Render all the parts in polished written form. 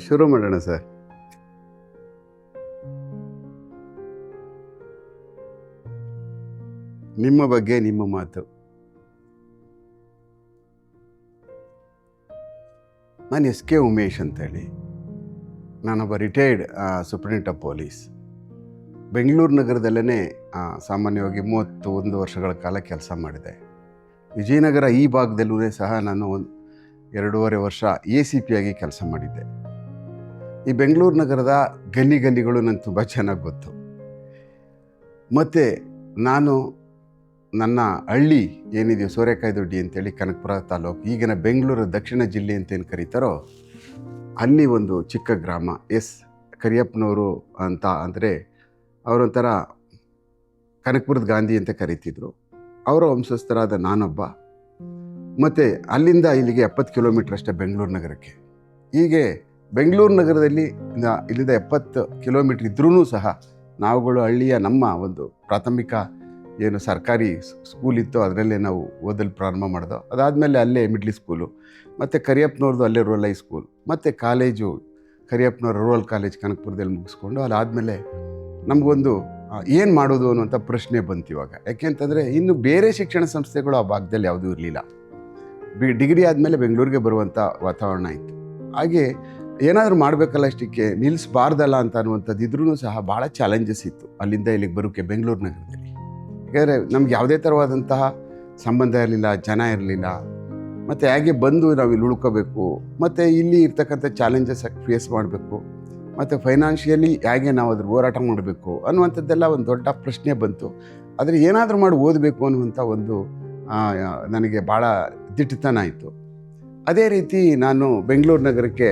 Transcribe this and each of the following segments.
ಶುರು ಮಾಡೋಣ ಸರ್. ನಿಮ್ಮ ಬಗ್ಗೆ ನಿಮ್ಮ ಮಾತು. ನಾನು ಎಸ್ ಕೆ ಉಮೇಶ್ ಅಂತೇಳಿ, ನಾನೊಬ್ಬ retired superintendent of police. Bengaluru ನಗರದಲ್ಲೇ ಸಾಮಾನ್ಯವಾಗಿ 31 ವರ್ಷಗಳ ಕಾಲ ಕೆಲಸ ಮಾಡಿದೆ. ವಿಜಯನಗರ ಈ ಭಾಗದಲ್ಲೂ ಸಹ ನಾನು 2.5 ವರ್ಷ ACP ಆಗಿ ಕೆಲಸ ಮಾಡಿದ್ದೆ. ಈ ಬೆಂಗಳೂರು ನಗರದ ಗಲ್ಲಿಗಳು ನನಗೆ ತುಂಬ ಚೆನ್ನಾಗಿ ಗೊತ್ತು. ಮತ್ತು ನಾನು ನನ್ನ ಹಳ್ಳಿ ಏನಿದೆಯೋ ಸೋರೆಕಾಯಿ ದೊಡ್ಡಿ ಅಂತೇಳಿ, ಕನಕಪುರ ತಾಲೂಕು, ಈಗಿನ ಬೆಂಗಳೂರು ದಕ್ಷಿಣ ಜಿಲ್ಲೆ ಅಂತೇನು ಕರೀತಾರೋ ಅಲ್ಲಿ ಒಂದು ಚಿಕ್ಕ ಗ್ರಾಮ ಕರಿಯಪ್ಪನವರು ಅಂತ, ಅಂದರೆ ಅವರೊಂಥರ ಕನಕಪುರದ ಗಾಂಧಿ ಅಂತ ಕರೀತಿದ್ರು. ಅವರ ವಂಶಸ್ಥರಾದ ನಾನೊಬ್ಬ. ಮತ್ತು ಅಲ್ಲಿಂದ ಇಲ್ಲಿಗೆ 70 ಕಿಲೋಮೀಟ್ರ್ ಅಷ್ಟೇ ಬೆಂಗಳೂರು ನಗರಕ್ಕೆ. ಹೀಗೆ ಬೆಂಗಳೂರು ನಗರದಲ್ಲಿ ಇಲ್ಲಿಂದ 70 ಕಿಲೋಮೀಟ್ರ್ ಇದ್ರೂ ಸಹ ನಾವುಗಳು ಹಳ್ಳಿಯ ನಮ್ಮ ಒಂದು ಪ್ರಾಥಮಿಕ ಏನು ಸರ್ಕಾರಿ ಸ್ಕೂಲ್ ಇತ್ತು ಅದರಲ್ಲೇ ನಾವು ಓದಲು ಪ್ರಾರಂಭ ಮಾಡಿದೋ. ಅದಾದಮೇಲೆ ಅಲ್ಲೇ ಮಿಡ್ಲ್ ಸ್ಕೂಲು, ಮತ್ತು ಕರಿಯಪ್ಪನವ್ರದ್ದು ಅಲ್ಲೇ ರೂರಲ್ ಹೈಸ್ಕೂಲ್, ಮತ್ತು ಕಾಲೇಜು ಕರಿಯಪ್ಪನವ್ರ ರೂರಲ್ ಕಾಲೇಜ್ ಕನಕಪುರದಲ್ಲಿ ಮುಗಿಸ್ಕೊಂಡು, ಅದಾದಮೇಲೆ ನಮಗೊಂದು ಏನು ಮಾಡೋದು ಅನ್ನುವಂಥ ಪ್ರಶ್ನೆ ಬಂತು ಇವಾಗ. ಯಾಕೆಂತಂದರೆ ಇನ್ನು ಬೇರೆ ಶಿಕ್ಷಣ ಸಂಸ್ಥೆಗಳು ಆ ಭಾಗದಲ್ಲಿ ಯಾವುದೂ ಇರಲಿಲ್ಲ. ಡಿಗ್ರಿ ಆದಮೇಲೆ ಬೆಂಗಳೂರಿಗೆ ಬರುವಂಥ ವಾತಾವರಣ ಇತ್ತು. ಹಾಗೆ ಏನಾದರೂ ಮಾಡಬೇಕಲ್ಲ, ಅಷ್ಟಕ್ಕೆ ನಿಲ್ಲಿಸಬಾರ್ದಲ್ಲ ಅಂತ ಅನ್ನುವಂಥದ್ದು ಇದ್ರೂ ಸಹ ಭಾಳ ಚಾಲೆಂಜಸ್ ಇತ್ತು ಅಲ್ಲಿಂದ ಇಲ್ಲಿಗೆ ಬರೋಕ್ಕೆ ಬೆಂಗಳೂರು ನಗರದಲ್ಲಿ. ಯಾಕಂದರೆ ನಮ್ಗೆ ಯಾವುದೇ ಥರವಾದಂತಹ ಸಂಬಂಧ ಇರಲಿಲ್ಲ, ಜನ ಇರಲಿಲ್ಲ. ಮತ್ತು ಹೇಗೆ ಬಂದು ನಾವು ಇಲ್ಲಿ ಉಳ್ಕೋಬೇಕು, ಮತ್ತು ಇಲ್ಲಿ ಇರ್ತಕ್ಕಂಥ ಚಾಲೆಂಜಸ್ ಫೇಸ್ ಮಾಡಬೇಕು, ಮತ್ತು ಫೈನಾನ್ಷಿಯಲಿ ಹೇಗೆ ನಾವು ಅದ್ರ ಹೋರಾಟ ಮಾಡಬೇಕು ಅನ್ನುವಂಥದ್ದೆಲ್ಲ ಒಂದು ದೊಡ್ಡ ಪ್ರಶ್ನೆ ಬಂತು. ಆದರೆ ಏನಾದರೂ ಮಾಡಿ ಓದಬೇಕು ಅನ್ನುವಂಥ ಒಂದು ನನಗೆ ಭಾಳ ದಿಟ್ಟತನ ಆಯಿತು. ಅದೇ ರೀತಿ ನಾನು ಬೆಂಗಳೂರು ನಗರಕ್ಕೆ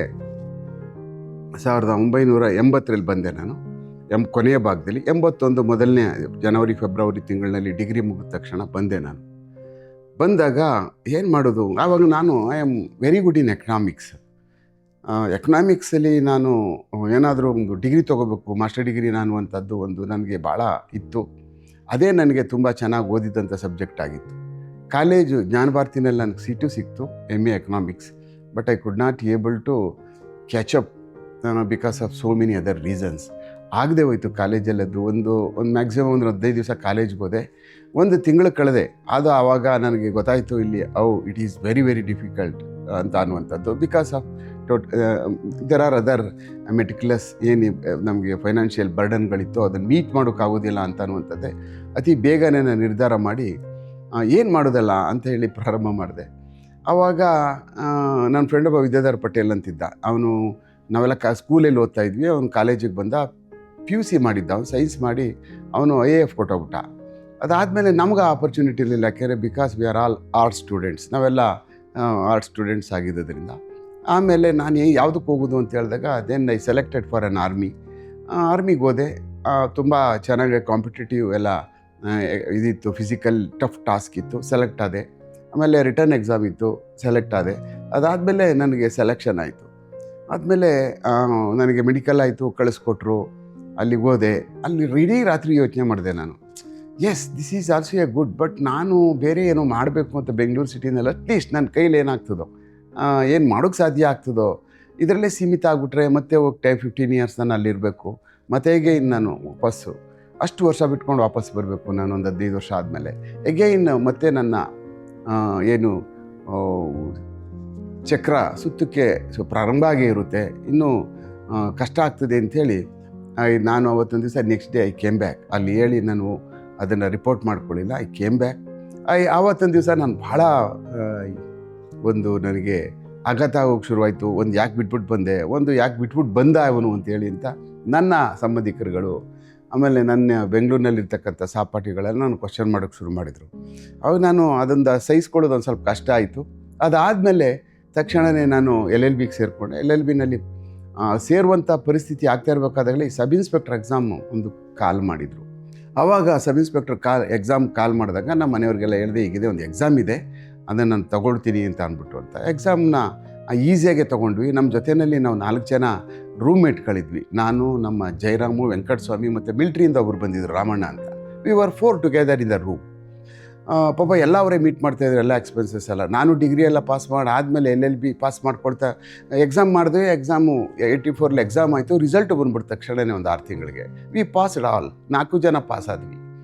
1980ರಲ್ಲಿ ಬಂದೆ. ನಾನು ಕೊನೆಯ ಭಾಗದಲ್ಲಿ 81 ಮೊದಲನೇ ಜನವರಿ ಫೆಬ್ರವರಿ ತಿಂಗಳಿನಲ್ಲಿ ಡಿಗ್ರಿ ಮುಗಿದ ತಕ್ಷಣ ಬಂದೆ. ನಾನು ಬಂದಾಗ ಏನು ಮಾಡೋದು, ಆವಾಗ ನಾನು I am very good in ಎಕನಾಮಿಕ್ಸಲ್ಲಿ ನಾನು ಏನಾದರೂ ಒಂದು ಡಿಗ್ರಿ ತೊಗೋಬೇಕು, ಮಾಸ್ಟರ್ ಡಿಗ್ರಿ ಅನ್ನುವಂಥದ್ದು ಒಂದು ನನಗೆ ಭಾಳ ಇತ್ತು. ಅದೇ ನನಗೆ ತುಂಬ ಚೆನ್ನಾಗಿ ಓದಿದಂಥ ಸಬ್ಜೆಕ್ಟ್ ಆಗಿತ್ತು. ಕಾಲೇಜು ಜ್ಞಾನಭಾರತಿನಲ್ಲಿ ನನಗೆ ಸೀಟು ಸಿಕ್ತು, MA economics. But I could not able to catch up because of so many other reasons. ಆಗದೆ ಹೋಯಿತು ಕಾಲೇಜಲ್ಲದು. ಒಂದು ಮ್ಯಾಕ್ಸಿಮಮ್ 15 ದಿವಸ ಕಾಲೇಜ್ಗೆ ಹೋದೆ, 1 ತಿಂಗಳು ಕಳೆದೆ. ಅದು ಆವಾಗ ನನಗೆ ಗೊತ್ತಾಯಿತು ಇಲ್ಲಿ it is very very difficult ಅಂತ ಅನ್ನುವಂಥದ್ದು. Because of there are other meticulous ಏನು ನಮಗೆ ಫೈನಾನ್ಷಿಯಲ್ ಬರ್ಡನ್ಗಳಿತ್ತು, ಅದನ್ನು ಮೀಟ್ ಮಾಡೋಕ್ಕಾಗೋದಿಲ್ಲ ಅಂತ ಅನ್ನುವಂಥದ್ದೇ ಅತಿ ಬೇಗನೆ ನಾನು ನಿರ್ಧಾರ ಮಾಡಿ ಏನು ಮಾಡೋದಲ್ಲ ಅಂತ ಹೇಳಿ ಪ್ರಾರಂಭ ಮಾಡಿದೆ. ಆವಾಗ ನನ್ನ ಫ್ರೆಂಡ್ ಒಬ್ಬ ವಿದ್ಯಾಧರ್ ಪಟೇಲ್ ಅಂತಿದ್ದ. ಅವನು ನಾವೆಲ್ಲ ಸ್ಕೂಲಲ್ಲಿ ಓದ್ತಾ ಇದ್ವಿ. ಅವನು ಕಾಲೇಜಿಗೆ ಬಂದ, PUC ಮಾಡಿದ್ದ. ಅವನು ಸೈನ್ಸ್ ಮಾಡಿ ಅವನು IAF ಕೊಟ್ಟೋಗ್ಬಿಟ್ಟ. ಅದಾದಮೇಲೆ ನಮ್ಗೆ ಆಪರ್ಚುನಿಟಿ ಇರಲಿಲ್ಲ, ಯಾಕೆಂದರೆ because we are all arts students, ನಾವೆಲ್ಲ ಆರ್ಟ್ಸ್ ಸ್ಟೂಡೆಂಟ್ಸ್ ಆಗಿದ್ದರಿಂದ. ಆಮೇಲೆ ನಾನು ಯಾವುದಕ್ಕೆ ಹೋಗೋದು ಅಂತ ಹೇಳಿದಾಗ then I selected for an ಆರ್ಮಿಗೆ ಹೋದೆ. ತುಂಬ ಚೆನ್ನಾಗಿ ಕಾಂಪಿಟೇಟಿವ್ ಎಲ್ಲ ಇದಿತ್ತು, ಫಿಸಿಕಲ್ ಟಫ್ ಟಾಸ್ಕ್ ಇತ್ತು, ಸೆಲೆಕ್ಟ್ ಆದೆ. ಆಮೇಲೆ ರಿಟರ್ನ್ ಎಕ್ಸಾಮ್ ಇತ್ತು, ಸೆಲೆಕ್ಟ್ ಆದೆ. ಅದಾದಮೇಲೆ ನನಗೆ ಸೆಲೆಕ್ಷನ್ ಆಯಿತು. ಆದಮೇಲೆ ನನಗೆ ಮೆಡಿಕಲ್ ಆಯಿತು, ಕಳಿಸ್ಕೊಟ್ರು. ಅಲ್ಲಿಗೆ ಹೋದೆ. ಅಲ್ಲಿ ಇಡೀ ರಾತ್ರಿ ಯೋಚನೆ ಮಾಡಿದೆ ನಾನು, yes this is also a good, but ನಾನು ಬೇರೆ ಏನೋ ಮಾಡಬೇಕು ಅಂತ ಬೆಂಗಳೂರು ಸಿಟಿನಲ್ಲಿ ಅಟ್ಲೀಸ್ಟ್ ನನ್ನ ಕೈಲಿ ಏನಾಗ್ತದೋ, ಏನು ಮಾಡೋಕ್ಕೆ ಸಾಧ್ಯ ಆಗ್ತದೋ, ಇದರಲ್ಲೇ ಸೀಮಿತ ಆಗಿಬಿಟ್ರೆ ಮತ್ತೆ ಹೋಗಿ 15 ಇಯರ್ಸ್ ನಾನು ಅಲ್ಲಿರಬೇಕು. ಮತ್ತು ಹೇಗೆ ಇನ್ನು ನಾನು ವಾಪಸ್ಸು ಅಷ್ಟು ವರ್ಷ ಬಿಟ್ಕೊಂಡು ವಾಪಸ್ ಬರಬೇಕು. ನಾನು ಒಂದು 15 ವರ್ಷ ಆದಮೇಲೆ ಎಗೈನ್ ಮತ್ತೆ ನನ್ನ ಏನು ಚಕ್ರ ಸುತ್ತಕ್ಕೆ ಪ್ರಾರಂಭ ಆಗೇ ಇರುತ್ತೆ, ಇನ್ನೂ ಕಷ್ಟ ಆಗ್ತದೆ ಅಂಥೇಳಿ ನಾನು ಅವತ್ತೊಂದು ದಿವಸ next day I came back. ಅಲ್ಲಿ ಹೇಳಿ ನಾನು ಅದನ್ನು ರಿಪೋರ್ಟ್ ಮಾಡ್ಕೊಳ್ಳಿಲ್ಲ, ಐ ಕೇಮ್ ಬ್ಯಾಕ್. ಆವತ್ತೊಂದು ದಿವಸ ನಾನು ಭಾಳ ಒಂದು ನನಗೆ ಆಘಾತ ಆಗೋಕ್ಕೆ ಶುರುವಾಯಿತು. ಒಂದು ಯಾಕೆ ಬಿಟ್ಬಿಟ್ಟು ಬಂದೆ, ಒಂದು ಯಾಕೆ ಬಿಟ್ಬಿಟ್ಟು ಬಂದ ಅವನು ಅಂತೇಳಿ ಅಂತ ನನ್ನ ಸಂಬಂಧಿಕರುಗಳು, ಆಮೇಲೆ ನನ್ನ ಬೆಂಗಳೂರಿನಲ್ಲಿರ್ತಕ್ಕಂಥ ಸಹಪಾಠಿಗಳೆಲ್ಲ ನಾನು ಕ್ವಶನ್ ಮಾಡೋಕ್ಕೆ ಶುರು ಮಾಡಿದರು. ಅವಾಗ ನಾನು ಅದನ್ನು ಸಹಿಸ್ಕೊಳ್ಳೋದು ಒಂದು ಸ್ವಲ್ಪ ಕಷ್ಟ ಆಯಿತು. ಅದಾದಮೇಲೆ ತಕ್ಷಣವೇ ನಾನು LLBಗೆ ಸೇರಿಕೊಂಡೆ. LLBನಲ್ಲಿ ಸೇರುವಂಥ ಪರಿಸ್ಥಿತಿ ಆಗ್ತಾ ಇರಬೇಕಾದಾಗಲೇ ಈ ಸಬ್ ಇನ್ಸ್ಪೆಕ್ಟರ್ ಎಕ್ಸಾಮು ಒಂದು ಕಾಲ್ ಮಾಡಿದರು. ಆವಾಗ ಸಬ್ ಇನ್ಸ್ಪೆಕ್ಟರ್ ಎಕ್ಸಾಮ್ ಕಾಲ್ ಮಾಡಿದಾಗ ನಮ್ಮ ಮನೆಯವ್ರಿಗೆಲ್ಲ ಹೇಳಿದೆ, ಹೀಗಿದೆ ಒಂದು ಎಕ್ಸಾಮ್ ಇದೆ, ಅದನ್ನು ನಾನು ತೊಗೊಳ್ತೀನಿ ಅಂತ ಅಂದ್ಬಿಟ್ಟು ಅಂತ. ಎಕ್ಸಾಮ್ನ ಈಸಿಯಾಗೆ ತೊಗೊಂಡ್ವಿ. ನಮ್ಮ ಜೊತೆಯಲ್ಲಿ ನಾವು 4 ಜನ ರೂಮ್ಮೇಟ್ಗಳಿದ್ವಿ. ನಾನು, ನಮ್ಮ ಜಯರಾಮು, ವೆಂಕಟಸ್ವಾಮಿ ಮತ್ತು ಮಿಲ್ಟ್ರಿಯಿಂದ ಒಬ್ಬರು ಬಂದಿದ್ದರು, ರಾಮಣ್ಣ ಅಂತ. We were 4 together in the room. ಪಾಪ ಎಲ್ಲ ಅವರೇ ಮೀಟ್ ಮಾಡ್ತಾಯಿದ್ರು, ಎಲ್ಲ ಎಕ್ಸ್ಪೆನ್ಸಸ್ ಎಲ್ಲ. ನಾನು ಡಿಗ್ರಿ ಎಲ್ಲ ಪಾಸ್ ಮಾಡಿ ಆದಮೇಲೆ LLB ಪಾಸ್ ಮಾಡ್ಕೊಳ್ತಾ ಎಕ್ಸಾಮ್ ಮಾಡಿದ್ವಿ. ಎಕ್ಸಾಮು 84 ಎಕ್ಸಾಮ್ ಆಯಿತು. ರಿಸಲ್ಟ್ ಬಂದ್ಬಿಟ್ಟು ತಕ್ಷಣವೇ ಒಂದು 6 ತಿಂಗಳಿಗೆ ವಿ ಪಾಸ್ಡ್ ಆಲ್. 4 ಜನ ಪಾಸ್ ಆದ್ವಿ.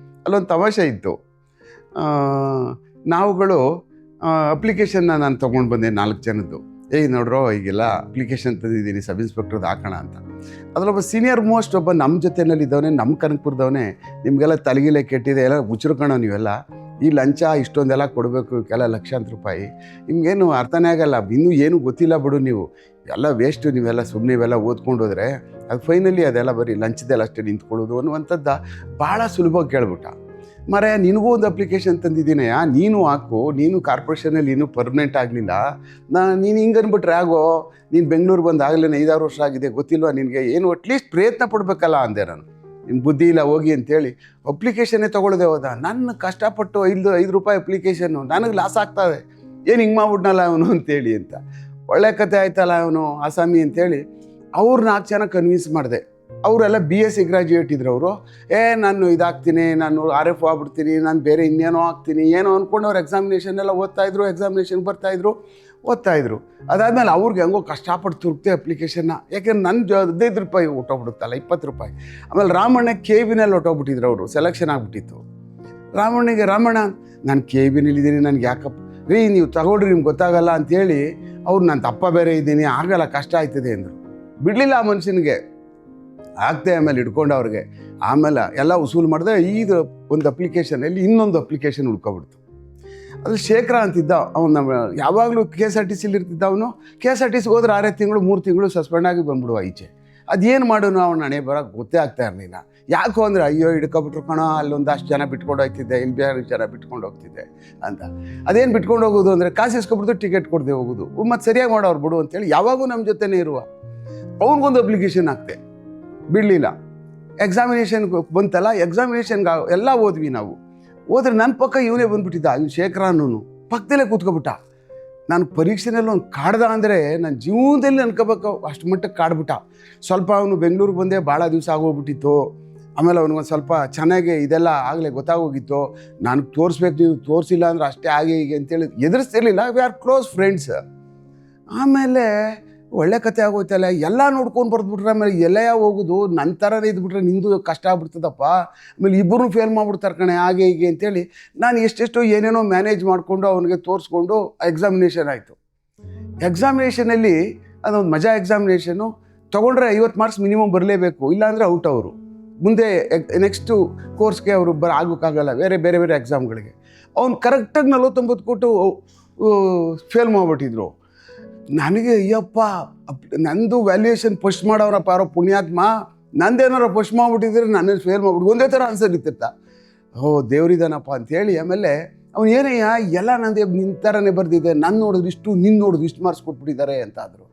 ಅಲ್ಲೊಂದು ತಮಾಷೆ ಇತ್ತು. ನಾವುಗಳು ಅಪ್ಲಿಕೇಶನ್ನ ನಾನು ತೊಗೊಂಡು ಬಂದೆ 4 ಜನದ್ದು. ನೋಡ್ರೋ ಈಗೆಲ್ಲ ಅಪ್ಲಿಕೇಶನ್ ತಂದಿದ್ದೀನಿ ಸಬ್ ಇನ್ಸ್ಪೆಕ್ಟ್ರದ್ದು ಹಾಕೋಣ ಅಂತ. ಅದರೊಬ್ಬ ಸೀನಿಯರ್ ಮೋಸ್ಟ್ ಒಬ್ಬ ನಮ್ಮ ಜೊತೆಯಲ್ಲಿದ್ದವನೇ, ನಮ್ಮ ಕನಕಪುರದವನೇ. ನಿಮಗೆಲ್ಲ ತಲೆಗಿಲೆ ಕೆಟ್ಟಿದೆ, ಎಲ್ಲ ಮುಚ್ಚಿರ್ಕೊಳ್ಳೋ ನೀವೆಲ್ಲ ಈ ಲಂಚ ಇಷ್ಟೊಂದೆಲ್ಲ ಕೊಡಬೇಕು, ಕೆಲ ಲಕ್ಷಾಂತರ ರೂಪಾಯಿ, ನಿಮಗೇನು ಅರ್ಥನೇ ಆಗಲ್ಲ, ಇನ್ನೂ ಏನೂ ಗೊತ್ತಿಲ್ಲ ಬಿಡು, ನೀವು ಎಲ್ಲ ವೇಸ್ಟು, ನೀವೆಲ್ಲ ಸುಮ್ಮನೆ ಇವೆಲ್ಲ ಓದ್ಕೊಂಡು ಹೋದರೆ ಅದು ಫೈನಲಿ ಅದೆಲ್ಲ ಬರೀ ಲಂಚದೆಲ್ಲ ಅಷ್ಟೇ ನಿಂತ್ಕೊಳ್ಳೋದು ಅನ್ನುವಂಥದ್ದು ಭಾಳ ಸುಲಭವಾಗಿ ಕೇಳ್ಬಿಟ್ಟ. ಮರೆ ನಿನಗೂ ಒಂದು ಅಪ್ಲಿಕೇಶನ್ ತಂದಿದ್ದೀನಯ್ಯ, ನೀನು ಹಾಕು, ನೀನು ಕಾರ್ಪೊರೇಷನಲ್ಲಿ ಇನ್ನೂ ಪರ್ಮನೆಂಟ್ ಆಗಲಿಲ್ಲ, ನೀನು ಹಿಂಗೆ ಅಂದ್ಬಿಟ್ರೆ ಆಗೋ, ನೀನು ಬೆಂಗಳೂರು ಬಂದು ಆಗಲೇ 5-6 ವರ್ಷ ಆಗಿದೆ, ಗೊತ್ತಿಲ್ವಾ ನಿನಗೆ, ಏನು ಅಟ್ಲೀಸ್ಟ್ ಪ್ರಯತ್ನ ಪಡಬೇಕಲ್ಲ ಅಂದೆ ನಾನು. ನಿನ್ನ ಬುದ್ಧಿ ಇಲ್ಲ ಹೋಗಿ ಅಂತೇಳಿ ಅಪ್ಲಿಕೇಶನ್ನೇ ತೊಗೊಳ್ಳದೆ ಹೋದ. ನನ್ನ ಕಷ್ಟಪಟ್ಟು 5 ರೂಪಾಯಿ ಅಪ್ಲಿಕೇಶನ್ನು ನನಗೆ ಲಾಸ್ ಆಗ್ತದೆ, ಏನು ಹಿಂಗೆ ಮಾಡ್ಬಿಟ್ನಲ್ಲ ಅವನು ಅಂತೇಳಿ ಅಂತ. ಒಳ್ಳೆ ಕತೆ ಆಯ್ತಲ್ಲ ಅವನು ಆಸಾಮಿ ಅಂತೇಳಿ ಅವ್ರು 4 ಜನ ಕನ್ವಿನ್ಸ್ ಮಾಡಿದೆ. ಅವರೆಲ್ಲ BSc ಗ್ರ್ಯಾಜುಯೇಟ್ ಇದ್ರು ಅವರು. ನಾನು ಇದಾಗ್ತೀನಿ, ನಾನು RF ಆಗ್ಬಿಡ್ತೀನಿ, ನಾನು ಬೇರೆ ಇನ್ನೇನೋ ಆಗ್ತೀನಿ ಏನೋ ಅಂದ್ಕೊಂಡು ಅವ್ರು ಎಕ್ಸಾಮಿನೇಷನ್ ಎಲ್ಲ ಓದ್ತಾಯಿದ್ರು, ಎಕ್ಸಾಮಿನೇಷನ್ ಬರ್ತಾಯಿದ್ರು, ಓದ್ತಾಯಿದ್ರು. ಅದಾದಮೇಲೆ ಅವ್ರಿಗೆ ಹೆಂಗೋ ಕಷ್ಟಪಟ್ಟು ತುರ್ಕ್ತೆ ಅಪ್ಲಿಕೇಶನ್ನ, ಯಾಕೆಂದ್ರೆ ನನ್ನ 15 ರೂಪಾಯಿ ಹೊಟ್ಟೋಗ್ಬಿಡುತ್ತಲ್ಲ, 20 ರೂಪಾಯಿ. ಆಮೇಲೆ ರಾಮಣ್ಣ KVನಲ್ಲಿ ಹೊಟ್ಟೋಗ್ಬಿಟ್ಟಿದ್ರು, ಅವರು ಸೆಲೆಕ್ಷನ್ ಆಗಿಬಿಟ್ಟಿತ್ತು. ರಾಮಣ್ಣ ನಾನು KVನಲ್ಲಿದ್ದೀನಿ, ನನಗೆ ಯಾಕಪ್ಪ ರೀ ನೀವು ತಗೊಳ್ರಿ, ನಿಮ್ಗೆ ಗೊತ್ತಾಗಲ್ಲ ಅಂಥೇಳಿ ಅವ್ರು, ನಾನು ತಪ್ಪ ಬೇರೆ ಇದ್ದೀನಿ, ಆಗಲ್ಲ, ಕಷ್ಟ ಆಯ್ತದೆ ಅಂದರು. ಬಿಡಲಿಲ್ಲ ಆ ಮನುಷ್ಯನಿಗೆ, ಆಗ್ತೆ. ಆಮೇಲೆ ಹಿಡ್ಕೊಂಡು ಅವ್ರಿಗೆ ಆಮೇಲೆ ಎಲ್ಲ ವಸೂಲು ಮಾಡಿದೆ. ಇದು ಒಂದು ಅಪ್ಲಿಕೇಶನಲ್ಲಿ ಇನ್ನೊಂದು ಅಪ್ಲಿಕೇಶನ್ ಉಳ್ಕೊಬಿಡ್ತು. ಅದು ಶೇಖರ ಅಂತಿದ್ದ ಅವನು, ನಮ್ಮ ಯಾವಾಗಲೂ KSRTCಲಿ ಇರ್ತಿದ್ದ ಅವನು. KSRTCಗೆ ಹೋದ್ರೆ 6 ತಿಂಗಳು 3 ತಿಂಗಳು ಸಸ್ಪೆಂಡ್ ಆಗಿ ಬಂದ್ಬಿಡುವ ಈಚೆ. ಅದೇನು ಮಾಡೋನು ಅವನ ಹಣೆ ಬರೋಕ್ಕೆ ಗೊತ್ತೇ ಆಗ್ತಾ ಇರಲಿಲ್ಲ. ಯಾಕೋ ಅಂದರೆ ಅಯ್ಯೋ ಹಿಡ್ಕೊಬಿಟ್ರು ಕಣೋ, ಅಲ್ಲೊಂದಷ್ಟು ಜನ ಬಿಟ್ಕೊಂಡು ಹೋಗ್ತಿದ್ದೆ, ಇಲ್ಲಿ ಬೇರೆ ಜನ ಬಿಟ್ಕೊಂಡು ಹೋಗ್ತಿದ್ದೆ ಅಂತ. ಅದೇನು ಬಿಟ್ಕೊಂಡು ಹೋಗೋದು ಅಂದರೆ ಕಾಸು ಇಸ್ಕೊಬಿಡ್ದು ಟಿಕೆಟ್ ಕೊಡದೆ ಹೋಗೋದು, ಮತ್ತು ಸರಿಯಾಗಿ ಮಾಡೋರು ಬಿಡು ಅಂತೇಳಿ ಯಾವಾಗೂ ನಮ್ಮ ಜೊತೆನೇ ಇರುವ. ಅವ್ನಿಗೊಂದು ಅಪ್ಲಿಕೇಶನ್ ಹಾಕ್ತೆ, ಬಿಡಲಿಲ್ಲ. ಎಕ್ಸಾಮಿನೇಷನ್ಗೆ ಬಂತಲ್ಲ, ಎಕ್ಸಾಮಿನೇಷನ್ಗೆ ಎಲ್ಲ ಓದ್ವಿ ನಾವು. ಹೋದ್ರೆ ನನ್ನ ಪಕ್ಕ ಇವನೇ ಬಂದುಬಿಟ್ಟಿದ್ದ, ಇವ್ನು ಶೇಖರನೂ ಪಕ್ಕದಲ್ಲೇ ಕೂತ್ಕೊಬಿಟ್ಟ. ನಾನು ಪರೀಕ್ಷೆನಲ್ಲಿ ಒಂದು ಕಾಡ್ದ ಅಂದರೆ ನನ್ನ ಜೀವನದಲ್ಲಿ ಅನ್ಕೋಬೇಕು, ಅಷ್ಟು ಮಟ್ಟಕ್ಕೆ ಕಾಡ್ಬಿಟ್ಟ. ಸ್ವಲ್ಪ ಅವನು ಬೆಂಗಳೂರಿಗೆ ಬಂದೇ ಭಾಳ ದಿವಸ ಆಗೋಗ್ಬಿಟ್ಟಿತ್ತು. ಆಮೇಲೆ ಅವ್ನಿಗೊಂದು ಸ್ವಲ್ಪ ಚೆನ್ನಾಗಿ ಇದೆಲ್ಲ ಆಗಲೇ ಗೊತ್ತಾಗೋಗಿತ್ತು. ನಾನು ತೋರಿಸ್ಬೇಕು, ನೀವು ತೋರಿಸಿಲ್ಲ ಅಂದ್ರೆ ಅಷ್ಟೇ ಹಾಗೆ ಹೀಗೆ ಅಂತೇಳಿ ಎದುರಿಸ್ತಿರ್ಲಿಲ್ಲ. We are close friends. ಆಮೇಲೆ ಒಳ್ಳೆ ಕತೆ ಆಗೋಯ್ತಲ್ಲ, ಎಲ್ಲ ನೋಡ್ಕೊಂಡು ಬರ್ದ್ಬಿಟ್ರೆ ಆಮೇಲೆ ಎಲ್ಲ ಹೋಗೋದು ನನ್ನ ಥರನೇ ಇದ್ಬಿಟ್ರೆ ನಿಂದು ಕಷ್ಟ ಆಗ್ಬಿಡ್ತದಪ್ಪ, ಆಮೇಲೆ ಇಬ್ಬರೂ ಫೇಲ್ ಮಾಡಿಬಿಡ್ತಾರೆ ಕಣೆ ಹಾಗೆ ಹೀಗೆ ಅಂತೇಳಿ ನಾನು ಎಷ್ಟೆಷ್ಟೋ ಏನೇನೋ ಮ್ಯಾನೇಜ್ ಮಾಡಿಕೊಂಡು ಅವನಿಗೆ ತೋರಿಸ್ಕೊಂಡು ಎಕ್ಸಾಮಿನೇಷನ್ ಆಯಿತು. ಎಕ್ಸಾಮಿನೇಷನಲ್ಲಿ ಅದೊಂದು ಮಜಾ ಎಕ್ಸಾಮಿನೇಷನ್ನು. ತೊಗೊಂಡ್ರೆ 50 ಮಾರ್ಕ್ಸ್ ಮಿನಿಮಮ್ ಬರಲೇಬೇಕು, ಇಲ್ಲಾಂದರೆ ಔಟ್ ಅವರು. ಮುಂದೆ ನೆಕ್ಸ್ಟು ಕೋರ್ಸ್ಗೆ ಅವರು ಆಗೋಕ್ಕಾಗಲ್ಲ, ಬೇರೆ ಬೇರೆ ಎಕ್ಸಾಮ್ಗಳಿಗೆ. ಅವ್ನು ಕರೆಕ್ಟಾಗಿ 49 ಕೊಟ್ಟು ಫೇಲ್ ಮಾಡಿಬಿಟ್ಟಿದ್ರು. ನನಗೆ ಅಯ್ಯಪ್ಪ, ನಂದು ವ್ಯಾಲ್ಯೂಯೇಷನ್ ಪುಷ್ ಮಾಡೋರಪ್ಪ ಯಾರೋ ಪುಣ್ಯಾತ್ಮ, ನಂದೇನಾರು ಪುಷ್ ಮಾಡಿಬಿಟ್ಟಿದ್ರೆ ನನ್ನೇನು ಫೇಲ್ ಮಾಡಿಬಿಟ್ಟು ಒಂದೇ ಥರ ಆನ್ಸರ್ ಇರ್ತಿರ್ತ. ದೇವ್ರಿದ್ದಾನಪ್ಪ ಅಂಥೇಳಿ. ಆಮೇಲೆ ಅವ್ನು ಏನಯ್ಯ ಎಲ್ಲ ನಂದೇ ನಿನ್ನ ಥರನೇ ಬರೆದಿದೆ, ನಾನು ನೋಡಿದ್ರು ಇಷ್ಟು, ನಿನ್ನ ನೋಡಿದ್ರು ಇಷ್ಟು ಮಾರ್ಕ್ಸ್ ಕೊಟ್ಬಿಟ್ಟಿದ್ದಾರೆ ಅಂತಾದರು.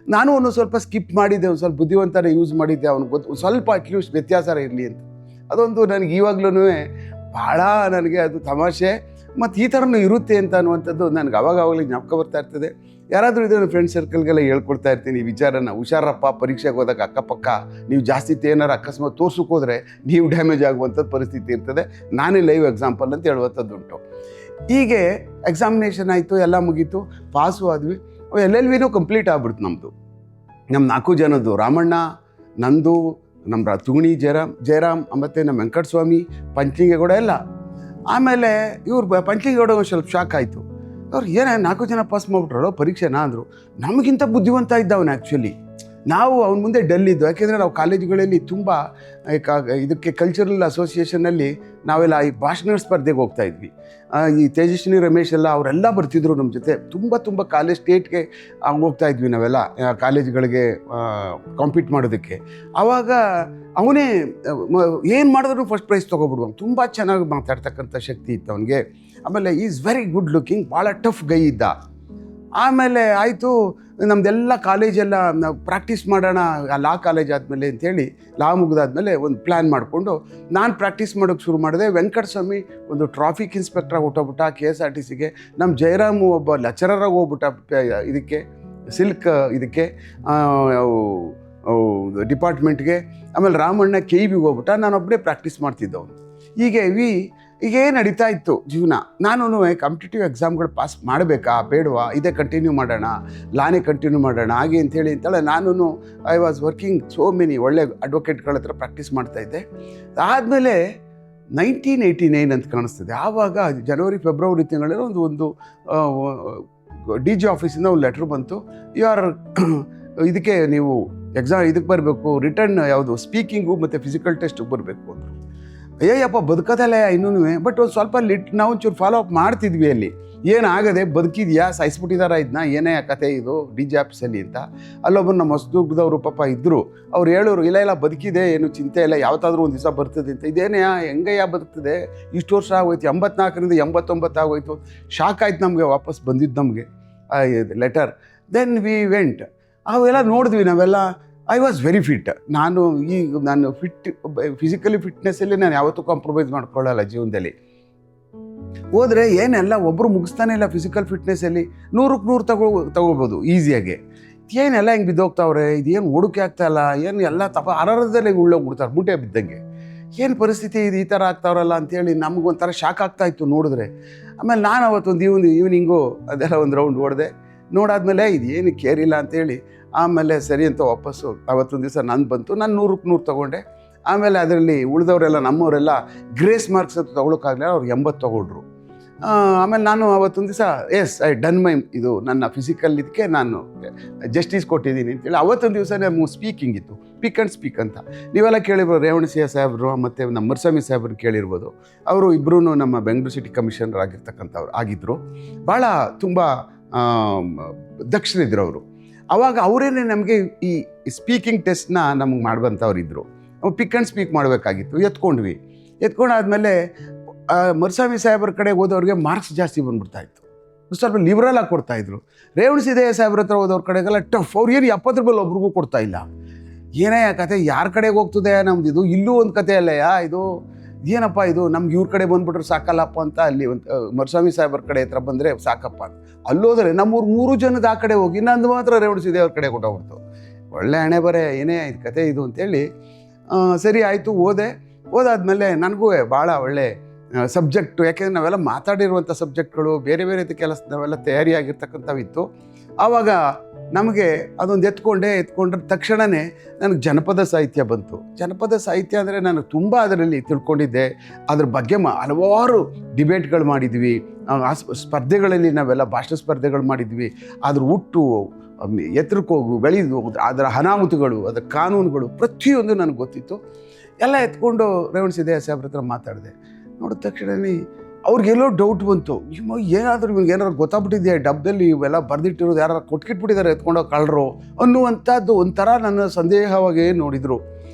ನಾನು ಒಂದು ಸ್ವಲ್ಪ ಸ್ಕಿಪ್ ಮಾಡಿದ್ದೆ, ಒಂದು ಸ್ವಲ್ಪ ಬುದ್ಧಿವಂತನೇ ಯೂಸ್ ಮಾಡಿದ್ದೆ, ಅವ್ನಿಗೆ ಗೊತ್ತು ಸ್ವಲ್ಪ ಅಟ್ಲೀಸ್ಟ್ ವ್ಯತ್ಯಾಸ ಇರಲಿ ಅಂತ. ಅದೊಂದು ನನಗೆ ಇವಾಗಲೂ ಭಾಳ ನನಗೆ ಅದು ತಮಾಷೆ. ಮತ್ತು ಈ ಥರನೂ ಇರುತ್ತೆ ಅಂತ ಅನ್ನುವಂಥದ್ದು ನನಗೆ ಅವಾಗಲೇ ಜ್ಞಾಪಕ ಬರ್ತಾ ಇರ್ತದೆ. ಯಾರಾದರೂ ಇದ್ರೆ ನನ್ನ ಫ್ರೆಂಡ್ ಸರ್ಕಲ್ಗೆಲ್ಲ ಹೇಳ್ಕೊಡ್ತಾ ಇರ್ತೀನಿ ಈ ವಿಚಾರನ. ಹುಷಾರಪ್ಪ, ಪರೀಕ್ಷೆಗೆ ಹೋದಾಗ ಅಕ್ಕಪಕ್ಕ ನೀವು ಜಾಸ್ತಿ ಏನಾರು ಅಕಸ್ಮಾತ್ ತೋರ್ಸಕ್ಕೆ ಹೋದರೆ ನೀವು ಡ್ಯಾಮೇಜ್ ಆಗುವಂಥದ್ದು ಪರಿಸ್ಥಿತಿ ಇರ್ತದೆ. ನಾನೇ ಲೈವ್ ಎಕ್ಸಾಂಪಲ್ ಅಂತ ಹೇಳುವಂಥದ್ದು ಉಂಟು. ಹೀಗೆ ಎಕ್ಸಾಮಿನೇಷನ್ ಆಯಿತು, ಎಲ್ಲ ಮುಗೀತು, ಪಾಸು ಆದ್ವಿ. LLBನೂ ಕಂಪ್ಲೀಟ್ ಆಗ್ಬಿಡ್ತು ನಮ್ಮದು. ನಮ್ಮ 4 ಜನದ್ದು, ರಾಮಣ್ಣ, ನಂದು, ನಮ್ಮ ತುಗಣಿ ಜಯರಾಮ್ ಮತ್ತು ನಮ್ಮ ವೆಂಕಟಸ್ವಾಮಿ, ಪಂಚಲಿಂಗೇಗೌಡ ಎಲ್ಲ. ಆಮೇಲೆ ಇವ್ರು ಪಂಚಲಿಂಗೇಗೌಡ ಒಂದು ಸ್ವಲ್ಪ ಶಾಕ್ ಆಯಿತು. ಅವ್ರು ಏನೇ 4 ಜನ ಪಾಸ್ ಮಾಡಿಬಿಟ್ರಲ್ಲ ಪರೀಕ್ಷೆನಾ ಅಂದರು. ನಮಗಿಂತ ಬುದ್ಧಿವಂತ ಇದ್ದ ಅವನು ಆ್ಯಕ್ಚುಲಿ. ನಾವು ಅವನ ಮುಂದೆ ಡಲ್ ಇದ್ದು, ಯಾಕೆಂದರೆ ನಾವು ಕಾಲೇಜುಗಳಲ್ಲಿ ತುಂಬ ಇದಕ್ಕೆ ಕಲ್ಚರಲ್ ಅಸೋಸಿಯೇಷನಲ್ಲಿ ನಾವೆಲ್ಲ ಈ ಭಾಷಣ ಸ್ಪರ್ಧೆಗೆ ಹೋಗ್ತಾಯಿದ್ವಿ. ಈ ತೇಜಸ್ವಿನಿ ರಮೇಶ್ ಎಲ್ಲ ಅವರೆಲ್ಲ ಬರ್ತಿದ್ರು ನಮ್ಮ ಜೊತೆ. ತುಂಬ ಕಾಲೇಜ್ ಸ್ಟೇಟ್ಗೆ ಹೋಗ್ತಾಯಿದ್ವಿ ನಾವೆಲ್ಲ ಕಾಲೇಜ್ಗಳಿಗೆ ಕಾಂಪೀಟ್ ಮಾಡೋದಕ್ಕೆ. ಆವಾಗ ಅವನೇ ಏನು ಮಾಡಿದ್ರು ಫಸ್ಟ್ ಪ್ರೈಸ್ ತೊಗೊಬಿಡುವ. ತುಂಬ ಚೆನ್ನಾಗಿ ಮಾತಾಡ್ತಕ್ಕಂಥ ಶಕ್ತಿ ಇತ್ತು ಅವನಿಗೆ. ಆಮೇಲೆ ಈಸ್ ವೆರಿ ಗುಡ್ ಲುಕಿಂಗ್, ಭಾಳ ಟಫ್ ಗೈ ಇದ್ದ. ಆಮೇಲೆ ಆಯಿತು, ನಮ್ಮದೆಲ್ಲ ಕಾಲೇಜೆಲ್ಲ ನಾವು ಪ್ರಾಕ್ಟೀಸ್ ಮಾಡೋಣ ಲಾ ಕಾಲೇಜ್ ಆದಮೇಲೆ ಅಂಥೇಳಿ, ಲಾ ಮುಗಿದಾದ್ಮೇಲೆ ಒಂದು ಪ್ಲ್ಯಾನ್ ಮಾಡಿಕೊಂಡು ನಾನು ಪ್ರಾಕ್ಟೀಸ್ ಮಾಡೋಕ್ಕೆ ಶುರು ಮಾಡಿದೆ. ವೆಂಕಟಸ್ವಾಮಿ ಒಂದು ಟ್ರಾಫಿಕ್ ಇನ್ಸ್ಪೆಕ್ಟ್ರಾಗಿ ಹೊಟ್ಟೋಗ್ಬಿಟ್ಟ KSRTCಗೆ. ನಮ್ಮ ಜಯರಾಮು ಒಬ್ಬ ಲೆಕ್ಚರರಾಗಿ ಹೋಗ್ಬಿಟ್ಟ ಇದಕ್ಕೆ ಸಿಲ್ಕ್ ಇದಕ್ಕೆ ಡಿಪಾರ್ಟ್ಮೆಂಟ್ಗೆ. ಆಮೇಲೆ ರಾಮಣ್ಣ KEBಗೆ ಹೋಗ್ಬಿಟ್ಟ. ನಾನೊಬ್ಬನೇ ಪ್ರಾಕ್ಟೀಸ್ ಮಾಡ್ತಿದ್ದವನು. ಹೀಗೆ ಹೀಗೇ ನಡೀತಾ ಇತ್ತು ಜೀವನ. ನಾನು ಕಾಂಪಿಟೇಟಿವ್ ಎಕ್ಸಾಮ್ಗಳು ಪಾಸ್ ಮಾಡಬೇಕಾ ಬೇಡವಾ, ಇದೇ ಕಂಟಿನ್ಯೂ ಮಾಡೋಣ, ಲಾನೇ ಕಂಟಿನ್ಯೂ ಮಾಡೋಣ ಹಾಗೆ ಅಂತೇಳಿ ನಾನು I was working so many ಒಳ್ಳೆ ಅಡ್ವೊಕೇಟ್ಗಳ ಹತ್ರ ಪ್ರಾಕ್ಟೀಸ್ ಮಾಡ್ತಾಯಿದ್ದೆ. ಆದಮೇಲೆ 1989 ಅಂತ ಕಾಣಿಸ್ತದೆ. ಆವಾಗ ಜನವರಿ ಫೆಬ್ರವರಿ ತಿಂಗಳಲ್ಲಿ ಒಂದು ಡಿ ಜಿ ಆಫೀಸಿಂದ ಒಂದು ಲೆಟ್ರ್ ಬಂತು, ಯು ಆರ್ ಇದಕ್ಕೆ ನೀವು ಎಕ್ಸಾಮ್ ಇದಕ್ಕೆ ಬರಬೇಕು, ರಿಟರ್ನ್ ಯಾವುದು ಸ್ಪೀಕಿಂಗು ಮತ್ತು ಫಿಸಿಕಲ್ ಟೆಸ್ಟಿಗೆ ಬರಬೇಕು ಅಂದರು. ಅಯ್ಯಪ್ಪ ಬದುಕೋದಲ್ಲ ಇನ್ನೂ, ಬಟ್ ಒಂದು ಸ್ವಲ್ಪ ನಾವು ಒಂಚೂರು ಫಾಲೋ ಅಪ್ ಮಾಡ್ತಿದ್ವಿ. ಅಲ್ಲಿ ಏನಾಗದೆ ಬದುಕಿದ್ಯಾ, ಸಾಯಿಸ್ಬಿಟ್ಟಿದಾರ ಇದನ್ನ, ಏನೇ ಕತೆ ಇದು ಡಿ ಜಿ ಆಫೀಸಲ್ಲಿ ಅಂತ. ಅಲ್ಲೊಬ್ಬರು ನಮ್ಮ ಹೊಸದುರ್ಗದವರು ಪಾಪ ಇದ್ದರು, ಅವ್ರು ಹೇಳೋರು ಇಲ್ಲ ಬದುಕಿದೆ, ಏನು ಚಿಂತೆ ಇಲ್ಲ, ಯಾವತ್ತಾದ್ರೂ ಒಂದು ದಿವಸ ಬರ್ತದೆ ಅಂತ. ಇದೇನೇ ಹೆಂಗಯ್ಯ ಬದುಕ್ತದೆ, ಇಷ್ಟು ವರ್ಷ ಆಗೋಯ್ತು, 84ರಿಂದ 89 ಆಗೋಯ್ತು. ಶಾಕ್ ಆಯ್ತು ನಮಗೆ, ವಾಪಸ್ ಬಂದಿದ್ದು ನಮಗೆ ಲೆಟರ್. ದೆನ್ ವಿ ವೆಂಟ್, ಅವೆಲ್ಲ ನೋಡಿದ್ವಿ ನಾವೆಲ್ಲ. I was very fit. ನಾನು ಫಿಸಿಕಲಿ ಫಿಟ್ನೆಸ್ಸಲ್ಲಿ ನಾನು ಯಾವತ್ತೂ ಕಾಂಪ್ರಮೈಸ್ ಮಾಡ್ಕೊಳ್ಳಲ್ಲ ಜೀವನದಲ್ಲಿ. ಹೋದರೆ ಏನೆಲ್ಲ ಒಬ್ಬರು ಮುಗಿಸ್ತಾನೆ ಇಲ್ಲ ಫಿಸಿಕಲ್ ಫಿಟ್ನೆಸ್ಸಲ್ಲಿ, 100ಕ್ಕೆ 100 ತಗೋಬೋದು ಈಸಿಯಾಗಿ. ಏನೆಲ್ಲ ಹಿಂಗೆ ಬಿದ್ದೋಗ್ತಾವ್ರೆ, ಇದೇನು ಹುಡುಕಿ ಆಗ್ತಾಯಿಲ್ಲ, ಏನು ಎಲ್ಲ ಅರರದಲ್ಲಿ ಉಳ್ಳೋಗ್ಬಿಡ್ತಾರೆ ಮೂಟೆ ಬಿದ್ದಂಗೆ. ಏನು ಪರಿಸ್ಥಿತಿ ಇದು, ಈ ಥರ ಆಗ್ತಾವ್ರಲ್ಲ ಅಂತೇಳಿ ನಮಗೊಂಥರ ಶಾಕ್ ಆಗ್ತಾಯಿತ್ತು ನೋಡಿದ್ರೆ. ಆಮೇಲೆ ನಾನು ಅವತ್ತೊಂದು ಈವ್ನಿಂಗು ಅದೆಲ್ಲ ಒಂದು ರೌಂಡ್ ಹೊಡೆದೆ. ನೋಡಾದ್ಮೇಲೆ ಇದು ಏನು ಕೇರಿಲ್ಲ ಅಂತೇಳಿ ಆಮೇಲೆ ಸರಿ ಅಂತ ವಾಪಸ್ಸು ಅವತ್ತೊಂದು ದಿವಸ ನಾನು ಬಂತು, ನಾನು 100ಕ್ಕೆ 100 ತೊಗೊಂಡೆ. ಆಮೇಲೆ ಅದರಲ್ಲಿ ಉಳಿದವರೆಲ್ಲ ನಮ್ಮವರೆಲ್ಲ ಗ್ರೇಸ್ ಮಾರ್ಕ್ಸ್ ಅಂತ ತೊಗೊಳಕ್ಕಾಗಲಿಲ್ಲ, ಅವ್ರು 80 ತೊಗೊಂಡ್ರು. ಆಮೇಲೆ ನಾನು ಅವತ್ತೊಂದು ದಿವಸ ಐ ಡನ್ ಮೈ ಇದು ನನ್ನ ಫಿಸಿಕಲ್ ಇದಕ್ಕೆ ನಾನು ಜಸ್ಟಿಸ್ ಕೊಟ್ಟಿದ್ದೀನಿ ಅಂತೇಳಿ ಅವತ್ತೊಂದು ದಿವಸ ನಮ್ಮ ಸ್ಪೀಕಿಂಗ್ ಇತ್ತು, ಪಿಕ್ ಆ್ಯಂಡ್ ಸ್ಪೀಕ್ ಅಂತ. ನೀವೆಲ್ಲ ಕೇಳಿರ್ಬೋದು, ರೇವಣಸಿಂಹ ಸಾಹೇಬರು ಮತ್ತು ನಮ್ಮ ಮರುಸ್ವಾಮಿ ಸಾಹೇಬ್ರು ಕೇಳಿರ್ಬೋದು. ಅವರು ಇಬ್ಬರೂ ನಮ್ಮ ಬೆಂಗಳೂರು ಸಿಟಿ ಕಮಿಷನರ್ ಆಗಿರ್ತಕ್ಕಂಥವ್ರು ಆಗಿದ್ದರು. ಭಾಳ ತುಂಬ ದಕ್ಷರಿದ್ದರು ಅವರು. ಆವಾಗ ಅವರೇನೆ ನಮಗೆ ಈ ಸ್ಪೀಕಿಂಗ್ ಟೆಸ್ಟ್ನ ನಮಗೆ ಮಾಡುವಂಥವ್ರು ಇದ್ದರು. ಪಿಕ್ ಆ್ಯಂಡ್ ಸ್ಪೀಕ್ ಮಾಡಬೇಕಾಗಿತ್ತು. ಎತ್ಕೊಂಡಾದ್ಮೇಲೆ ಮರುಸ್ವಾಮಿ ಸಾಹೇಬ್ರ ಕಡೆ ಹೋದವ್ರಿಗೆ ಮಾರ್ಕ್ಸ್ ಜಾಸ್ತಿ ಬಂದ್ಬಿಡ್ತಾಯಿತ್ತು, ಸ್ವಲ್ಪ ಲಿಬ್ರಲ್ ಆಗಿ ಕೊಡ್ತಾಯಿದ್ರು. ರೇವಣಸಿದ್ದೇಯ ಸಾಹೇಬ್ರ ಹತ್ರ ಹೋದವ್ರ ಕಡೆಗೆಲ್ಲ ಟಫ್. ಅವ್ರು ಏನು 70 ರೂಪಾಯಿ ಒಬ್ರಿಗೂ ಕೊಡ್ತಾಯಿಲ್ಲ. ಏನೇ ಕತೆ, ಯಾರ ಕಡೆಗೆ ಹೋಗ್ತದೆ ನಮ್ದು ಇದು, ಇಲ್ಲೂ ಒಂದು ಕತೆ ಅಲ್ಲಯ್ಯ ಇದು, ಏನಪ್ಪ ಇದು ನಮ್ಗೆ ಇವ್ರ ಕಡೆ ಬಂದುಬಿಟ್ರೆ ಸಾಕಲ್ಲಪ್ಪ ಅಂತ ಅಲ್ಲಿ ಒಂದು ಮರುಸ್ವಾಮಿ ಸಾಹೇಬ್ರ ಕಡೆ ಹತ್ರ ಬಂದರೆ ಸಾಕಪ್ಪ ಅಂತ. ಅಲ್ಲೋದ್ರೆ ನಮ್ಮೂರು 3 ಜನದ ಆ ಕಡೆ ಹೋಗಿ ನಂದು ಮಾತ್ರ ರೇವಣಸಿದ್ದೇವ್ರ ಕಡೆ ಕೊಟ್ಟೋಗ್ಬಿಡ್ತು. ಒಳ್ಳೆ ಹಣೆ ಬರೆ, ಏನೇ ಇದು ಕತೆ ಇದು ಅಂತೇಳಿ ಸರಿ ಆಯಿತು. ಓದಾದ್ಮೇಲೆ ನನಗೂ ಭಾಳ ಒಳ್ಳೆ ಸಬ್ಜೆಕ್ಟು, ಯಾಕೆಂದರೆ ನಾವೆಲ್ಲ ಮಾತಾಡಿರುವಂಥ ಸಬ್ಜೆಕ್ಟ್ಗಳು ಬೇರೆ ಬೇರೆ ಕೆಲಸ ನಾವೆಲ್ಲ ತಯಾರಿಯಾಗಿರ್ತಕ್ಕಂಥವಿತ್ತು. ಆವಾಗ ನಮಗೆ ಅದೊಂದು ಎತ್ಕೊಂಡ್ರೆ ತಕ್ಷಣವೇ ನನಗೆ ಜನಪದ ಸಾಹಿತ್ಯ ಬಂತು. ಜನಪದ ಸಾಹಿತ್ಯ ಅಂದರೆ ನಾನು ತುಂಬ ಅದರಲ್ಲಿ ತಿಳ್ಕೊಂಡಿದ್ದೆ. ಅದ್ರ ಬಗ್ಗೆ ಹಲವಾರು ಡಿಬೇಟ್ಗಳು ಮಾಡಿದ್ವಿ, ಸ್ಪರ್ಧೆಗಳಲ್ಲಿ ನಾವೆಲ್ಲ ಭಾಷಣ ಸ್ಪರ್ಧೆಗಳು ಮಾಡಿದ್ವಿ. ಅದ್ರ ಹುಟ್ಟು, ಎತ್ತರಕ್ಕೆ ಹೋಗು, ಬೆಳೆದು ಅದರ ಅನಾಹುತಗಳು, ಅದರ ಕಾನೂನುಗಳು ಪ್ರತಿಯೊಂದು ನನಗೆ ಗೊತ್ತಿತ್ತು. ಎಲ್ಲ ಎತ್ಕೊಂಡು ರೇವಣಸಿದ್ದೇಯ ಸಾಹೇಬ್ರ ಹತ್ರ ಮಾತಾಡಿದೆ. ನೋಡಿದ ತಕ್ಷಣವೇ ಅವ್ರಿಗೆಲ್ಲೋ ಡೌಟ್ ಬಂತು, ಏನಾದರೂ ಇವ್ರಿಗೆ ಏನಾದ್ರು ಗೊತ್ತಾಗ್ಬಿಟ್ಟಿದೆಯಾ, ಡಬ್ಬದಲ್ಲಿ ಇವೆಲ್ಲ ಬರೆದಿಟ್ಟಿರೋದು ಯಾರು ಕೊಟ್ಕಿಟ್ಬಿಟ್ಟಿದ್ದಾರೆ ಎತ್ಕೊಂಡೋಗಿ ಕಳ್ಳರು ಅನ್ನುವಂಥದ್ದು ಒಂಥರ ನನ್ನ ಸಂದೇಹವಾಗಿ ನೋಡಿದರು.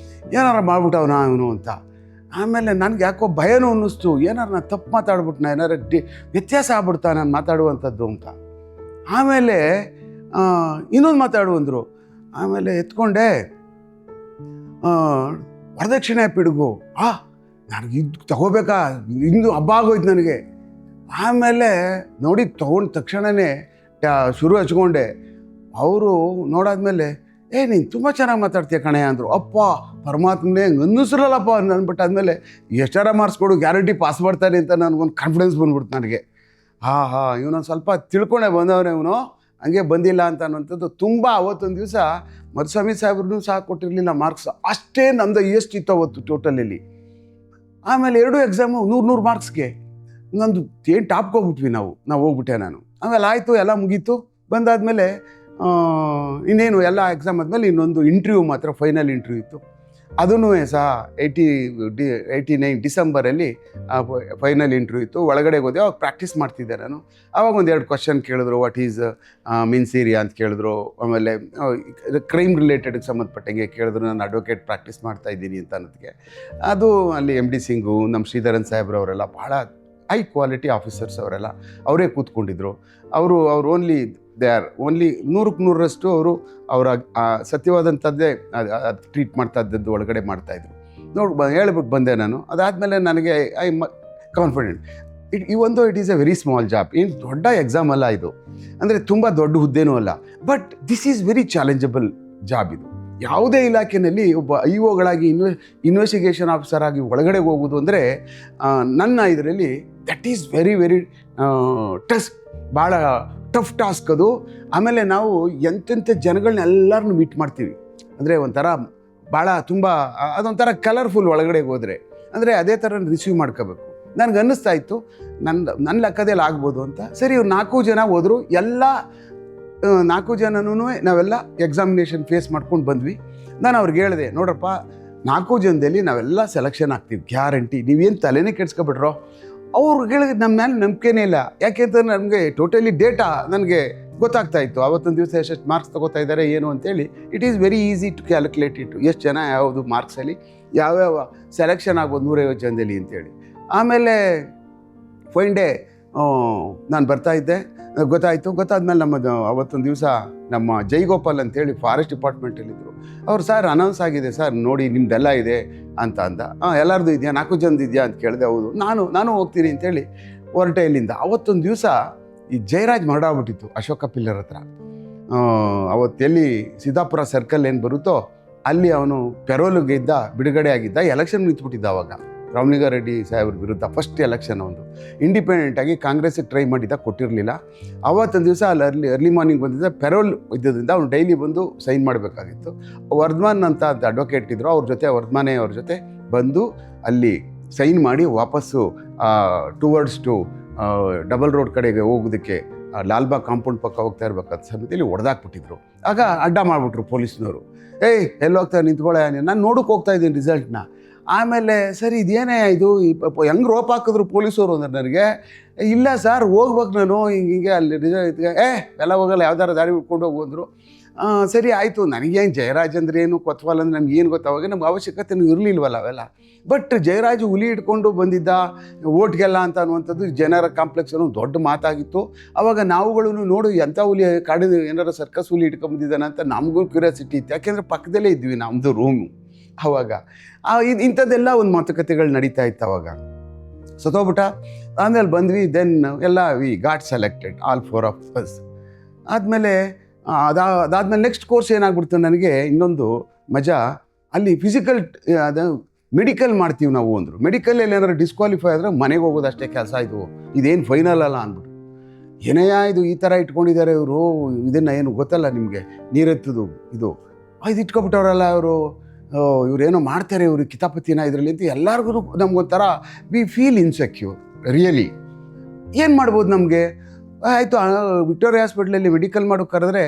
ಏನಾರು ಮಾಡ್ಬಿಟ್ಟವನ ಇವನು ಅಂತ. ಆಮೇಲೆ ನನಗೆ ಯಾಕೋ ಭಯನೂ ಅನ್ನಿಸ್ತು, ಏನಾರು ನಾನು ತಪ್ಪು ಮಾತಾಡ್ಬಿಟ್ನ, ಏನಾರು ವ್ಯತ್ಯಾಸ ಆಗ್ಬಿಡ್ತಾ ನಾನು ಮಾತಾಡುವಂಥದ್ದು ಅಂತ. ಆಮೇಲೆ ಇನ್ನೊಂದು ಮಾತಾಡುವಂದರು. ಆಮೇಲೆ ಎತ್ಕೊಂಡೆ, ವರದಕ್ಷಿಣೆ ಪಿಡುಗು, ನನಗೆ ಇದು ತಗೋಬೇಕಾ, ಇಂದು ಹಬ್ಬ ಆಗೋಯ್ತು ನನಗೆ. ಆಮೇಲೆ ನೋಡಿ ತೊಗೊಂಡ ತಕ್ಷಣವೇ ಶುರು ಹಚ್ಕೊಂಡೆ. ಅವರು ನೋಡಾದ್ಮೇಲೆ ನೀನು ತುಂಬ ಚೆನ್ನಾಗಿ ಮಾತಾಡ್ತೀಯ ಕಣೆ ಅಂದರು. ಅಪ್ಪ ಪರಮಾತ್ಮನೇ ಹಂಗೆ ಅನ್ನಿಸ್ರಲ್ಲಪ್ಪ ಅಂದ್ಬಿಟ್ಟು ಆದಮೇಲೆ ಎಷ್ಟಾರ ಮಾರ್ಕ್ಸ್ ಕೊಡು, ಗ್ಯಾರಂಟಿ ಪಾಸ್ ಮಾಡ್ತಾನೆ ಅಂತ ನನಗೊಂದು ಕಾನ್ಫಿಡೆನ್ಸ್ ಬಂದ್ಬಿಡ್ತು ನನಗೆ. ಇವನೊಂದು ಸ್ವಲ್ಪ ತಿಳ್ಕೊಂಡೆ ಬಂದವನೇ, ಇವನು ಹಂಗೆ ಬಂದಿಲ್ಲ ಅಂತ ಅನ್ನೋಂಥದ್ದು ತುಂಬ. ಅವತ್ತೊಂದು ದಿವಸ ಮರುಸ್ವಾಮಿ ಸಾಹೇಬ್ರೂ ಸಹ ಕೊಟ್ಟಿರಲಿಲ್ಲ ಮಾರ್ಕ್ಸ್, ಅಷ್ಟೇ ನಮ್ಮದು ಎಷ್ಟಿತ್ತು ಅವತ್ತು ಟೋಟಲಲ್ಲಿ. ಆಮೇಲೆ 2 ಎಕ್ಸಾಮು 100 ಮಾರ್ಕ್ಸ್ಗೆ ಇನ್ನೊಂದು ಏನು ಟಾಪ್ಗೆ ಹೋಗ್ಬಿಟ್ವಿ ನಾವು ಹೋಗ್ಬಿಟ್ಟೆ ನಾನು. ಆಮೇಲೆ ಆಯಿತು, ಎಲ್ಲ ಮುಗೀತು. ಬಂದಾದಮೇಲೆ ಇನ್ನೇನು ಎಲ್ಲ ಎಕ್ಸಾಮ್ ಆದಮೇಲೆ ಇನ್ನೊಂದು ಇಂಟರ್ವ್ಯೂ ಮಾತ್ರ, ಫೈನಲ್ ಇಂಟರ್ವ್ಯೂ ಇತ್ತು. ಅದೂ ಸಹ 89 ಡಿಸೆಂಬರಲ್ಲಿ ಫೈನಲ್ ಇಂಟರ್ವ್ಯೂ ಇತ್ತು. ಒಳಗಡೆ ಹೋದೆ, ಅವಾಗ ಪ್ರಾಕ್ಟೀಸ್ ಮಾಡ್ತಿದ್ದೆ ನಾನು. ಆವಾಗ 1-2 ಕ್ವಶನ್ ಕೇಳಿದ್ರು, ವಾಟ್ ಈಸ್ ಮೀನ್ಸ್ ಏರಿಯಾ ಅಂತ ಕೇಳಿದ್ರು. ಆಮೇಲೆ ಕ್ರೈಮ್ ರಿಲೇಟೆಡ್ಗೆ ಸಂಬಂಧಪಟ್ಟಂಗೆ ಕೇಳಿದ್ರು, ನಾನು ಅಡ್ವೊಕೇಟ್ ಪ್ರಾಕ್ಟೀಸ್ ಮಾಡ್ತಾ ಇದ್ದೀನಿ ಅಂತ ಅನ್ನೋದಕ್ಕೆ. ಅದು ಅಲ್ಲಿ MD ಸಿಂಗು, ನಮ್ಮ ಶ್ರೀಧರನ್ ಸಾಹೇಬ್ರವರೆಲ್ಲ ಭಾಳ ಹೈ ಕ್ವಾಲಿಟಿ ಆಫೀಸರ್ಸ್ ಅವರೆಲ್ಲ ಅವರೇ ಕೂತ್ಕೊಂಡಿದ್ರು. ಅವರು ದೇ ಆರ್ ಓನ್ಲಿ 100ಕ್ಕೆ 100ರಷ್ಟು ಅವರ ಸತ್ಯವಾದಂಥದ್ದೇ ಟ್ರೀಟ್ ಮಾಡ್ತಾ ಇದ್ದದ್ದು ಒಳಗಡೆ ಮಾಡ್ತಾಯಿದ್ರು. ಹೇಳ್ಬಿಟ್ಟು ಬಂದೆ ನಾನು. ಅದಾದಮೇಲೆ ನನಗೆ confident. It is A very small job, ಏನು ದೊಡ್ಡ ಎಕ್ಸಾಮ್ ಅಲ್ಲ ಇದು, ಅಂದರೆ ತುಂಬ ದೊಡ್ಡ ಹುದ್ದೆನೂ ಅಲ್ಲ. But this is very challengeable job ಇದು. ಯಾವುದೇ ಇಲಾಖೆಯಲ್ಲಿ ಒಬ್ಬ IO ಇನ್ವೆಸ್ಟಿಗೇಷನ್ ಆಫೀಸರ್ ಆಗಿ ಒಳಗಡೆ ಹೋಗೋದು ಅಂದರೆ ನನ್ನ ಇದರಲ್ಲಿ ದಟ್ ಈಸ್ ವೆರಿ ವೆರಿ ಭಾಳ ಟಫ್ ಟಾಸ್ಕ್ ಅದು. ಆಮೇಲೆ ನಾವು ಎಂತೆಂಥ ಜನಗಳನ್ನೆಲ್ಲರನ್ನು ಮೀಟ್ ಮಾಡ್ತೀವಿ, ಅಂದರೆ ಒಂಥರ ಭಾಳ ತುಂಬ ಅದೊಂಥರ ಕಲರ್ಫುಲ್ ಒಳಗಡೆ ಹೋದರೆ. ಅಂದರೆ ಅದೇ ಥರ ರಿಸೀವ್ ಮಾಡ್ಕೋಬೇಕು. ನನಗೆ ಅನ್ನಿಸ್ತಾ ಇತ್ತು ನನ್ನ ಲೆಕ್ಕದಲ್ಲಿ ಆಗ್ಬೋದು ಅಂತ. ಸರಿ, ಇವ್ರು 4 ಜನ ಹೋದರು. ಎಲ್ಲ 4 ಜನನೂ ನಾವೆಲ್ಲ ಎಕ್ಸಾಮಿನೇಷನ್ ಫೇಸ್ ಮಾಡ್ಕೊಂಡು ಬಂದ್ವಿ. ನಾನು ಅವ್ರಿಗೆ ಹೇಳಿದೆ, ನೋಡ್ರಪ್ಪ 4 ಜನದಲ್ಲಿ ನಾವೆಲ್ಲ ಸೆಲೆಕ್ಷನ್ ಆಗ್ತೀವಿ ಗ್ಯಾರಂಟಿ, ನೀವೇನು ತಲೆನೇ ಕೆಡ್ಸ್ಕೊಬಿಟ್ರೋ. ಅವ್ರಿಗೆ ಹೇಳಿದ್ರೆ ನಮ್ಮ ಮೇಲೆ ನಂಬಿಕೆನೇ ಇಲ್ಲ. ಯಾಕೆಂತಂದ್ರೆ ನಮಗೆ ಟೋಟಲಿ ಡೇಟಾ ನನಗೆ ಗೊತ್ತಾಗ್ತಾ ಇತ್ತು, ಅವತ್ತೊಂದು ದಿವಸ ಎಷ್ಟೆಷ್ಟು ಮಾರ್ಕ್ಸ್ ತೊಗೋತಾ ಇದ್ದಾರೆ ಏನು ಅಂತೇಳಿ. It is very easy to calculate ಇಟ್ಟು ಎಷ್ಟು ಜನ ಯಾವುದು ಮಾರ್ಕ್ಸಲ್ಲಿ ಯಾವ್ಯಾವ ಸೆಲೆಕ್ಷನ್ ಆಗ್ಬೋದು 150 ಜನದಲ್ಲಿ ಅಂತೇಳಿ. ಆಮೇಲೆ ಫೈನ್ ಡೇ ನಾನು ಬರ್ತಾಯಿದ್ದೆ, ಗೊತ್ತಾದ್ಮೇಲೆ ನಮ್ಮದು ಅವತ್ತೊಂದು ದಿವಸ ನಮ್ಮ ಜೈಗೋಪಾಲ್ ಅಂತೇಳಿ ಫಾರೆಸ್ಟ್ ಡಿಪಾರ್ಟ್ಮೆಂಟಲ್ಲಿದ್ದರು. ಅವ್ರು ಸರ್ ಅನೌನ್ಸ್ ಆಗಿದೆ ಸರ್, ನೋಡಿ ನಿಮ್ದೆಲ್ಲ ಇದೆ ಅಂತ ಅಂದ. ಎಲ್ಲರದು ಇದೆಯಾ, 4 ಜನದ್ದು ಇದೆಯಾ ಅಂತ ಕೇಳಿದೆ. ಹೌದು, ನಾನು ಹೋಗ್ತೀನಿ ಅಂತೇಳಿ ಹೊರಟೆ ಇಲ್ಲಿಂದ. ಅವತ್ತೊಂದು ದಿವಸ ಈ ಜಯರಾಜ್ ಮರಡಾಗ್ಬಿಟ್ಟಿತ್ತು ಅಶೋಕ ಪಿಲ್ಲರ್ ಹತ್ರ. ಅವತ್ತೆಲ್ಲಿ ಸಿದ್ದಾಪುರ ಸರ್ಕಲ್ ಏನು ಬರುತ್ತೋ ಅಲ್ಲಿ ಅವನು ಪೆರೋಲ್ಗೆ ಇದ್ದ, ಬಿಡುಗಡೆ ಆಗಿದ್ದ, ಎಲೆಕ್ಷನ್ ನಿಂತ್ಬಿಟ್ಟಿದ್ದ. ಅವಾಗ ರಾಮಲಿಂಗಾರೆಡ್ಡಿ ಸಾಹೇಬ್ರ ವಿರುದ್ಧ ಫಸ್ಟ್ ಎಲೆಕ್ಷನ್ ಒಂದು ಇಂಡಿಪೆಂಡೆಂಟಾಗಿ ಕಾಂಗ್ರೆಸ್ಸಿಗೆ ಟ್ರೈ ಮಾಡಿದ್ದ, ಕೊಟ್ಟಿರಲಿಲ್ಲ. ಅವತ್ತೊಂದು ದಿವಸ ಅಲ್ಲಿ ಅರ್ಲಿ ಮಾರ್ನಿಂಗ್ ಬಂದಿದ್ದ, ಪೆರೋಲ್ ಇದ್ದದ್ರಿಂದ ಅವ್ನು ಡೈಲಿ ಬಂದು ಸೈನ್ ಮಾಡಬೇಕಾಗಿತ್ತು. ವರ್ಧಮಾನ್ ಅಂತ ಅಡ್ವೊಕೇಟ್ ಇದ್ದರು, ಅವ್ರ ಜೊತೆ ಬಂದು ಅಲ್ಲಿ ಸೈನ್ ಮಾಡಿ ವಾಪಸ್ಸು ಟುವರ್ಡ್ಸ್ ಟು ಡಬಲ್ ರೋಡ್ ಕಡೆಗೆ ಹೋಗೋದಕ್ಕೆ ಲಾಲ್ಬಾಗ್ ಕಾಂಪೌಂಡ್ ಪಕ್ಕ ಹೋಗ್ತಾ ಇರ್ಬೇಕಾದ ಸಮಯದಲ್ಲಿ ಹೊಡೆದಾಕ್ಬಿಟ್ಟಿದ್ರು. ಆಗ ಅಡ್ಡ ಮಾಡಿಬಿಟ್ರು ಪೊಲೀಸ್ನವರು. ಎಲ್ಲಿ ಹೋಗ್ತಾರೆ ನಿಂತ್ಕೊಳ್ಳೆ, ನಾನು ನೋಡೋಕೆ ಹೋಗ್ತಾ ಇದ್ದೀನಿ ರಿಸಲ್ಟ್ನ. ಆಮೇಲೆ ಸರಿ ಇದೇನೇ ಇದು ಹೆಂಗೆ ರೋಪ್ ಹಾಕಿದ್ರು ಪೊಲೀಸವರು ಅಂದ್ರೆ ನನಗೆ, ಇಲ್ಲ ಸರ್ ಹೋಗ್ಬೇಕು ನಾನು ಹಿಂಗೆ ಅಲ್ಲಿ ರಿಸಲ್ಟ್ ಎಲ್ಲ ಹೋಗಲ್ಲ, ಯಾವ್ದಾರು ದಾರಿ ಉಟ್ಕೊಂಡು ಹೋಗೋದ್ರು. ಸರಿ ಆಯಿತು. ನನಗೇನು ಜಯರಾಜ್ ಅಂದ್ರೆ ಏನು, ಕೊತ್ವಾಲ್ ಅಂದ್ರೆ ನಮ್ಗೆ ಏನು ಗೊತ್ತಾವಾಗ, ನಮ್ಗೆ ಅವಶ್ಯಕತೆನೂ ಇರಲಿಲ್ವಲ್ಲ ಅವೆಲ್ಲ. ಬಟ್ ಜಯರಾಜ್ ಹುಲಿ ಇಟ್ಕೊಂಡು ಬಂದಿದ್ದ ಓಟ್ಗೆಲ್ಲ ಅಂತ ಅನ್ನುವಂಥದ್ದು ಜನರ ಕಾಂಪ್ಲೆಕ್ಸ್ ಅನ್ನೋ ದೊಡ್ಡ ಮಾತಾಗಿತ್ತು. ಆವಾಗ ನಾವುಗಳನ್ನು ನೋಡು ಎಂಥ ಹುಲಿ, ಕಾಡಿನ ಏನಾರು ಸರ್ಕಸ್ ಹುಲಿ ಇಟ್ಕೊಂಬಂದಿದ್ದಾನೆ ಅಂತ ನಮಗೂ ಕ್ಯೂರಿಯಾಸಿಟಿ ಇತ್ತು. ಯಾಕೆಂದರೆ ಪಕ್ಕದಲ್ಲೇ ಇದ್ವಿ ನಮ್ಮದು ರೂಮು. ಆವಾಗ ಇಂಥದ್ದೆಲ್ಲ ಒಂದು ಮಾತುಕತೆಗಳು ನಡೀತಾ ಇತ್ತು. ಅವಾಗ ಸತ್ತೋಗ್ಬಿಟ್ಟ. ಆಮೇಲೆ ಬಂದ್ವಿ. ದೆನ್ ಎಲ್ಲ we got selected all 4 of us. ಆದಮೇಲೆ ಅದಾದಮೇಲೆ ನೆಕ್ಸ್ಟ್ ಕೋರ್ಸ್ ಏನಾಗ್ಬಿಡ್ತು ನನಗೆ, ಇನ್ನೊಂದು ಮಜಾ, ಅಲ್ಲಿ ಫಿಸಿಕಲ್ ಮೆಡಿಕಲ್ ಮಾಡ್ತೀವಿ ನಾವು ಅಂದರು. ಮೆಡಿಕಲಲ್ಲಿ ಏನಾದ್ರು ಡಿಸ್ಕ್ವಾಲಿಫೈ ಆದರೆ ಮನೆಗೆ ಹೋಗೋದು ಅಷ್ಟೇ ಕೆಲಸ. ಇದೇನು ಫೈನಲ್ ಅಲ್ಲ ಅಂದ್ಬಿಟ್ಟು, ಏನೆಯ ಇದು ಈ ಥರ ಇಟ್ಕೊಂಡಿದ್ದಾರೆ ಇವರು, ಇದನ್ನು ಏನು ಗೊತ್ತಲ್ಲ ನಿಮಗೆ, ನೀರೆತ್ತದು ಇದು ಇಟ್ಕೊಬಿಟ್ಟವ್ರಲ್ಲ ಇವರೇನೋ ಮಾಡ್ತಾರೆ ಇವರು ಕಿತಾಪತಿನ ಇದರಲ್ಲಿ ಅಂತ ಎಲ್ಲರಿಗೂ ನಮ್ಗೊಂಥರ ವಿ ಫೀಲ್ ಇನ್ಸೆಕ್ಯೂರ್ ರಿಯಲಿ. ಏನು ಮಾಡ್ಬೋದು ನಮಗೆ? ಆಯಿತು, ವಿಕ್ಟೋರಿಯಾ ಹಾಸ್ಪಿಟ್ಲಲ್ಲಿ ಮೆಡಿಕಲ್ ಮಾಡೋಕೆ ಕರೆದ್ರೆ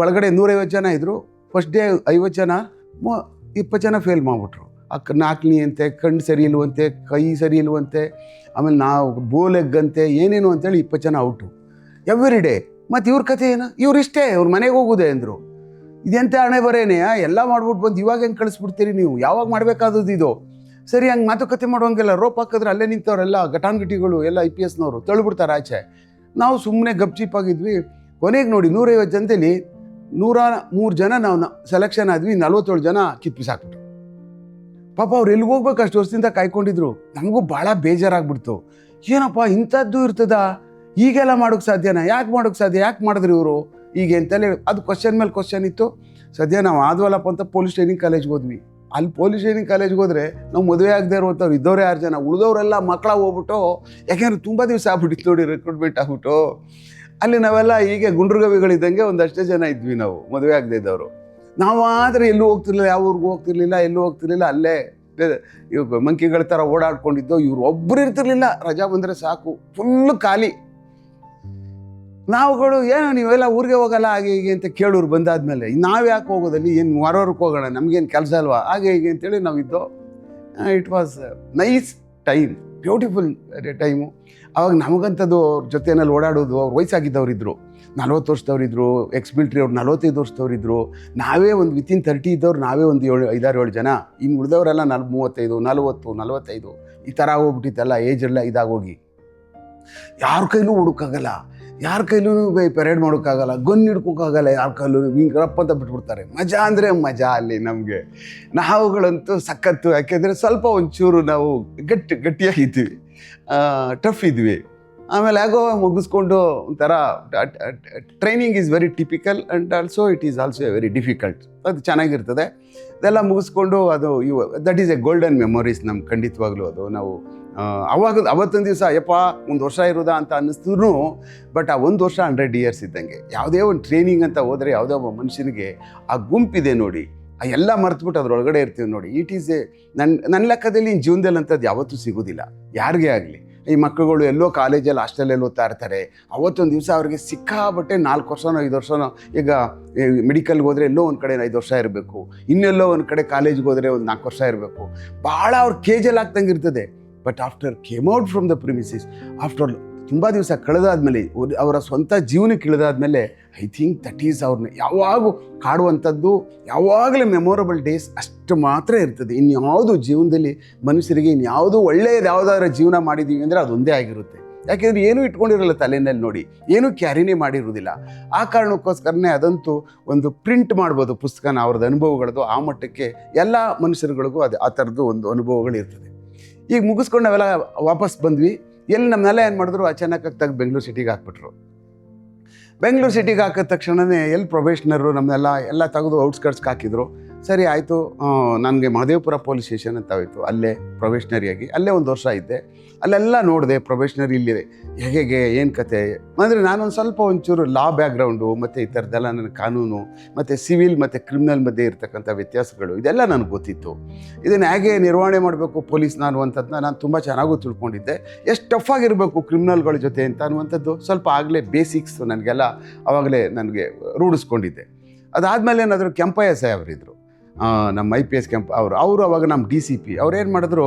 ಒಳಗಡೆ 150 ಜನ ಇದ್ದರು. ಫಸ್ಟ್ ಡೇ 50 ಜನ, 20 ಜನ ಫೇಲ್ ಮಾಡಿಬಿಟ್ರು. ನಾಲ್ಕನೇ ಅಂತೆ, ಕಣ್ಣು ಸರಿ ಇಲ್ವಂತೆ, ಕೈ ಸರಿ ಇಲ್ವಂತೆ, ಆಮೇಲೆ ನಾವು ಬೋಲೆಗ್ಗಂತೆ ಏನೇನು ಅಂತೇಳಿ 20 ಜನ ಔಟು ಎವ್ರಿ ಡೇ. ಮತ್ತು ಇವ್ರ ಕಥೆ ಏನು, ಇವ್ರಿಷ್ಟೇ ಅವ್ರ ಮನೆಗೆ ಹೋಗೋದೆ ಅಂದರು. ಇದೆಂತ ಹಣೆ ಬರೇನೆ, ಎಲ್ಲ ಮಾಡ್ಬಿಟ್ಟು ಬಂದು ಇವಾಗ ಹೆಂಗೆ ಕಳಿಸ್ಬಿಡ್ತೀರಿ ನೀವು, ಯಾವಾಗ ಮಾಡಬೇಕಾದದ್ದು ಇದು? ಸರಿ, ಹಂಗೆ ಮಾತುಕತೆ ಮಾಡುವಂಗೆಲ್ಲ ರೋಪ್ ಹಾಕಿದ್ರೆ ಅಲ್ಲೇ ನಿಂತವರೆಲ್ಲ ಘಟಾನ್ಘಟಿಗಳು ಎಲ್ಲ IPSನವರು ತಳ್ಳಿಬಿಡ್ತಾರೆ ಆಚೆ. ನಾವು ಸುಮ್ಮನೆ ಗಪ್ಚಿಪ್ಪಾಗಿದ್ವಿ. ಕೊನೆಗೆ ನೋಡಿ 150 ಜನದಲ್ಲಿ 103 ಜನ ನಾವು ಸೆಲೆಕ್ಷನ್ ಆದ್ವಿ, 47 ಜನ ಕಿತ್ಪಿಸಾಕ್ಬಿಟ್ರು. ಪಾಪ ಅವ್ರು ಎಲ್ಲಿಗೆ ಹೋಗ್ಬೇಕು, ಅಷ್ಟು ವರ್ಷದಿಂದ ಕಾಯ್ಕೊಂಡಿದ್ರು. ನಮಗೂ ಭಾಳ ಬೇಜಾರಾಗ್ಬಿಡ್ತು. ಏನಪ್ಪ ಇಂಥದ್ದು ಇರ್ತದ, ಈಗೆಲ್ಲ ಮಾಡೋಕ್ಕೆ ಸಾಧ್ಯನಾ, ಯಾಕೆ ಮಾಡೋಕ್ಕೆ ಸಾಧ್ಯ, ಯಾಕೆ ಮಾಡಿದ್ರಿ ಇವರು ಹೀಗೆ ಅಂತೇಳಿ ಅದು ಕ್ವಶನ್ ಮೇಲೆ ಕ್ವಶನ್ ಇತ್ತು. ಸದ್ಯ ನಾವು ಆದ್ವಲ್ಲಪ್ಪ ಅಂತ ಪೊಲೀಸ್ ಟ್ರೈನಿಂಗ್ ಕಾಲೇಜ್ಗೆ ಹೋದ್ವಿ. ಅಲ್ಲಿ ಪೊಲೀಸ್ ಟ್ರೈನಿಂಗ್ ಕಾಲೇಜ್ಗೆ ಹೋದರೆ ನಾವು ಮದುವೆ ಆಗದೆ ಇರುವಂಥವ್ರು ಇದ್ದವ್ರೆ 6 ಜನ, ಉಳಿದವರೆಲ್ಲ ಮಕ್ಕಳ ಹೋಗ್ಬಿಟ್ಟು, ಯಾಕೆಂದ್ರೆ ತುಂಬ ದಿವಸ ಆಗ್ಬಿಟ್ಟಿತ್ತು ನೋಡಿ ರಿಕ್ರೂಟ್ಮೆಂಟ್ ಆಗ್ಬಿಟ್ಟು. ಅಲ್ಲಿ ನಾವೆಲ್ಲ ಹೀಗೆ ಗುಂಡ್ರಗವಿಗಳಿದ್ದಂಗೆ ಒಂದಷ್ಟೇ ಜನ ಇದ್ವಿ ನಾವು ಮದುವೆ ಆಗದೆ ಇದ್ದವರು. ನಾವು ಆದರೆ ಎಲ್ಲೂ ಹೋಗ್ತಿರ್ಲಿಲ್ಲ, ಯಾವ ಊರಿಗೂ ಎಲ್ಲೂ ಹೋಗ್ತಿರ್ಲಿಲ್ಲ. ಅಲ್ಲೇ ಮಂಕಿಗಳ ಥರ ಓಡಾಡ್ಕೊಂಡಿದ್ದೋ. ಇವ್ರು ಒಬ್ಬರು ಇರ್ತಿರ್ಲಿಲ್ಲ, ರಜಾ ಬಂದರೆ ಸಾಕು ಫುಲ್ಲು ಖಾಲಿ. ನಾವುಗಳು ಏನೋ ನೀವೆಲ್ಲ ಊರಿಗೆ ಹೋಗಲ್ಲ ಹಾಗೆ ಹೀಗೆ ಅಂತ ಕೇಳೋರು ಬಂದಾದ್ಮೇಲೆ, ನಾವು ಯಾಕೆ ಹೋಗೋದಲ್ಲಿ, ಏನು ಹೊರವ್ರಿಗೆ ಹೋಗೋಣ, ನಮಗೇನು ಕೆಲಸ ಅಲ್ವಾ ಹಾಗೆ ಹೀಗೆ ಅಂತೇಳಿ ನಾವಿದ್ದೋ. It was nice time, beautiful time. ಆವಾಗ ನಮಗಂಥದ್ದು ಅವ್ರ ಜೊತೆಯಲ್ಲಿ ಓಡಾಡೋದು. ಅವ್ರು ವಯಸ್ಸಾಗಿದ್ದವರಿದ್ದರು, 40 ವರ್ಷದವರಿದ್ದರು, ಎಕ್ಸ್ ಮಿಲ್ಟ್ರಿ ಅವ್ರು 45 ವರ್ಷದವರಿದ್ದರು. ನಾವೇ ಒಂದು ವಿತಿನ್ 30 ಇದ್ದವ್ರು ನಾವೇ ಒಂದು 5-7 ಜನ. ಇನ್ನು ಉಳಿದವರೆಲ್ಲ 35, 40, 45 ಈ ಥರ ಹೋಗ್ಬಿಟ್ಟಿತ್ತಲ್ಲ, ಏಜೆಲ್ಲ ಇದಾಗೋಗಿ ಯಾರ ಕೈಲೂ ಹುಡುಕಾಗಲ್ಲ, ಯಾರ ಕೈಲೂ ಪೆರೇಡ್ ಮಾಡೋಕ್ಕಾಗಲ್ಲ, ಗನ್ ಹಿಡ್ಕೋಕ್ಕಾಗಲ್ಲ, ಯಾರ ಕೈಲೂ ಹಿಂಗೆ ರಪ್ಪ ಅಂತ ಬಿಟ್ಬಿಡ್ತಾರೆ. ಮಜಾ ಅಂದರೆ ಮಜಾ ಅಲ್ಲಿ ನಮಗೆ. ನಾವುಗಳಂತೂ ಸಖತ್ತು. ಯಾಕೆಂದರೆ ಸ್ವಲ್ಪ ಒಂಚೂರು ನಾವು ಗಟ್ಟಿಯಾಗಿದ್ವಿ, ಟಫ್ ಇದ್ವಿ. ಆಮೇಲೆ ಆಗೋ ಮುಗಿಸ್ಕೊಂಡು ಒಂಥರ training is very typical and also it is also very difficult. ಅದು ಚೆನ್ನಾಗಿರ್ತದೆ. ಅದೆಲ್ಲ ಮುಗಿಸ್ಕೊಂಡು ಅದು that is A golden memories ನಮ್ಗೆ ಖಂಡಿತವಾಗ್ಲೂ. ಅದು ನಾವು ಅವತ್ತೊಂದು ದಿವಸ ಯಪ್ಪ ಒಂದು ವರ್ಷ ಇರೋದಾ ಅಂತ ಅನ್ನಿಸ್ತು. ಬಟ್ ಆ ಒಂದು ವರ್ಷ 100 years ಇದ್ದಂಗೆ. ಯಾವುದೇ ಒಂದು ಟ್ರೈನಿಂಗ್ ಅಂತ ಹೋದರೆ ಯಾವುದೇ ಒಬ್ಬ ಮನುಷ್ಯನಿಗೆ ಆ ಗುಂಪಿದೆ ನೋಡಿ, ಆ ಎಲ್ಲ ಮರೆತುಬಿಟ್ಟು ಅದ್ರೊಳಗಡೆ ಇರ್ತೀವಿ ನೋಡಿ. ಇಟ್ ಈಸ್ ನನ್ನ ಲೆಕ್ಕದಲ್ಲಿ ಜೀವನದಲ್ಲಿ ಅಂಥದ್ದು ಯಾವತ್ತೂ ಸಿಗೋದಿಲ್ಲ ಯಾರಿಗೇ ಆಗಲಿ. ಈ ಮಕ್ಕಳುಗಳು ಎಲ್ಲೋ ಕಾಲೇಜಲ್ಲಿ ಹಾಸ್ಟೆಲಲ್ಲಿ ಓದ್ತಾ ಇರ್ತಾರೆ. ಅವತ್ತೊಂದು ದಿವಸ ಅವ್ರಿಗೆ ಸಿಕ್ಕಾಬಟ್ಟೆ 4 ವರ್ಷನೋ 5 ವರ್ಷನೋ, ಈಗ ಮೆಡಿಕಲ್ಗೆ ಹೋದರೆ ಎಲ್ಲೋ ಒಂದು ಕಡೆ 5 ವರ್ಷ ಇರಬೇಕು, ಇನ್ನೆಲ್ಲೋ ಒಂದು ಕಡೆ ಕಾಲೇಜ್ಗೆ ಹೋದರೆ ಒಂದು 4 ವರ್ಷ ಇರಬೇಕು. ಭಾಳ ಅವ್ರು ಕೇಜಲ್ಲಿ ಆಗ್ತಂಗೆ ಇರ್ತದೆ. But after came out from the premises, after ತುಂಬ ದಿವಸ ಕಳೆದಾದ್ಮೇಲೆ, ಅವರ ಸ್ವಂತ ಜೀವನಕ್ಕೆ ಇಳಿದಾದ್ಮೇಲೆ, ಐ ಥಿಂಕ್ ದಟ್ ಈಸ್ ಅವ್ರನ್ನ ಯಾವಾಗೂ ಕಾಡುವಂಥದ್ದು, ಯಾವಾಗಲೂ ಮೆಮೊರಬಲ್ ಡೇಸ್ ಅಷ್ಟು ಮಾತ್ರ ಇರ್ತದೆ. ಇನ್ಯಾವುದು ಜೀವನದಲ್ಲಿ ಮನುಷ್ಯರಿಗೆ ಇನ್ಯಾವುದು ಒಳ್ಳೆಯದು ಯಾವುದಾದ್ರೂ ಜೀವನ ಮಾಡಿದ್ದೀವಿ ಅಂದರೆ ಅದೊಂದೇ ಆಗಿರುತ್ತೆ. ಯಾಕೆಂದರೆ ಏನೂ ಇಟ್ಕೊಂಡಿರಲ್ಲ ತಲೆಯಲ್ಲಿ ನೋಡಿ, ಏನೂ ಕ್ಯಾರಿನೇ ಮಾಡಿರೋದಿಲ್ಲ. ಆ ಕಾರಣಕ್ಕೋಸ್ಕರನೇ ಅದಂತೂ ಒಂದು ಪ್ರಿಂಟ್ ಮಾಡ್ಬೋದು ಪುಸ್ತಕನ, ಅವ್ರದ್ದು ಅನುಭವಗಳದ್ದು. ಆ ಮಟ್ಟಕ್ಕೆ ಎಲ್ಲ ಮನುಷ್ಯರುಗಳಿಗೂ ಅದು ಆ ಥರದ್ದು ಒಂದು ಅನುಭವಗಳು ಇರ್ತದೆ. ಈಗ ಮುಗಿಸ್ಕೊಂಡು ನಾವೆಲ್ಲ ವಾಪಸ್ ಬಂದ್ವಿ. ಎಲ್ಲಿ ನಮ್ಮನ್ನೆಲ್ಲ ಏನು ಮಾಡಿದ್ರು, ಅಚಾನಕ್ಕಾಗಿ ತೆಗೆದು ಬೆಂಗಳೂರು ಸಿಟಿಗೆ ಹಾಕ್ಬಿಟ್ರು. ಬೆಂಗಳೂರು ಸಿಟಿಗೆ ಹಾಕಿದ ತಕ್ಷಣವೇ ಎಲ್ಲಿ ಪ್ರೊಬೇಷನರು ನಮ್ಮನ್ನೆಲ್ಲ ತೆಗೆದು ಔಟ್ಸ್ಕರ್ಟ್ಸ್ಗೆ ಹಾಕಿದ್ರು. ಸರಿ ಆಯಿತು. ನನಗೆ ಮಹದೇವಪುರ ಪೊಲೀಸ್ ಸ್ಟೇಷನ್ ಅಂತ ಹೋಯಿತು. ಅಲ್ಲೇ ಪ್ರೊಬೇಷನರಿಯಾಗಿ ಅಲ್ಲೇ 1 ವರ್ಷ ಇದ್ದೆ. ಅಲ್ಲೆಲ್ಲ ನೋಡಿದೆ ಪ್ರೊಬೇಷನರಿ ಇಲ್ಲಿದೆ ಹೇಗೆ ಏನು ಕತೆ. ಅಂದರೆ ನಾನೊಂದು ಸ್ವಲ್ಪ ಒಂಚೂರು ಲಾ ಬ್ಯಾಕ್ಗ್ರೌಂಡು ಮತ್ತು ಈ ಥರದ್ದೆಲ್ಲ ನನ್ನ ಕಾನೂನು ಮತ್ತು ಸಿವಿಲ್ ಮತ್ತು ಕ್ರಿಮಿನಲ್ ಮಧ್ಯೆ ಇರ್ತಕ್ಕಂಥ ವ್ಯತ್ಯಾಸಗಳು ಇದೆಲ್ಲ ನನಗೆ ಗೊತ್ತಿತ್ತು. ಇದನ್ನು ಹೇಗೆ ನಿರ್ವಹಣೆ ಮಾಡಬೇಕು ಪೊಲೀಸ್ ಅನ್ನುವಂಥದ್ದನ್ನ ನಾನು ತುಂಬ ಚೆನ್ನಾಗೂ ತಿಳ್ಕೊಂಡಿದ್ದೆ. ಎಷ್ಟು ಟಫ್ ಆಗಿರಬೇಕು ಕ್ರಿಮಿನಲ್ಗಳ ಜೊತೆ ಅಂತ ಅನ್ನುವಂಥದ್ದು ಸ್ವಲ್ಪ ಆಗಲೇ ಬೇಸಿಕ್ಸ್ ನನಗೆಲ್ಲ ಆವಾಗಲೇ ನನಗೆ ರೂಢಿಸ್ಕೊಂಡಿದ್ದೆ. ಅದಾದಮೇಲೆ ಏನಾದರೂ ಕೆಂಪಯ್ಯ ಸಾಹೇಬರಿದ್ದರು, ನಮ್ಮ IPS ಅವರು ಅವಾಗ ನಮ್ಮ DCP ಅವ್ರೇನು ಮಾಡಿದ್ರು,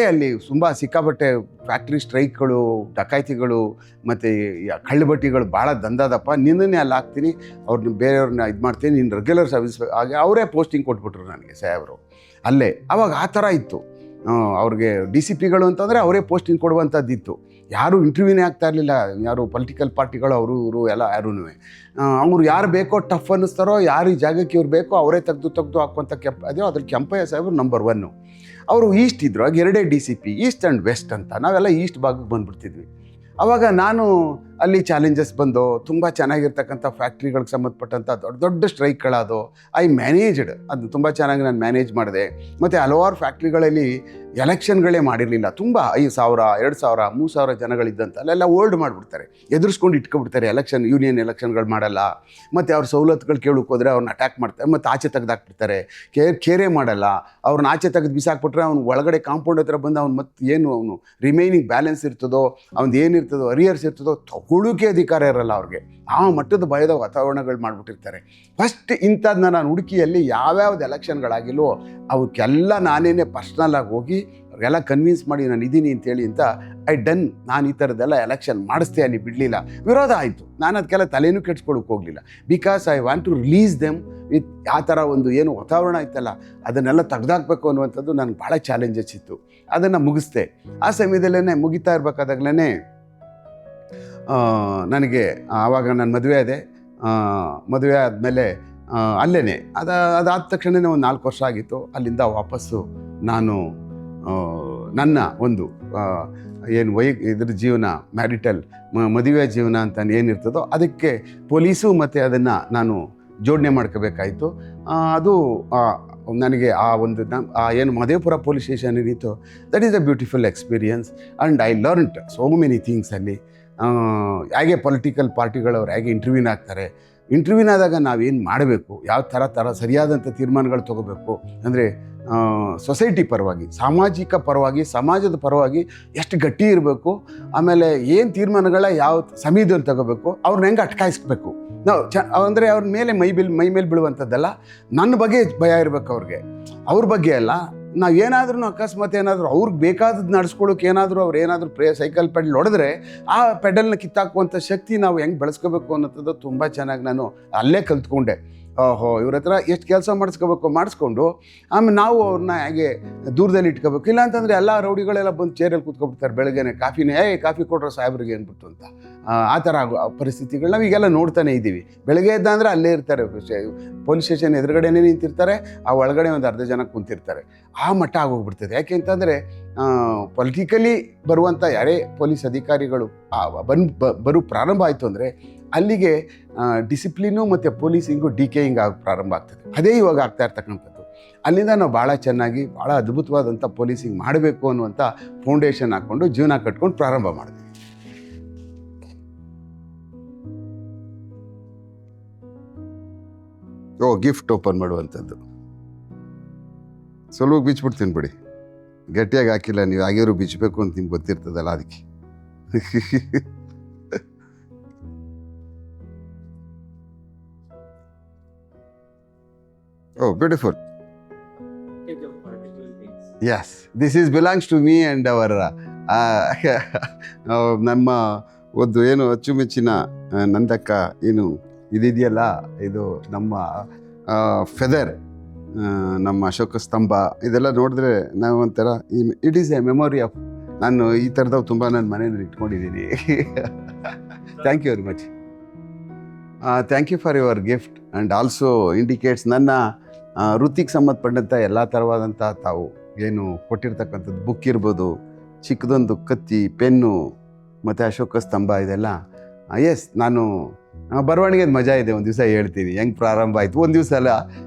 ಅಲ್ಲಿ ತುಂಬ ಸಿಕ್ಕಾಪಟ್ಟೆ ಫ್ಯಾಕ್ಟ್ರಿ ಸ್ಟ್ರೈಕ್ಗಳು, ಡಕಾಯ್ತಿಗಳು ಮತ್ತು ಕಳ್ಳಬಟ್ಟಿಗಳು ಭಾಳ ದಂಧದಪ್ಪ, ನಿನ್ನನ್ನೇ ಅಲ್ಲಿ ಹಾಕ್ತೀನಿ, ಅವ್ರನ್ನ ಬೇರೆಯವ್ರನ್ನ ಇದು ಮಾಡ್ತೀನಿ, ನೀನು ರೆಗ್ಯುಲರ್ ಸರ್ವಿಸ್ ಹಾಗೆ ಅವರೇ ಪೋಸ್ಟಿಂಗ್ ಕೊಟ್ಬಿಟ್ರು ನನಗೆ ಸಾಹೇಬರು ಅಲ್ಲೇ. ಆವಾಗ ಆ ಥರ ಇತ್ತು. ಅವ್ರಿಗೆ DCPಗಳು ಅಂತಂದರೆ ಅವರೇ ಪೋಸ್ಟಿಂಗ್ ಕೊಡುವಂಥದ್ದಿತ್ತು. ಯಾರೂ ಇಂಟರ್ವ್ಯೂನೇ ಆಗ್ತಾ ಇರಲಿಲ್ಲ, ಯಾರು ಪೊಲಿಟಿಕಲ್ ಪಾರ್ಟಿಗಳು ಅವರು ಇವರು ಎಲ್ಲ ಯಾರೂ. ಅವ್ರು ಯಾರು ಬೇಕೋ ಟಫ್ ಅನ್ನಿಸ್ತಾರೋ, ಯಾರು ಈ ಜಾಗಕ್ಕೆ ಇವ್ರು ಬೇಕೋ ಅವರೇ ತೆಗೆದು ಹಾಕುವಂಥ ಅದೇ ಅದ್ರಲ್ಲಿ ಕೆಂಪಯ್ಯ ಸಾಹೇಬರು ನಂಬರ್ 1. ಅವರು ಈಸ್ಟ್ ಇದ್ದರು. ಆಗ 2 DCP, ಈಸ್ಟ್ ಆ್ಯಂಡ್ ವೆಸ್ಟ್ ಅಂತ. ನಾವೆಲ್ಲ ಈಸ್ಟ್ ಭಾಗಕ್ಕೆ ಬಂದುಬಿಡ್ತಿದ್ವಿ. ಆವಾಗ ನಾನು ಅಲ್ಲಿ ಚಾಲೆಂಜಸ್ ಬಂದು ತುಂಬ ಚೆನ್ನಾಗಿರ್ತಕ್ಕಂಥ ಫ್ಯಾಕ್ಟ್ರಿಗಳಿಗೆ ಸಂಬಂಧಪಟ್ಟಂಥ ದೊಡ್ಡ ದೊಡ್ಡ ಸ್ಟ್ರೈಕ್ಗಳದು ಐ ಮ್ಯಾನೇಜ್ಡ್. ಅದು ತುಂಬ ಚೆನ್ನಾಗಿ ನಾನು ಮ್ಯಾನೇಜ್ ಮಾಡಿದೆ. ಮತ್ತು ಹಲವಾರು ಫ್ಯಾಕ್ಟ್ರಿಗಳಲ್ಲಿ ಎಲೆಕ್ಷನ್ಗಳೇ ಮಾಡಿರಲಿಲ್ಲ. ತುಂಬ 5,000, 2,000, 3,000 ಜನಗಳಿದ್ದಂತ ಅಲ್ಲೆಲ್ಲ ಓಲ್ಡ್ ಮಾಡಿಬಿಡ್ತಾರೆ, ಎದುರಿಸ್ಕೊಂಡು ಇಟ್ಕೊಬಿಡ್ತಾರೆ. ಯೂನಿಯನ್ ಎಲೆಕ್ಷನ್ಗಳು ಮಾಡಲ್ಲ. ಮತ್ತು ಅವ್ರ ಸವಲತ್ತುಗಳು ಕೇಳೋಕೆ ಹೋದರೆ ಅವ್ರನ್ನ ಅಟ್ಯಾಕ್ ಮಾಡ್ತಾರೆ, ಮತ್ತು ಆಚೆ ತೆಗೆದಾಕ್ಬಿಡ್ತಾರೆ. ಕೇರೆ ಮಾಡಲ್ಲ. ಅವ್ರನ್ನ ಆಚೆ ತೆಗೆದು ಬಿಸಾಕ್ಬಿಟ್ರೆ ಅವ್ನು ಒಳಗಡೆ ಕಾಂಪೌಂಡ್ ಹತ್ರ ಬಂದು ಅವ್ನು ಮತ್ತೆ ಏನು ಅವನು ರಿಮೈನಿಂಗ್ ಬ್ಯಾಲೆನ್ಸ್ ಇರ್ತದೋ, ಅವ್ನು ಏನಿರ್ತದೋ ಅರಿಯರ್ಸ್ ಇರ್ತದೋ ತಗೊಳ್ಳೋಕೆ ಅಧಿಕಾರ ಇರಲ್ಲ ಅವ್ರಿಗೆ. ಆ ಮಟ್ಟದ ಭಯದ ವಾತಾವರಣಗಳು ಮಾಡಿಬಿಟ್ಟಿರ್ತಾರೆ. ಫಸ್ಟ್ ಇಂಥದ್ದನ್ನ ನಾನು ಹುಡುಕಿಯಲ್ಲಿ ಯಾವ್ಯಾವ್ದು ಎಲೆಕ್ಷನ್ಗಳಾಗಿಲ್ವೋ ಅವಕ್ಕೆಲ್ಲ ನಾನೇನೇ ಪರ್ಸ್ನಲಾಗಿ ಹೋಗಿ ಅವ್ರಿಗೆಲ್ಲ ಕನ್ವಿನ್ಸ್ ಮಾಡಿ ನಾನು ಇದ್ದೀನಿ ಅಂತೇಳಿ ಅಂತ ನಾನು ಈ ಥರದ್ದೆಲ್ಲ ಎಲೆಕ್ಷನ್ ಮಾಡಿಸ್ದೆ. ಅಲ್ಲಿ ಬಿಡಲಿಲ್ಲ, ವಿರೋಧ ಆಯಿತು. ನಾನು ಅದಕ್ಕೆಲ್ಲ ತಲೆನೂ ಕೆಡ್ಸ್ಕೊಳಕ್ಕೆ ಹೋಗಲಿಲ್ಲ. Because I want to release them with ಆ ಥರ ಒಂದು ಏನು ವಾತಾವರಣ ಇತ್ತಲ್ಲ ಅದನ್ನೆಲ್ಲ ತೆಗೆದಾಕಬೇಕು ಅನ್ನುವಂಥದ್ದು ನನಗೆ ಭಾಳ ಚಾಲೆಂಜಸ್ ಇತ್ತು. ಅದನ್ನು ಮುಗಿಸ್ದೆ. ಆ ಸಮಯದಲ್ಲೇ ಮುಗಿತಾ ಇರಬೇಕಾದಾಗಲೇ ನನಗೆ ಆವಾಗ ನಾನು ಮದುವೆ ಆದೆ. ಮದುವೆ ಆದಮೇಲೆ ಅಲ್ಲೇ ಅದಾದ ತಕ್ಷಣವೇ ಒಂದು 4 ವರ್ಷ ಆಗಿತ್ತು. ಅಲ್ಲಿಂದ ವಾಪಸ್ಸು ನಾನು ನನ್ನ ಒಂದು ಏನು ಇದ್ರ ಜೀವನ, ಮ್ಯಾರಿಟಲ್ ಮದುವೆ ಜೀವನ ಅಂತ ಏನಿರ್ತದೋ ಅದಕ್ಕೆ ಪೊಲೀಸು ಮತ್ತು ಅದನ್ನು ನಾನು ಜೋಡಣೆ ಮಾಡ್ಕೋಬೇಕಾಯಿತು. ಅದು ನನಗೆ ಆ ಒಂದು ಏನು ಮಹದೇವಪುರ ಪೊಲೀಸ್ ಸ್ಟೇಷನ್ ಏನಿತ್ತು, that is a beautiful experience and I learned so many things ಅಲ್ಲಿ. ಹೇಗೆ ಪೊಲಿಟಿಕಲ್ ಪಾರ್ಟಿಗಳವ್ರು ಹೇಗೆ ಇಂಟರ್ವ್ಯೂನ್ ಆಗ್ತಾರೆ, ಇಂಟರ್ವ್ಯೂನ್ ಆದಾಗ ನಾವೇನು ಮಾಡಬೇಕು, ಯಾವ ಥರ ಸರಿಯಾದಂಥ ತೀರ್ಮಾನಗಳು ತೊಗೋಬೇಕು, ಅಂದರೆ ಸೊಸೈಟಿ ಪರವಾಗಿ, ಸಾಮಾಜಿಕ ಪರವಾಗಿ, ಸಮಾಜದ ಪರವಾಗಿ ಎಷ್ಟು ಗಟ್ಟಿ ಇರಬೇಕು, ಆಮೇಲೆ ಏನು ತೀರ್ಮಾನಗಳ ಯಾವ ಸಮಯದಲ್ಲಿ ತಗೋಬೇಕು, ಅವ್ರನ್ನ ಹೆಂಗೆ ಅಟ್ಕಾಯಿಸ್ಬೇಕು ನಾವು ಅಂದರೆ ಅವ್ರ ಮೇಲೆ ಮೈ ಮೇಲೆ ಬೀಳುವಂಥದ್ದಲ್ಲ. ನನ್ನ ಬಗ್ಗೆ ಭಯ ಇರಬೇಕು ಅವ್ರಿಗೆ, ಅವ್ರ ಬಗ್ಗೆ ಅಲ್ಲ. ನಾವು ಏನಾದ್ರೂ ಅಕಸ್ಮಾತ್ ಏನಾದರೂ ಅವ್ರಿಗೆ ಬೇಕಾದದ್ದು ನಡೆಸ್ಕೊಳ್ಳೋಕೆ ಏನಾದರೂ ಅವ್ರು ಏನಾದರೂ ಸೈಕಲ್ ಪೆಡಲ್ ಹೊಡೆದ್ರೆ ಆ ಪೆಡಲ್ನ ಕಿತ್ತಾಕುವಂಥ ಶಕ್ತಿ ನಾವು ಹೆಂಗೆ ಬೆಳೆಸ್ಕೋಬೇಕು ಅನ್ನೋದು ತುಂಬ ಚೆನ್ನಾಗಿ ನಾನು ಅಲ್ಲೇ ಕಲ್ತ್ಕೊಂಡೆ. ಓಹೋ ಇವ್ರ ಹತ್ರ ಎಷ್ಟು ಕೆಲಸ ಮಾಡಿಸ್ಕೊಂಡು ಆಮೇಲೆ ನಾವು ಅವ್ರನ್ನ ಹೇಗೆ ದೂರದಲ್ಲಿ ಇಟ್ಕೋಬೇಕು. ಇಲ್ಲ ಅಂತಂದರೆ ಎಲ್ಲ ರೌಡಿಗಳೆಲ್ಲ ಬಂದು ಚೇರಲ್ಲಿ ಕೂತ್ಕೊಬಿಡ್ತಾರೆ ಬೆಳಗ್ಗೆನೆ, ಕಾಫಿ ಕೊಟ್ಟರು ಸಾಹೇಬ್ರಿಗೆ ಅಂದ್ಬಿಟ್ಟು ಅಂತ. ಆ ಥರ ಆಗೋ ಪರಿಸ್ಥಿತಿಗಳು ನಾವು ಈಗೆಲ್ಲ ನೋಡ್ತಾನೆ ಇದ್ದೀವಿ. ಬೆಳಗ್ಗೆ ಎದ್ದ ಅಂದರೆ ಅಲ್ಲೇ ಇರ್ತಾರೆ, ಪೊಲೀಸ್ ಸ್ಟೇಷನ್ ಎದುರುಗಡೆನೇ ನಿಂತಿರ್ತಾರೆ, ಆ ಒಳಗಡೆ ಒಂದು ಅರ್ಧ ಜನ ಕುಂತಿರ್ತಾರೆ. ಆ ಮಟ್ಟ ಆಗೋಗ್ಬಿಡ್ತದೆ. ಯಾಕೆ ಅಂತಂದರೆ ಪೊಲಿಟಿಕಲಿ ಬರುವಂಥ ಯಾರೇ ಪೊಲೀಸ್ ಅಧಿಕಾರಿಗಳು ಬರೋ ಪ್ರಾರಂಭ ಆಯಿತು ಅಂದರೆ ಅಲ್ಲಿಗೆ ಡಿಸಿಪ್ಲಿನು ಮತ್ತು ಪೊಲೀಸಿಂಗು ಡಿಕೇಯಿಂಗ್ ಆಗಿ ಪ್ರಾರಂಭ ಆಗ್ತದೆ. ಅದೇ ಇವಾಗ ಆಗ್ತಾ ಇರ್ತಕ್ಕಂಥದ್ದು. ಅಲ್ಲಿಂದ ನಾವು ಭಾಳ ಚೆನ್ನಾಗಿ ಭಾಳ ಅದ್ಭುತವಾದಂಥ ಪೊಲೀಸಿಂಗ್ ಮಾಡಬೇಕು ಅನ್ನುವಂಥ ಫೌಂಡೇಶನ್ ಹಾಕ್ಕೊಂಡು ಜೀವನ ಕಟ್ಕೊಂಡು ಪ್ರಾರಂಭ ಮಾಡಿದ್ವಿ. ಗಿಫ್ಟ್ ಓಪನ್ ಮಾಡುವಂಥದ್ದು ಸ್ವಲ್ಪ ಬಿಚ್ಬಿಡ್ತೀನಿ ಬಿಡಿ, ಗಟ್ಟಿಯಾಗಿ ಹಾಕಿಲ್ಲ, ನೀವು ಆಗಿರೋ ಬಿಚ್ಚಬೇಕು ಅಂತ ನಿಮ್ಗೆ ಗೊತ್ತಿರ್ತದಲ್ಲ ಅದಕ್ಕೆ. Beautiful. Yes, this is belongs to me and our ನಮ್ಮ ಒಂದು ಏನು ಅಚ್ಚುಮೆಚ್ಚಿನ ನಂದಕ್ಕ ಏನು ಇದಿದೆಯಲ್ಲ, ಇದು ನಮ್ಮ ಫೆದರ್, ನಮ್ಮ ಅಶೋಕ ಸ್ತಂಭ. ಇದೆಲ್ಲ ನೋಡಿದ್ರೆ ನಾವು ಒಂಥರ it is a memory of, ನಾನು ಈ ಥರದವು ತುಂಬ ನನ್ನ ಮನೆಯಲ್ಲಿ ಇಟ್ಕೊಂಡಿದ್ದೀನಿ. Thank you very much. Thank you for your gift and also indicates ನನ್ನ ವೃತ್ತಿಗೆ ಸಂಬಂಧಪಟ್ಟಂಥ ಎಲ್ಲ ಥರವಾದಂಥ ತಾವು ಏನು ಕೊಟ್ಟಿರ್ತಕ್ಕಂಥದ್ದು ಬುಕ್ ಇರ್ಬೋದು, ಚಿಕ್ಕದೊಂದು ಕತ್ತಿ, ಪೆನ್ನು ಮತ್ತು ಅಶೋಕ ಸ್ತಂಭ, ಇದೆಲ್ಲ ಎಸ್ ನಾನು ಬರವಣಿಗೆದು ಮಜಾ ಇದೆ. ಒಂದು ದಿವಸ ಹೇಳ್ತೀನಿ ಹೆಂಗೆ ಪ್ರಾರಂಭ ಆಯಿತು. ಒಂದು ದಿವಸ ಅಲ್ಲ,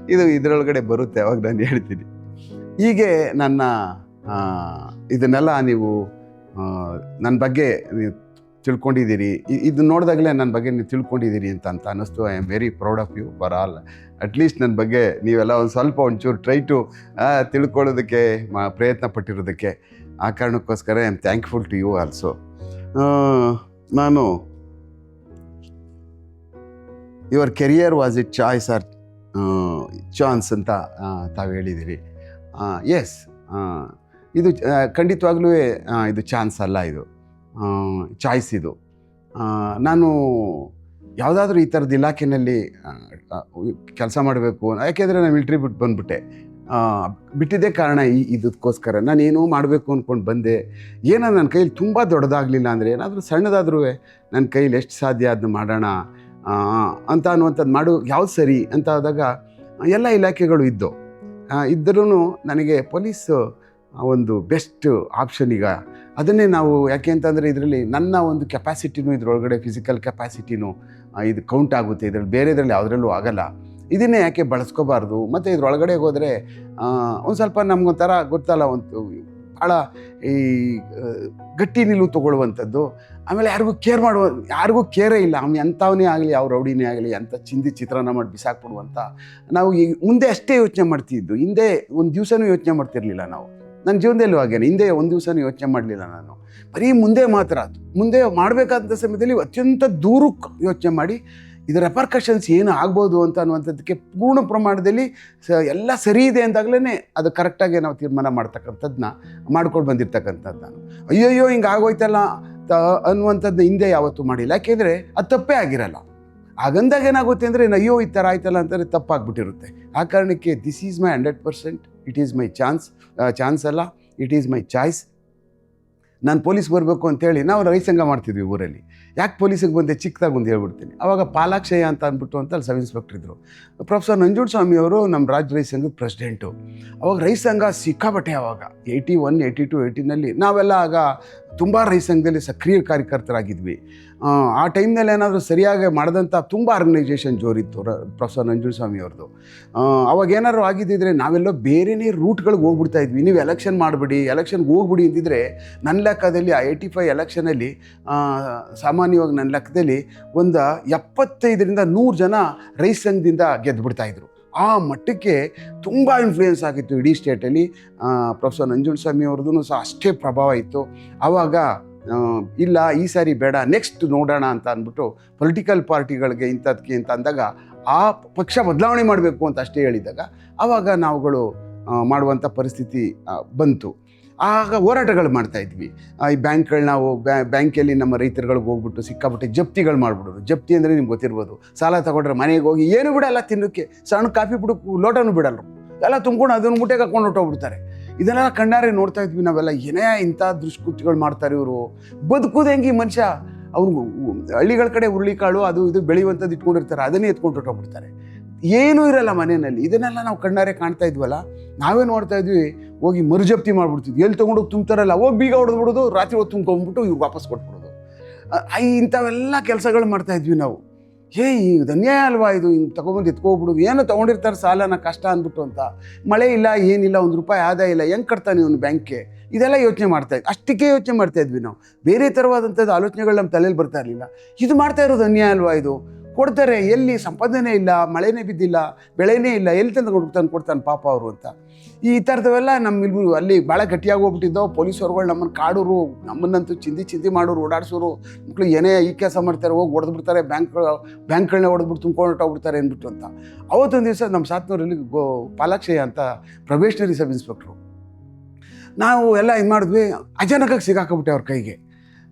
ಇದರೊಳಗಡೆ ಬರುತ್ತೆ, ಅವಾಗ ನಾನು ಹೇಳ್ತೀನಿ. ಹೀಗೆ ನನ್ನ ಇದನ್ನೆಲ್ಲ ನೀವು ನನ್ನ ಬಗ್ಗೆ ನೀವು ತಿಳ್ಕೊಂಡಿದ್ದೀರಿ. ಇದು ನೋಡಿದಾಗಲೇ ನನ್ನ ಬಗ್ಗೆ ನೀವು ತಿಳ್ಕೊಂಡಿದ್ದೀರಿ ಅಂತ ಅನ್ನಿಸ್ತು. I am very proud of you for all. At least ನನ್ನ ಬಗ್ಗೆ ನೀವೆಲ್ಲ ಒಂಚೂರು ಟ್ರೈ ಟು ತಿಳ್ಕೊಳ್ಳೋದಕ್ಕೆ ಪ್ರಯತ್ನ ಪಟ್ಟಿರೋದಕ್ಕೆ. ಆ ಕಾರಣಕ್ಕೋಸ್ಕರ I am thankful to you also. ನಾನು your career was it choice or chance ಅಂತ ತಾವು ಹೇಳಿದ್ದೀರಿ. ಎಸ್, ಇದು ಖಂಡಿತವಾಗ್ಲೂ ಇದು ಚಾನ್ಸ್ ಅಲ್ಲ, ಇದು ಚಾಯ್ಸ್. ಇದು ನಾನು ಯಾವುದಾದ್ರೂ ಈ ಥರದ ಇಲಾಖೆಯಲ್ಲಿ ಕೆಲಸ ಮಾಡಬೇಕು, ಯಾಕೆಂದರೆ ನಾನು ಮಿಲ್ಟ್ರಿ ಬಿಟ್ಟು ಬಂದುಬಿಟ್ಟೆ. ಬಿಟ್ಟಿದ್ದೇ ಕಾರಣ ಇದಕ್ಕೋಸ್ಕರ ನಾನೇನೋ ಮಾಡಬೇಕು ಅಂದ್ಕೊಂಡು ಬಂದೆ. ಏನೋ ನನ್ನ ಕೈಲಿ ತುಂಬ ದೊಡ್ಡದಾಗಲಿಲ್ಲ ಅಂದರೆ ಏನಾದರೂ ಸಣ್ಣದಾದ್ರೂ ನನ್ನ ಕೈಲಿ ಎಷ್ಟು ಸಾಧ್ಯ ಅದನ್ನ ಮಾಡೋಣ ಅಂತ ಅನ್ನುವಂಥದ್ದು ಯಾವ್ದು ಸರಿ ಅಂತ ಆದಾಗ ಎಲ್ಲ ಇಲಾಖೆಗಳು ಇದ್ದರೂ ನನಗೆ ಪೊಲೀಸ್ ಒಂದು ಬೆಸ್ಟ್ ಆಪ್ಷನ್. ಈಗ ಅದನ್ನೇ ನಾವು ಯಾಕೆ ಅಂತಂದರೆ ಇದರಲ್ಲಿ ನನ್ನ ಒಂದು ಕೆಪಾಸಿಟಿನೂ ಇದರೊಳಗಡೆ ಫಿಸಿಕಲ್ ಕೆಪಾಸಿಟಿನೂ ಇದು ಕೌಂಟ್ ಆಗುತ್ತೆ. ಇದರಲ್ಲಿ ಬೇರೆದ್ರಲ್ಲಿ ಯಾವುದ್ರಲ್ಲೂ ಆಗಲ್ಲ. ಇದನ್ನೇ ಯಾಕೆ ಬಳಸ್ಕೋಬಾರ್ದು? ಮತ್ತು ಇದ್ರೊಳಗಡೆ ಹೋದರೆ ಒಂದು ಸ್ವಲ್ಪ ನಮಗೊಂಥರ ಗೊತ್ತಲ್ಲ, ಒಂದು ಭಾಳ ಈ ಗಟ್ಟಿ ನಿಲುವು ತೊಗೊಳ್ಳುವಂಥದ್ದು. ಆಮೇಲೆ ಯಾರಿಗೂ ಕೇರೇ ಇಲ್ಲ, ಅವ್ನು ಎಂಥವನೇ ಆಗಲಿ, ಯಾವ ರೌಡಿನೇ ಆಗಲಿ, ಎಂಥ ಚಿತ್ರಾನ್ನ ಮಾಡಿ ಬಿಸಾಕ್ಬಿಡುವಂಥ. ನಾವು ಈಗ ಮುಂದೆ ಅಷ್ಟೇ ಯೋಚನೆ ಮಾಡ್ತಿದ್ದು, ಹಿಂದೆ ಒಂದು ದಿವಸನೂ ಯೋಚನೆ ಮಾಡ್ತಿರ್ಲಿಲ್ಲ ನಾವು. ನನ್ನ ಜೀವನದಲ್ಲೂ ಹಾಗೇನೆ, ಹಿಂದೆ ಒಂದು ದಿವಸನೂ ಯೋಚನೆ ಮಾಡಲಿಲ್ಲ ನಾನು. ಬರೀ ಮುಂದೆ ಮಾತ್ರ, ಮುಂದೆ ಮಾಡಬೇಕಾದಂಥ ಸಮಯದಲ್ಲಿ ಅತ್ಯಂತ ದೂರಕ್ಕೆ ಯೋಚನೆ ಮಾಡಿ ಇದರ ರೆಪರ್ಕಷನ್ಸ್ ಏನು ಆಗ್ಬೋದು ಅಂತ ಅನ್ನುವಂಥದ್ದಕ್ಕೆ ಪೂರ್ಣ ಪ್ರಮಾಣದಲ್ಲಿ ಎಲ್ಲ ಸರಿ ಇದೆ ಅಂದಾಗಲೇ ಅದು ಕರೆಕ್ಟಾಗಿ ನಾವು ತೀರ್ಮಾನ ಮಾಡ್ತಕ್ಕಂಥದ್ದನ್ನ ಮಾಡ್ಕೊಂಡು ಬಂದಿರ್ತಕ್ಕಂಥದ್ದು ನಾನು. ಅಯ್ಯಯ್ಯೋ ಹಿಂಗೆ ಆಗೋಯ್ತಲ್ಲ ಅನ್ನುವಂಥದ್ದು ಹಿಂದೆ ಯಾವತ್ತೂ ಮಾಡಿಲ್ಲ. ಯಾಕೆಂದರೆ ಅದು ತಪ್ಪೇ ಆಗಿರಲ್ಲ. ಹಾಗಂದಾಗ ಏನಾಗುತ್ತೆ ಅಂದರೆ ಅಯ್ಯೋ ಈ ಥರ ಆಯ್ತಲ್ಲ ಅಂತಂದರೆ ತಪ್ಪಾಗ್ಬಿಟ್ಟಿರುತ್ತೆ. ಆ ಕಾರಣಕ್ಕೆ this is my 100%, it is my chance ಅಲ್ಲ, ಇಟ್ ಈಸ್ ಮೈ ಚಾಯ್ಸ್. ನಾನು ಪೊಲೀಸ್ ಬರಬೇಕು ಅಂತೇಳಿ ನಾವು ರೈತ ಸಂಘ ಮಾಡ್ತಿದ್ವಿ ಊರಲ್ಲಿ. ಯಾಕೆ ಪೊಲೀಸಿಗೆ ಬಂದೆ ಚಿಕ್ಕದಾಗಿ ಒಂದು ಹೇಳ್ಬಿಡ್ತೀನಿ. ಆವಾಗ ಪಾಲಾಕ್ಷಯ್ಯ ಅಂತ ಅಂದ್ಬಿಟ್ಟು ಅಂತ ಅಲ್ಲಿ ಸಬ್ ಇನ್ಸ್ಪೆಕ್ಟರ್ ಇದ್ದರು. ಪ್ರೊಫೆಸರ್ ನಂಜುಂಡಸ್ವಾಮಿ ಅವರು ನಮ್ಮ ರಾಜ್ಯ ರೈತ ಸಂಘದ ಪ್ರೆಸಿಡೆಂಟು. ಅವಾಗ ರೈತ ಸಂಘ ಸಿಕ್ಕಾಬಟ್ಟೆ. ಆವಾಗ 81, 82, 80ನಲ್ಲಿ ನಾವೆಲ್ಲ ಆಗ ತುಂಬ ರೈತ ಸಂಘದಲ್ಲಿ ಸಕ್ರಿಯ ಕಾರ್ಯಕರ್ತರಾಗಿದ್ವಿ. ಆ ಟೈಮ್ನಲ್ಲಿ ಏನಾದರೂ ಸರಿಯಾಗಿ ಮಾಡಿದಂಥ ತುಂಬ ಆರ್ಗನೈಸೇಷನ್ ಜೋರಿತ್ತು ಪ್ರೊಫೆಸರ್ ನಂಜುಂಡಸ್ವಾಮಿ ಅವ್ರದ್ದು. ಅವಾಗ ಏನಾದ್ರು ಆಗಿದ್ದಿದ್ರೆ ನಾವೆಲ್ಲೋ ಬೇರೆಯೇ ರೂಟ್ಗಳಿಗೆ ಹೋಗ್ಬಿಡ್ತಾ ಇದ್ವಿ. ನೀವು ಎಲೆಕ್ಷನ್ಗೆ ಹೋಗ್ಬಿಡಿ ಅಂತಿದ್ರೆ ನನ್ನ ಲೆಕ್ಕದಲ್ಲಿ ಆ 85 ಎಲೆಕ್ಷನಲ್ಲಿ ಸಾಮಾನ್ಯವಾಗಿ ನನ್ನ ಲೆಕ್ಕದಲ್ಲಿ ಒಂದು 75ರಿಂದ 100 ಜನ ರೈತ ಸಂಘದಿಂದ ಗೆದ್ದುಬಿಡ್ತಾಯಿದ್ರು. ಆ ಮಟ್ಟಕ್ಕೆ ತುಂಬ ಇನ್ಫ್ಲೂಯೆನ್ಸ್ ಆಗಿತ್ತು ಇಡೀ ಸ್ಟೇಟಲ್ಲಿ. ಪ್ರೊಫೆಸರ್ ನಂಜುಂಡಸ್ವಾಮಿ ಅವ್ರದ್ದು ಸಹ ಅಷ್ಟೇ ಪ್ರಭಾವ ಇತ್ತು. ಆವಾಗ ಇಲ್ಲ ಈ ಸಾರಿ ಬೇಡ, ನೆಕ್ಸ್ಟ್ ನೋಡೋಣ ಅಂತ ಅಂದ್ಬಿಟ್ಟು ಪೊಲಿಟಿಕಲ್ ಪಾರ್ಟಿಗಳಿಗೆ ಇಂಥದಕ್ಕೆ ಅಂತ ಅಂದಾಗ ಆ ಪಕ್ಷ ಬದಲಾವಣೆ ಮಾಡಬೇಕು ಅಂತ ಅಷ್ಟೇ ಹೇಳಿದಾಗ ಆವಾಗ ನಾವುಗಳು ಮಾಡುವಂಥ ಪರಿಸ್ಥಿತಿ ಬಂತು. ಆಗ ಹೋರಾಟಗಳು ಮಾಡ್ತಾಯಿದ್ವಿ. ಈ ಬ್ಯಾಂಕ್ಗಳು ನಾವು ಬ್ಯಾಂಕಲ್ಲಿ ನಮ್ಮ ರೈತರುಗಳಿಗೆ ಹೋಗ್ಬಿಟ್ಟು ಸಿಕ್ಕಾಬಿಟ್ಟು ಜಪ್ತಿಗಳು ಮಾಡಿಬಿಡೋದು. ಜಪ್ತಿ ಅಂದರೆ ನಿಮ್ಗೆ ಗೊತ್ತಿರ್ಬೋದು, ಸಾಲ ತಗೊಂಡ್ರೆ ಮನೆಗೆ ಹೋಗಿ ಏನು ಬಿಡಲ್ಲ ತಿನ್ನೋಕ್ಕೆ, ಸಣ್ಣ ಕಾಫಿ ಬಿಡು ಲೋಟನೂ ಬಿಡಲ್ಲ, ಎಲ್ಲ ತುಂಬ್ಕೊಂಡು ಅದನ್ನು ಮುಟ್ಟೆಗೆ ಹಾಕೊಂಡು ಹೊಟ್ಟೋಗ್ಬಿಡ್ತಾರೆ. ಇದನ್ನೆಲ್ಲ ಕಣ್ಣಾರೆ ನೋಡ್ತಾ ಇದ್ವಿ ನಾವೆಲ್ಲ. ಏನೇ ಇಂಥ ದುಷ್ಕೃತ್ಯಗಳು ಮಾಡ್ತಾರೆ ಇವರು. ಬದುಕೋದು ಹೆಂಗೆ ಈ ಮನುಷ್ಯ? ಅವ್ರು ಹಳ್ಳಿಗಳ ಕಡೆ ಹುರುಳಿಕಾಳು ಅದು ಇದು ಬೆಳೆಯುವಂಥದ್ದು ಇಟ್ಕೊಂಡಿರ್ತಾರೆ, ಅದನ್ನೇ ಎತ್ಕೊಂಡು ಹೊಟ್ಟೋಗ್ಬಿಡ್ತಾರೆ. ಏನೂ ಇರಲ್ಲ ಮನೆಯಲ್ಲಿ. ಇದನ್ನೆಲ್ಲ ನಾವು ಕಣ್ಣಾರೆ ಕಾಣ್ತಾ ಇದ್ವಲ್ಲ. ನಾವೇ ನೋಡ್ತಾ ಇದ್ವಿ, ಹೋಗಿ ಮರುಜಪ್ತಿ ಮಾಡ್ಬಿಡ್ತಿದ್ವಿ. ಎಲ್ಲಿ ತೊಗೊಂಡೋಗಿ ತುಂಬ್ತಾರಲ್ಲ, ಹೋಗಿ ಬೀಗ ಹೊಡೆದ್ಬಿಡೋದು, ರಾತ್ರಿ ಹೊತ್ತು ತುಂಬ್ಕೊಂಡ್ಬಿಟ್ಟು ಇವ್ರು ವಾಪಸ್ ಕೊಟ್ಬಿಡೋದು. ಇಂಥವೆಲ್ಲ ಕೆಲಸಗಳು ಮಾಡ್ತಾ ಇದ್ವಿ ನಾವು. ಇದು ಅನ್ಯಾಯ ಅಲ್ವಾ ಇದು? ಹಿಂಗೆ ತೊಗೊಬಂದು ಎತ್ಕೊಬಿಡೋದು. ಏನೋ ತೊಗೊಂಡಿರ್ತಾರೆ ಸಾಲನ ಕಷ್ಟ ಅಂದ್ಬಿಟ್ಟು ಅಂತ. ಮಳೆ ಇಲ್ಲ, ಏನಿಲ್ಲ, ₹1 ಆದಾಯ ಇಲ್ಲ, ಹೆಂಗೆ ಕಟ್ತಾನೆ ಇವನು ಬ್ಯಾಂಕ್ಗೆ? ಇದೆಲ್ಲ ಯೋಚನೆ ಮಾಡ್ತಾಯಿದ್ವಿ. ಅಷ್ಟಕ್ಕೆ ಯೋಚನೆ ಮಾಡ್ತಾಯಿದ್ವಿ ನಾವು. ಬೇರೆ ಥರವಾದಂಥದ್ದು ಆಲೋಚನೆಗಳು ನಮ್ಮ ತಲೆಯಲ್ಲಿ ಬರ್ತಾ ಇರಲಿಲ್ಲ. ಇದು ಮಾಡ್ತಾ ಇರೋದು ಅನ್ಯಾಯ ಅಲ್ವಾ ಇದು? ಕೊಡ್ತಾರೆ, ಎಲ್ಲಿ ಸಂಪಾದನೆ ಇಲ್ಲ, ಮಳೆನೇ ಬಿದ್ದಿಲ್ಲ, ಬೆಳೆನೇ ಇಲ್ಲ, ಎಲ್ಲಿ ತಂದು ಕೊಡ್ತಾನೆ ಪಾಪ ಅವರು ಅಂತ. ಈ ಥರದವೆಲ್ಲ ನಮ್ಮ ಅಲ್ಲಿ ಭಾಳ ಗಟ್ಟಿಯಾಗಿ ಹೋಗ್ಬಿಟ್ಟಿದ್ದೋ. ಪೊಲೀಸರುಗಳು ನಮ್ಮನ್ನು ಕಾಡೋರು, ನಮ್ಮನ್ನಂತೂ ಚಿಂದಿ ಮಾಡೋರು, ಓಡಾಡಿಸೋರು. ಮಕ್ಕಳು ಏನೇ ಈ ಕೆಲಸ ಮಾಡ್ತಾರೆ, ಹೋಗಿ ಹೊಡೆದ್ಬಿಡ್ತಾರೆ, ಬ್ಯಾಂಕ್ಗಳನ್ನ ಹೊಡೆದ್ಬಿಟ್ಟು ತುಂಬ್ಕೊಂಡೋಗ್ಬಿಡ್ತಾರೆ ಅಂದ್ಬಿಟ್ಟು ಅಂತ. ಅವತ್ತೊಂದು ದಿವಸ ನಮ್ಮ ಸಾತ್ನೂರಲ್ಲಿ ಪಾಲಾಕ್ಷಯ್ಯ ಅಂತ ಪ್ರೊಬೇಷನರಿ ಸಬ್ ಇನ್ಸ್ಪೆಕ್ಟ್ರು. ನಾವು ಎಲ್ಲ ಇದು ಮಾಡಿದ್ವಿ. ಅಚಾನಕ್ಕಾಗಿ ಸಿಗಾಕೊಂಬಿಟ್ಟೆ ಅವ್ರ ಕೈಗೆ.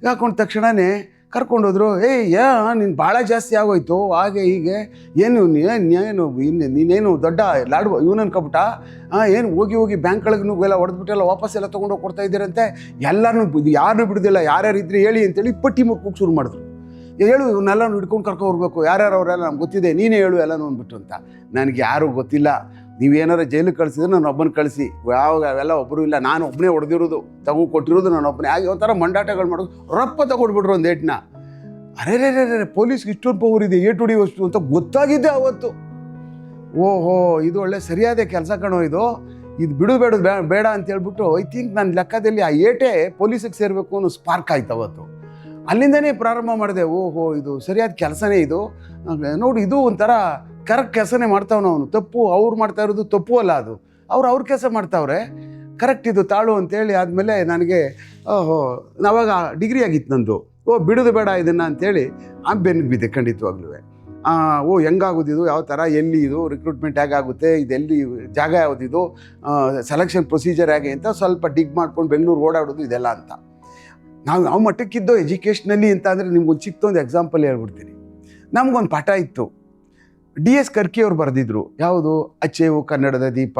ಸಿಗಾಕೊಂಡ ತಕ್ಷಣವೇ ಕರ್ಕೊಂಡೋದ್ರು. ನೀನು ಭಾಳ ಜಾಸ್ತಿ ಆಗೋಯ್ತು, ಹಾಗೆ ಹೀಗೆ, ನೀನೇನು ದೊಡ್ಡ ಲಾಡು ಇವನು ಅನ್ಕೊಬಿಟ್ಟ, ಏನು ಹೋಗಿ ಬ್ಯಾಂಕ್ಗಳಿಗೆ ಎಲ್ಲ ಹೊಡೆದ್ಬಿಟ್ಟೆಲ್ಲ ವಾಪಸ್ ಎಲ್ಲ ತೊಗೊಂಡೋಗಿ ಕೊಡ್ತಾ ಇದ್ದೀರಂತೆ, ಎಲ್ಲರೂ ಯಾರನ್ನೂ ಬಿಡೋದಿಲ್ಲ, ಯಾರ್ಯಾರು ಇದ್ರೆ ಹೇಳಿ ಅಂತೇಳಿ ಪಟ್ಟಿ ಮುಟ್ಕೋಗಿ ಶುರು ಮಾಡಿದ್ರು. ಹೇಳು, ಇವನ್ನೆಲ್ಲ ಹಿಡ್ಕೊಂಡು ಕರ್ಕೊಬರ್ಬೇಕು, ಯಾರ್ಯಾರು ಅವರೆಲ್ಲ ನಮ್ಗೆ ಗೊತ್ತಿದೆ, ನೀನೇ ಹೇಳು ಎಲ್ಲನೂ ಅಂದ್ಬಿಟ್ಟು ಅಂತ. ನನಗೆ ಯಾರೂ ಗೊತ್ತಿಲ್ಲ, ನೀವೇನಾರು ಜೈಲಿಗೆ ಕಳಿಸಿದ್ರೆ ನಾನು ಒಬ್ಬನ ಕಳಿಸಿ, ಅವೆಲ್ಲ ಒಬ್ಬರು ಇಲ್ಲ, ನಾನು ಒಬ್ಬನೇ ಹೊಡೆದಿರೋದು, ಕೊಟ್ಟಿರೋದು ನಾನು ಒಬ್ಬನೇ. ಹಾಗೆ ಒಂಥರ ಮಂಡಾಟಗಳು ಮಾಡೋದು. ರಪ್ಪ ತಗೊಂಡ್ಬಿಟ್ರು ಒಂದು ಏಟ್ನ. ಅರೆ ಪೊಲೀಸ್ಗೆ ಇಷ್ಟೊಂದು ಪವರ್ ಇದೆ, ಏಟು ಹೊಡಿಯೋಷ್ಟು ಅಂತ ಗೊತ್ತಾಗಿದ್ದೆ ಅವತ್ತು. ಓಹೋ, ಇದು ಒಳ್ಳೆ ಸರಿಯಾದ ಕೆಲಸ ಕಣೋ ಇದು ಬಿಡು ಬೇಡ ಅಂತ ಹೇಳ್ಬಿಟ್ಟು ಐ ಥಿಂಕ್ ನನ್ನ ಲೆಕ್ಕದಲ್ಲಿ ಆ ಏಟೇ ಪೊಲೀಸಿಗೆ ಸೇರಬೇಕು ಅನ್ನೋ ಸ್ಪಾರ್ಕ್ ಆಯ್ತು ಅವತ್ತು. ಅಲ್ಲಿಂದನೇ ಪ್ರಾರಂಭ ಮಾಡಿದೆ. ಓಹೋ, ಇದು ಸರಿಯಾದ ಕೆಲಸನೇ ಇದು. ನೋಡಿ, ಇದು ಒಂಥರ ಕರೆಕ್ಟ್ ಕೆಲಸನೇ ಮಾಡ್ತಾವನು ಅವನು. ತಪ್ಪು ಅವ್ರು ಮಾಡ್ತಾ ಇರೋದು ತಪ್ಪು ಅಲ್ಲ, ಅದು ಅವ್ರ ಕೆಲಸ ಮಾಡ್ತಾವ್ರೆ, ಕರೆಕ್ಟ್ ಇದು ತಾಳು ಅಂತೇಳಿ. ಆದಮೇಲೆ ನನಗೆ ನಾವಾಗ ಡಿಗ್ರಿ ಆಗಿತ್ತು ನಂದು. ಬಿಡೋದು ಬೇಡ ಇದನ್ನು ಅಂಥೇಳಿ ಬೆನ್ನಿಗೆ ಬಿದ್ದೆ ಖಂಡಿತವಾಗ್ಲೂ. ಹೆಂಗಾಗೋದಿದು, ಯಾವ ಥರ, ಎಲ್ಲಿ ಇದು ರಿಕ್ರೂಟ್ಮೆಂಟ್ ಹೇಗಾಗುತ್ತೆ, ಇದೆಲ್ಲಿ ಜಾಗ ಯಾವುದಿದು, ಸೆಲೆಕ್ಷನ್ ಪ್ರೊಸೀಜರ್ ಹೇಗೆ ಅಂತ ಸ್ವಲ್ಪ ಡಿಗ್ ಮಾಡ್ಕೊಂಡು ಬೆಂಗಳೂರು ಓಡಾಡೋದು ಇದೆಲ್ಲ ಅಂತ. ನಾವು ಮಟ್ಟಕ್ಕಿದ್ದೋ ಎಜುಕೇಷ್ನಲ್ಲಿ ಅಂತ ಅಂದರೆ ನಿಮ್ಗೊಂದು ಚಿಕ್ಕದೊಂದು ಎಕ್ಸಾಂಪಲ್ ಹೇಳ್ಬಿಡ್ತೀನಿ. ನಮಗೊಂದು ಪಾಠ ಇತ್ತು, DS ಕರ್ಕಿಯವ್ರು ಬರೆದಿದ್ರು. ಯಾವುದು? ಅಚ್ಚೇವು ಕನ್ನಡದ ದೀಪ,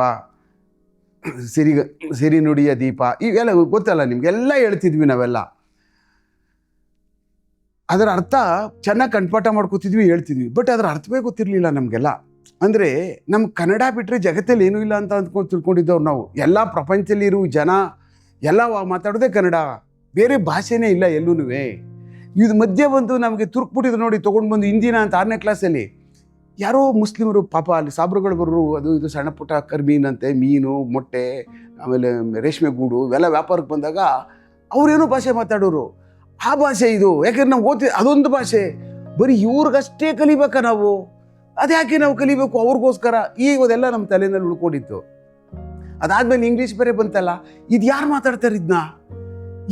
ಸಿರಿನುಡಿಯ ದೀಪ, ಇವೆಲ್ಲ ಗೊತ್ತಲ್ಲ ನಿಮಗೆಲ್ಲ ಹೇಳ್ತಿದ್ವಿ ನಾವೆಲ್ಲ. ಅದರ ಅರ್ಥ ಚೆನ್ನಾಗಿ ಕಂಠಪಾಠ ಮಾಡ್ಕೋತಿದ್ವಿ, ಹೇಳ್ತಿದ್ವಿ. ಬಟ್ ಅದರ ಅರ್ಥವೇ ಗೊತ್ತಿರಲಿಲ್ಲ ನಮಗೆಲ್ಲ. ಅಂದರೆ ನಮ್ಮ ಕನ್ನಡ ಬಿಟ್ಟರೆ ಜಗತ್ತಲ್ಲಿ ಏನೂ ಇಲ್ಲ ಅಂತ ಅಂದ್ಕೊಂಡು ತಿಳ್ಕೊಂಡಿದ್ದವ್ರು ನಾವು. ಎಲ್ಲ ಪ್ರಪಂಚದಲ್ಲಿ ಇರುವ ಜನ ಎಲ್ಲ ಮಾತಾಡೋದೇ ಕನ್ನಡ, ಬೇರೆ ಭಾಷೆನೇ ಇಲ್ಲ ಎಲ್ಲೂ. ಇದು ಮಧ್ಯೆ ಬಂದು ನಮಗೆ ತುರ್ಕ್ಬಿಟ್ಟಿದ್ರು ನೋಡಿ, ತೊಗೊಂಡು ಬಂದು ಹಿಂದಿನ ಅಂತ 6ನೇ ಕ್ಲಾಸಲ್ಲಿ ಯಾರೋ ಮುಸ್ಲಿಮರು ಪಾಪ ಅಲ್ಲಿ ಸಾಬ್ರುಗಳು ಬರೋರು, ಅದು ಇದು ಸಣ್ಣ ಪುಟ್ಟ ಕರ್ಮೀನಂತೆ, ಮೀನು, ಮೊಟ್ಟೆ, ಆಮೇಲೆ ರೇಷ್ಮೆ ಗೂಡು ಇವೆಲ್ಲ ವ್ಯಾಪಾರಕ್ಕೆ ಬಂದಾಗ ಅವರೇನೋ ಭಾಷೆ ಮಾತಾಡೋರು. ಆ ಭಾಷೆ ಇದು, ಯಾಕೆಂದ್ರೆ ನಾವು ಅದೊಂದು ಭಾಷೆ ಬರೀ ಇವ್ರಿಗಷ್ಟೇ ಕಲಿಬೇಕಾ ನಾವು? ಅದ್ಯಾಕೆ ನಾವು ಕಲಿಬೇಕು ಅವ್ರಿಗೋಸ್ಕರ? ಅದೆಲ್ಲ ನಮ್ಮ ತಲೆಯಲ್ಲಿ ಉಳ್ಕೊಂಡಿತ್ತು. ಅದಾದಮೇಲೆ ಇಂಗ್ಲೀಷ್ ಬೇರೆ ಬಂತಲ್ಲ, ಇದು ಯಾರು ಮಾತಾಡ್ತಾರೆ ಇದನ್ನ?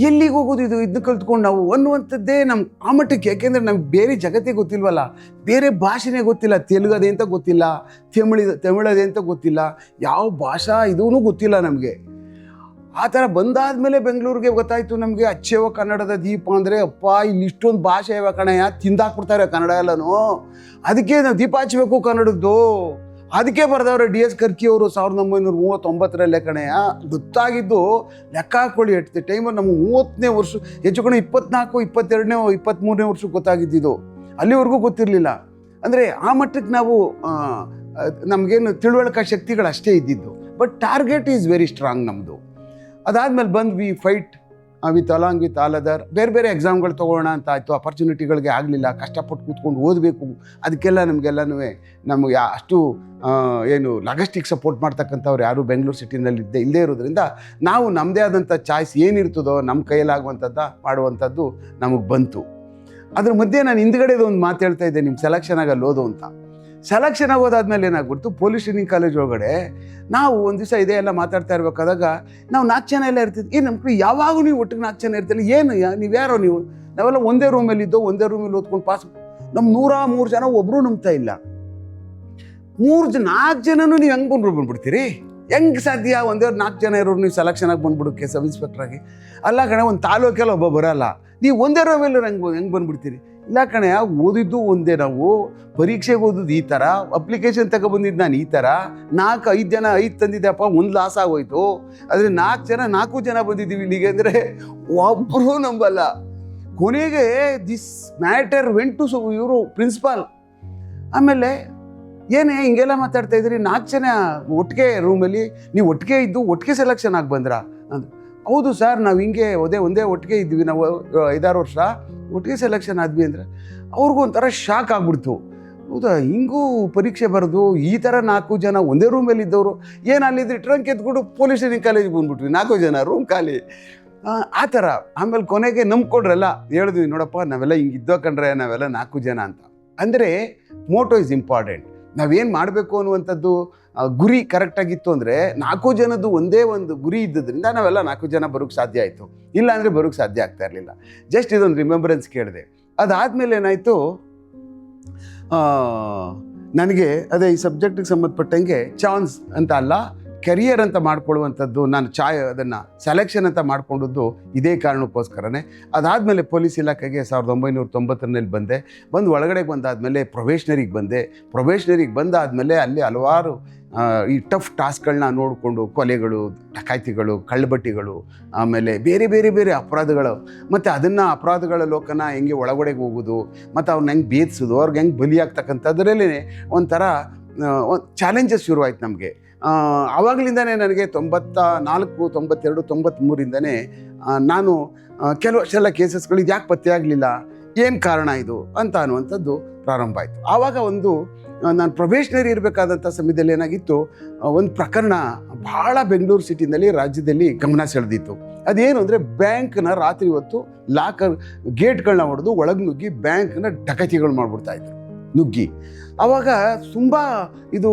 ಎಲ್ಲಿಗೆ ಹೋಗೋದು ಇದನ್ನ ಕಲ್ತ್ಕೊಂಡು ನಾವು ಅನ್ನುವಂಥದ್ದೇ ನಮ್ಮ ಆ ಮಟ್ಟಕ್ಕೆ. ಯಾಕೆಂದರೆ ನಮ್ಗೆ ಬೇರೆ ಜಗತ್ತೇ ಗೊತ್ತಿಲ್ವಲ್ಲ, ಬೇರೆ ಭಾಷೆನೇ ಗೊತ್ತಿಲ್ಲ. ತೆಲುಗದೆ ಅಂತ ಗೊತ್ತಿಲ್ಲ, ತಮಿಳದೆ ಅಂತ ಗೊತ್ತಿಲ್ಲ, ಯಾವ ಭಾಷಾ ಇದೂ ಗೊತ್ತಿಲ್ಲ ನಮಗೆ. ಆ ಥರ ಬಂದಾದಮೇಲೆ ಬೆಂಗಳೂರಿಗೆ ಗೊತ್ತಾಯಿತು ನಮಗೆ, ಅಚ್ಚೇವ ಕನ್ನಡದ ದೀಪ ಅಂದರೆ ಅಪ್ಪ ಇಲ್ಲಿ ಇಷ್ಟೊಂದು ಭಾಷೆ ಇವ ಕಣಯ್ಯ, ತಿಂದಾಕ್ಬಿಡ್ತಾರೆ ಕನ್ನಡ ಎಲ್ಲನೂ. ಅದಕ್ಕೆ ನಾವು ದೀಪ ಹಚ್ಚಬೇಕು ಕನ್ನಡದ್ದು. ಅದಕ್ಕೆ ಬರೆದವ್ರೆ DS ಕರ್ಕಿಯವರು 1939 ಕಣೆಯ. ಗೊತ್ತಾಗಿದ್ದು ಲೆಕ್ಕ ಹಾಕೊಳ್ಳಿ, ಎಟ್ ದ ಟೈಮಲ್ಲಿ ನಮಗೆ 30ನೇ ವರ್ಷ, ಹೆಚ್ಚು ಕಡೆ 24, 22ನೇ, 23ನೇ ವರ್ಷಕ್ಕೆ ಗೊತ್ತಾಗಿದ್ದಿದ್ದು. ಅಲ್ಲಿವರೆಗೂ ಗೊತ್ತಿರಲಿಲ್ಲ. ಅಂದರೆ ಆ ಮಟ್ಟಕ್ಕೆ ನಾವು ನಮಗೇನು ತಿಳುವಳಿಕೆ ಶಕ್ತಿಗಳು ಅಷ್ಟೇ ಇದ್ದಿದ್ದು. But target is very strong ನಮ್ಮದು. ಅದಾದಮೇಲೆ ಬಂದ್ವಿ fight with along with all other. ಬೇರೆ ಬೇರೆ ಎಕ್ಸಾಮ್ಗಳು ತೊಗೊಳ್ಳೋಣ ಅಂತ ಆಯಿತು. ಅಪರ್ಚುನಿಟಿಗಳಿಗೆ ಆಗಲಿಲ್ಲ, ಕಷ್ಟಪಟ್ಟು ಕೂತ್ಕೊಂಡು ಓದಬೇಕು. ಅದಕ್ಕೆಲ್ಲ ನಮಗೆಲ್ಲನೂ ನಮಗೆ ಅಷ್ಟು ಏನು ಲಾಜಿಸ್ಟಿಕ್ ಸಪೋರ್ಟ್ ಮಾಡ್ತಕ್ಕಂಥವ್ರು ಯಾರು ಬೆಂಗಳೂರು ಸಿಟಿನಲ್ಲಿ ಇಲ್ಲದೇ ಇರೋದ್ರಿಂದ ನಾವು ನಮ್ಮದೇ ಆದಂಥ ಚಾಯ್ಸ್ ಏನಿರ್ತದೋ ನಮ್ಮ ಕೈಯಲ್ಲಾಗುವಂಥದ್ದು ಮಾಡುವಂಥದ್ದು ನಮಗೆ ಬಂತು. ಅದ್ರ ಮಧ್ಯೆ ನಾನು ಹಿಂದ್ಗಡೆದು ಒಂದು ಮಾತು ಹೇಳ್ತಾ ಇದ್ದೆ, ನಿಮ್ಮ ಸೆಲೆಕ್ಷನ್ ಆಗಲ್ಲ ಓದು ಅಂತ. ಸೆಲೆಕ್ಷನ್ ಆಗೋದಾದ್ಮೇಲೆ ಏನಾಗ್ಬಿಡ್ತು, ಪೊಲೀಸ್ ಟ್ರೈನಿಂಗ್ ಕಾಲೇಜ್ ಒಳಗಡೆ ನಾವು ಒಂದು ದಿವಸ ಇದೇ ಎಲ್ಲ ಮಾತಾಡ್ತಾ ಇರಬೇಕಾದಾಗ ನಾವು 4 ಜನ ಎಲ್ಲ ಇರ್ತಿದ್ವಿ. ನಮ್ಮ ಯಾವಾಗೂ ನೀವು ಒಟ್ಟಿಗೆ 4 ಜನ ಇರ್ತಿಲ್ಲ, ಏನು ನೀವು ಯಾರೋ ನೀವು? ನಾವೆಲ್ಲ ಒಂದೇ ರೂಮಲ್ಲಿ ಇದ್ದೋ, ಒಂದೇ ರೂಮಲ್ಲಿ ಓದ್ಕೊಂಡು ಪಾಸ್. ನಮ್ಮ 103 ಜನ ಒಬ್ಬರು ನಂಬ್ತಾ ಇಲ್ಲ. 4 ಜನನೂ ನೀವು ಹೆಂಗೆ ಬಂದ್ಬಿಡ್ತೀರಿ? ಹೆಂಗೆ ಸಾಧ್ಯ ಒಂದೇ 4 ಜನ ಇರೋರು ನೀವು ಸೆಲೆಕ್ಷನ್ ಆಗಿ ಬಂದ್ಬಿಡೋಕ್ಕೆ ಸಬ್ ಇನ್ಸ್ಪೆಕ್ಟ್ರಾಗಿ? ಅಲ್ಲ ಕಣೆ, ಒಂದು ತಾಲೂಕಲ್ಲಿ ಒಬ್ಬ ಬರೋಲ್ಲ, ನೀವು ಒಂದೇ ರೂಮಲ್ಲಿ ಹೆಂಗೆ ಬಂದ್ಬಿಡ್ತೀರಿ? ಇಲ್ಲ ಕಣೆ, ಓದಿದ್ದು ಒಂದೇ, ನಾವು ಪರೀಕ್ಷೆಗೆ ಓದಿದ್ದು ಈ ಥರ, ಅಪ್ಲಿಕೇಶನ್ ತಗೊಬಂದಿದ್ದು ನಾನು ಈ ಥರ, 4-5 ಜನ 5 ತಂದಿದ್ದೆಪ್ಪ, 1 ಲಾಸ್ ಆಗೋಯ್ತು. ಆದರೆ 4 ಜನ ಬಂದಿದ್ದೀವಿ ಇಲ್ಲಿಗೆ ಅಂದರೆ ಒಬ್ಬರು ನಂಬಲ್ಲ. ಕೊನೆಗೆ ದಿಸ್ ಮ್ಯಾಟರ್ ವೆಂಟ್ ಟು ಇವರು ಪ್ರಿನ್ಸಿಪಾಲ್. ಆಮೇಲೆ ಏನೇ ಹಿಂಗೆಲ್ಲ ಮಾತಾಡ್ತಾ ಇದ್ರಿ, 4 ಜನ ಒಟ್ಟಿಗೆ ರೂಮಲ್ಲಿ, ನೀವು ಒಟ್ಟಿಗೆ ಇದ್ದು ಒಟ್ಟಿಗೆ ಸೆಲೆಕ್ಷನ್ ಆಗಿ ಬಂದ್ರಾ ಅಂದ್ರೆ, ಹೌದು ಸರ್, ನಾವು ಹಿಂಗೆ ಒಂದೇ ಒಟ್ಟಿಗೆ ಇದ್ವಿ, ನಾವು 5-6 ವರ್ಷ ಒಟ್ಟಿಗೆ ಸೆಲೆಕ್ಷನ್ ಆದ್ವಿ ಅಂದರೆ ಅವ್ರಿಗೂ ಒಂಥರ ಶಾಕ್ ಆಗ್ಬಿಡ್ತು. ಹೌದಾ, ಹಿಂಗೂ ಪರೀಕ್ಷೆ ಬರೆದು ಈ ಥರ 4 ಜನ ಒಂದೇ ರೂಮಲ್ಲಿ ಇದ್ದವರು ಏನು ಅಲ್ಲಿದ್ರಿ, ಟ್ರಂಕ್ ಎತ್ಕೊಂಡು ಪೊಲೀಸ್ ಸ್ಟೇಷನ್ ಕಾಲೇಜಿಗೆ ಬಂದ್ಬಿಟ್ವಿ, 4 ಜನ ರೂಮ್ ಖಾಲಿ, ಆ ಥರ. ಆಮೇಲೆ ಕೊನೆಗೆ ನಂಬ್ಕೊಡ್ರಲ್ಲ, ಹೇಳಿದ್ವಿ ನೋಡಪ್ಪ ನಾವೆಲ್ಲ ಹಿಂಗೆ ಇದ್ದೋ ಕಂಡ್ರೆ, ನಾವೆಲ್ಲ 4 ಜನ ಅಂತ. ಅಂದರೆ ಮೋಟೋ ಇಸ್ ಇಂಪಾರ್ಟೆಂಟ್. ನಾವೇನು ಮಾಡಬೇಕು ಅನ್ನುವಂಥದ್ದು ಗುರಿ ಕರೆಕ್ಟಾಗಿತ್ತು ಅಂದರೆ 4 ಜನದ್ದು ಒಂದೇ ಒಂದು ಗುರಿ ಇದ್ದದ್ರಿಂದ ನಾವೆಲ್ಲ 4 ಜನ ಬರೋಕ್ಕೆ ಸಾಧ್ಯ ಆಯಿತು. ಇಲ್ಲ ಅಂದರೆ ಬರೋಕ್ಕೆ ಸಾಧ್ಯ ಆಗ್ತಾ ಇರಲಿಲ್ಲ. ಜಸ್ಟ್ ಇದೊಂದು ರಿಮೆಂಬರೆನ್ಸ್ ಕೇಳಿದೆ. ಅದಾದಮೇಲೆ ಏನಾಯಿತು, ನನಗೆ ಅದೇ ಈ ಸಬ್ಜೆಕ್ಟಿಗೆ ಸಂಬಂಧಪಟ್ಟಂಗೆ ಚಾನ್ಸ್ ಅಂತ ಅಲ್ಲ, ಕೆರಿಯರ್ ಅಂತ ಮಾಡ್ಕೊಳ್ಳುವಂಥದ್ದು, ನಾನು ಅದನ್ನು ಸೆಲೆಕ್ಷನ್ ಅಂತ ಮಾಡ್ಕೊಂಡದ್ದು ಇದೇ ಕಾರಣಕ್ಕೋಸ್ಕರನೇ. ಅದಾದಮೇಲೆ ಪೊಲೀಸ್ ಇಲಾಖೆಗೆ 1990ರಲ್ಲಿ ಬಂದು ಒಳಗಡೆ ಬಂದಾದಮೇಲೆ ಪ್ರೊಬೇಷ್ನರಿಗೆ ಬಂದಾದಮೇಲೆ ಅಲ್ಲಿ ಹಲವಾರು ಈ ಟಫ್ ಟಾಸ್ಕ್ಗಳನ್ನ ನೋಡಿಕೊಂಡು, ಕೊಲೆಗಳು, ಡಕಾಯ್ತಿಗಳು, ಕಳ್ಳಬಟ್ಟಿಗಳು, ಆಮೇಲೆ ಬೇರೆ ಬೇರೆ ಬೇರೆ ಅಪರಾಧಗಳು, ಮತ್ತು ಅದನ್ನು ಅಪರಾಧಗಳ ಲೋಕನ ಹೆಂಗೆ ಒಳಗಡೆಗೆ ಹೋಗೋದು, ಮತ್ತು ಅವ್ರನ್ನ ಹೆಂಗೆ ಭೇದಿಸೋದು, ಅವ್ರಿಗೆ ಹೆಂಗೆ ಬಲಿಯಾಗ್ತಕ್ಕಂಥದ್ರಲ್ಲೇ ಒಂಥರ ಚಾಲೆಂಜಸ್ ಶುರುವಾಯ್ತು ನಮಗೆ. ಆವಾಗಲಿಂದನೇ ನನಗೆ 94, 92, 93ರಿಂದನೇ ನಾನು ಕೆಲವಷ್ಟೆಲ್ಲ ಕೇಸಸ್ಗಳು ಇದು ಯಾಕೆ ಪತ್ತೆ ಆಗಲಿಲ್ಲ, ಏನು ಕಾರಣ ಇದು ಅಂತ ಅನ್ನುವಂಥದ್ದು ಪ್ರಾರಂಭ ಆಯಿತು. ಆವಾಗ ನಾನು ಪ್ರೊಬೇಷನರಿ ಇರಬೇಕಾದಂಥ ಸಮಯದಲ್ಲಿ ಏನಾಗಿತ್ತು, ಒಂದು ಪ್ರಕರಣ ಭಾಳ ಬೆಂಗಳೂರು ಸಿಟಿನಲ್ಲಿ, ರಾಜ್ಯದಲ್ಲಿ ಗಮನ ಸೆಳೆದಿತ್ತು. ಅದೇನು ಅಂದರೆ, ಬ್ಯಾಂಕ್ನ ರಾತ್ರಿ ಹೊತ್ತು ಲಾಕರ್ ಗೇಟ್ಗಳನ್ನ ಹೊಡೆದು ಒಳಗೆ ನುಗ್ಗಿ ಬ್ಯಾಂಕ್ನ ಡಕಾತಿಗಳು ಮಾಡಿಬಿಡ್ತಾಯಿದ್ರು, ನುಗ್ಗಿ. ಆವಾಗ ತುಂಬ ಇದು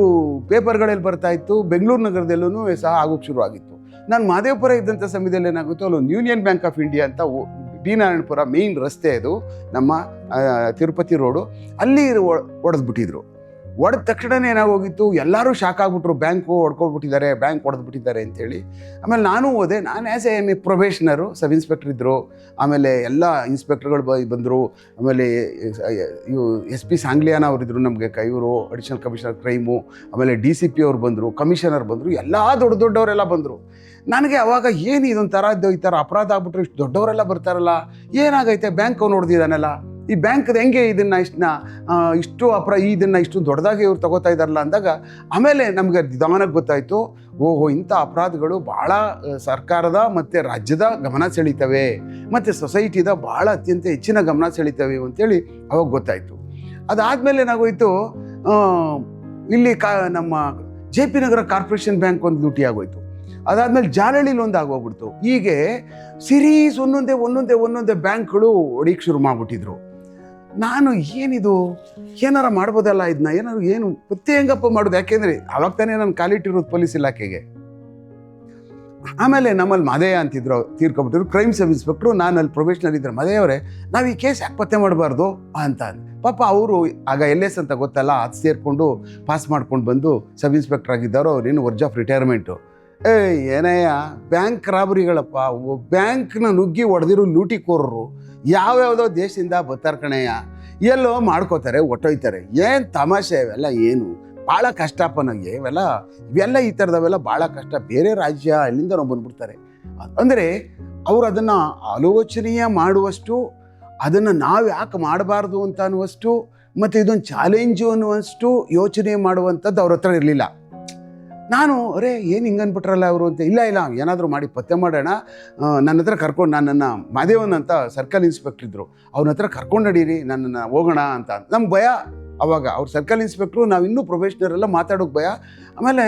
ಪೇಪರ್ಗಳಲ್ಲಿ ಬರ್ತಾಯಿತ್ತು, ಬೆಂಗಳೂರು ನಗರದಲ್ಲೂ ಸಹ ಆಗೋಕ್ಕೆ ಶುರುವಾಗಿತ್ತು. ನಾನು ಮಹದೇವಪುರ ಇದ್ದಂಥ ಸಮಯದಲ್ಲಿ ಏನಾಗುತ್ತೋ, ಅಲ್ಲೊಂದು ಯೂನಿಯನ್ ಬ್ಯಾಂಕ್ ಆಫ್ ಇಂಡಿಯಾ ಅಂತ ಬಿ ನಾರಾಯಣಪುರ ಮೇನ್ ರಸ್ತೆ, ಅದು ನಮ್ಮ ತಿರುಪತಿ ರೋಡು, ಅಲ್ಲಿ ಹೊಡೆದ್ಬಿಟ್ಟಿದ್ರು. ಹೊಡೆದ ತಕ್ಷಣವೇ ಏನಾಗೋಗಿತ್ತು, ಎಲ್ಲರೂ ಶಾಕ್ ಆಗಿಬಿಟ್ರು, ಬ್ಯಾಂಕ್ ಹೊಡೆದ್ಬಿಟ್ಟಿದ್ದಾರೆ ಅಂತೇಳಿ. ಆಮೇಲೆ ನಾನು ಹೋದೆ, ನಾನು ಆ್ಯಸ್ ಎ ಪ್ರೊಬೇಷನರು, ಸಬ್ ಇನ್ಸ್ಪೆಕ್ಟರ್ ಇದ್ದರು, ಆಮೇಲೆ ಎಲ್ಲ ಇನ್ಸ್ಪೆಕ್ಟರ್ಗಳು ಬಂದರು, ಆಮೇಲೆ ಇವು SP ಸಾಂಗ್ಲಿಯಾನ ಅವರಿದ್ದರು ನಮಗೆ, ಇವರು ಅಡಿಷನಲ್ ಕಮಿಷನರ್ ಕ್ರೈಮು, ಆಮೇಲೆ DCP ಅವ್ರು ಬಂದರು, ಕಮಿಷನರ್ ಬಂದರು, ಎಲ್ಲ ದೊಡ್ಡವರೆಲ್ಲ ಬಂದರು. ನನಗೆ ಅವಾಗ ಏನು ಇದೊಂಥರ ಈ ಥರ ಅಪರಾಧ ಆಗ್ಬಿಟ್ರೆ ಇಷ್ಟು ದೊಡ್ಡವರೆಲ್ಲ ಬರ್ತಾರಲ್ಲ, ಏನಾಗೈತೆ, ಬ್ಯಾಂಕ್ ಅವ್ನು ನೋಡ್ದಿದ್ದಾನಲ್ಲ, ಈ ಬ್ಯಾಂಕ್ದು ಹೆಂಗೆ ಇದನ್ನು ಇದನ್ನು ಇಷ್ಟು ದೊಡ್ಡದಾಗಿ ಇವ್ರು ತಗೋತಾ ಇದ್ದಾರಲ್ಲ ಅಂದಾಗ, ಆಮೇಲೆ ನಮಗೆ ನಿಧಾನಕ್ಕೆ ಗೊತ್ತಾಯಿತು, ಓಹೋ, ಇಂಥ ಅಪರಾಧಗಳು ಭಾಳ ಸರ್ಕಾರದ ಮತ್ತು ರಾಜ್ಯದ ಗಮನ ಸೆಳೀತವೆ, ಮತ್ತು ಸೊಸೈಟಿದ ಭಾಳ ಅತ್ಯಂತ ಹೆಚ್ಚಿನ ಗಮನ ಸೆಳೀತವೆ ಅಂತೇಳಿ ಅವಾಗ ಗೊತ್ತಾಯಿತು. ಅದಾದಮೇಲೆ ಏನಾಗೋಯಿತು, ಇಲ್ಲಿ ನಮ್ಮ JP ನಗರ ಕಾರ್ಪೊರೇಷನ್ ಬ್ಯಾಂಕ್ ಒಂದು ಲೂಟಿ ಆಗೋಯ್ತು. ಅದಾದಮೇಲೆ ಜಾಲಹಳ್ಳಿಲಿ ಒಂದು ಆಗೋಗ್ಬಿಡ್ತು. ಹೀಗೆ ಸಿರೀಸ್ ಒಂದೊಂದೇ ಬ್ಯಾಂಕ್ಗಳು ಹೊಡಿಗೆ ಶುರು ಮಾಡಿಬಿಟ್ಟಿದ್ರು. ನಾನು ಏನಿದು, ಏನಾರ ಮಾಡ್ಬೋದಲ್ಲ ಇದನ್ನ, ಏನು ಪತ್ತೆ ಹೆಂಗಪ್ಪ ಮಾಡೋದು, ಯಾಕೆಂದರೆ ಅವಾಗ ತಾನೇ ನಾನು ಕಾಲಿಟ್ಟಿರೋದು ಪೊಲೀಸ್ ಇಲಾಖೆಗೆ. ಆಮೇಲೆ ನಮ್ಮಲ್ಲಿ ಮದಯ ಅಂತಿದ್ರು, ತೀರ್ಕೊಬಿಟ್ಟಿದ್ರು, ಕ್ರೈಮ್ ಸಬ್ ಇನ್ಸ್ಪೆಕ್ಟ್ರು, ನಾನು ಅಲ್ಲಿ ಪ್ರೊಬೇಷನರ್ ಇದ್ದರೆ, ಮದೆಯವರೇ ನಾವು ಈ ಕೇಸ್ ಯಾಕೆ ಪತ್ತೆ ಮಾಡಬಾರ್ದು ಅಂತ. ಪಾಪ ಅವರು ಆಗ LS ಅಂತ ಗೊತ್ತಲ್ಲ, ಅದು ಸೇರಿಕೊಂಡು ಪಾಸ್ ಮಾಡ್ಕೊಂಡು ಬಂದು ಸಬ್ ಇನ್ಸ್ಪೆಕ್ಟರ್ ಆಗಿದ್ದವರು, ಅವ್ರೇನು ವರ್ಜ್ ಆಫ್ ರಿಟೈರ್ಮೆಂಟು. ಏನಯ್ಯ, ಬ್ಯಾಂಕ್ ರಾಬರಿಗಳಪ್ಪ, ಬ್ಯಾಂಕ್ನ ನುಗ್ಗಿ ಹೊಡೆದಿರೋ ಲೂಟಿಕೋರರು ಯಾವ್ಯಾವುದೋ ದೇಶದಿಂದ ಬರ್ತಾರೆ ಕಣಯ್ಯ, ಎಲ್ಲೋ ಮಾಡ್ಕೋತಾರೆ, ಹೊಟ್ಟೋಯ್ತಾರೆ. ಏನು ತಮಾಷೆ ಇವೆಲ್ಲ, ಏನು ಭಾಳ ಕಷ್ಟಪ್ಪ ನನಗೆ ಇವೆಲ್ಲ ಈ ಥರದವೆಲ್ಲ ಭಾಳ ಕಷ್ಟ. ಬೇರೆ ರಾಜ್ಯ ಅಲ್ಲಿಂದ ನಾವು ಬಂದ್ಬಿಡ್ತಾರೆ ಅಂದರೆ, ಅವರು ಅದನ್ನು ಆಲೋಚನೆಯ ಮಾಡುವಷ್ಟು, ಅದನ್ನು ನಾವು ಯಾಕೆ ಮಾಡಬಾರ್ದು ಅಂತ ಅನ್ನುವಷ್ಟು, ಮತ್ತು ಇದೊಂದು ಚಾಲೆಂಜು ಅನ್ನುವಷ್ಟು ಯೋಚನೆ ಮಾಡುವಂಥದ್ದು ಅವ್ರ ಹತ್ರ ಇರಲಿಲ್ಲ. ನಾನು ಏನು ಹಿಂಗೆ ಅಂದ್ಬಿಟ್ರಲ್ಲ ಅವರು ಅಂತ, ಇಲ್ಲ ಏನಾದರೂ ಮಾಡಿ ಪತ್ತೆ ಮಾಡೋಣ, ನನ್ನ ಹತ್ರ ಕರ್ಕೊಂಡು, ನನ್ನನ್ನು ಮಾದೇವನ್ ಅಂತ ಸರ್ಕಲ್ ಇನ್ಸ್ಪೆಕ್ಟ್ರ್ ಇದ್ದರು, ಅವ್ರ ಹತ್ರ ಕರ್ಕೊಂಡು ನಡೀರಿ, ನನ್ನನ್ನು ಹೋಗೋಣ ಅಂತ. ನಮ್ಗೆ ಭಯ ಅವಾಗ, ಅವ್ರು ಸರ್ಕಲ್ ಇನ್ಸ್ಪೆಕ್ಟ್ರು, ನಾವು ಇನ್ನೂ ಪ್ರೊಬೇಷನರೆಲ್ಲ ಮಾತಾಡೋಕೆ ಭಯ. ಆಮೇಲೆ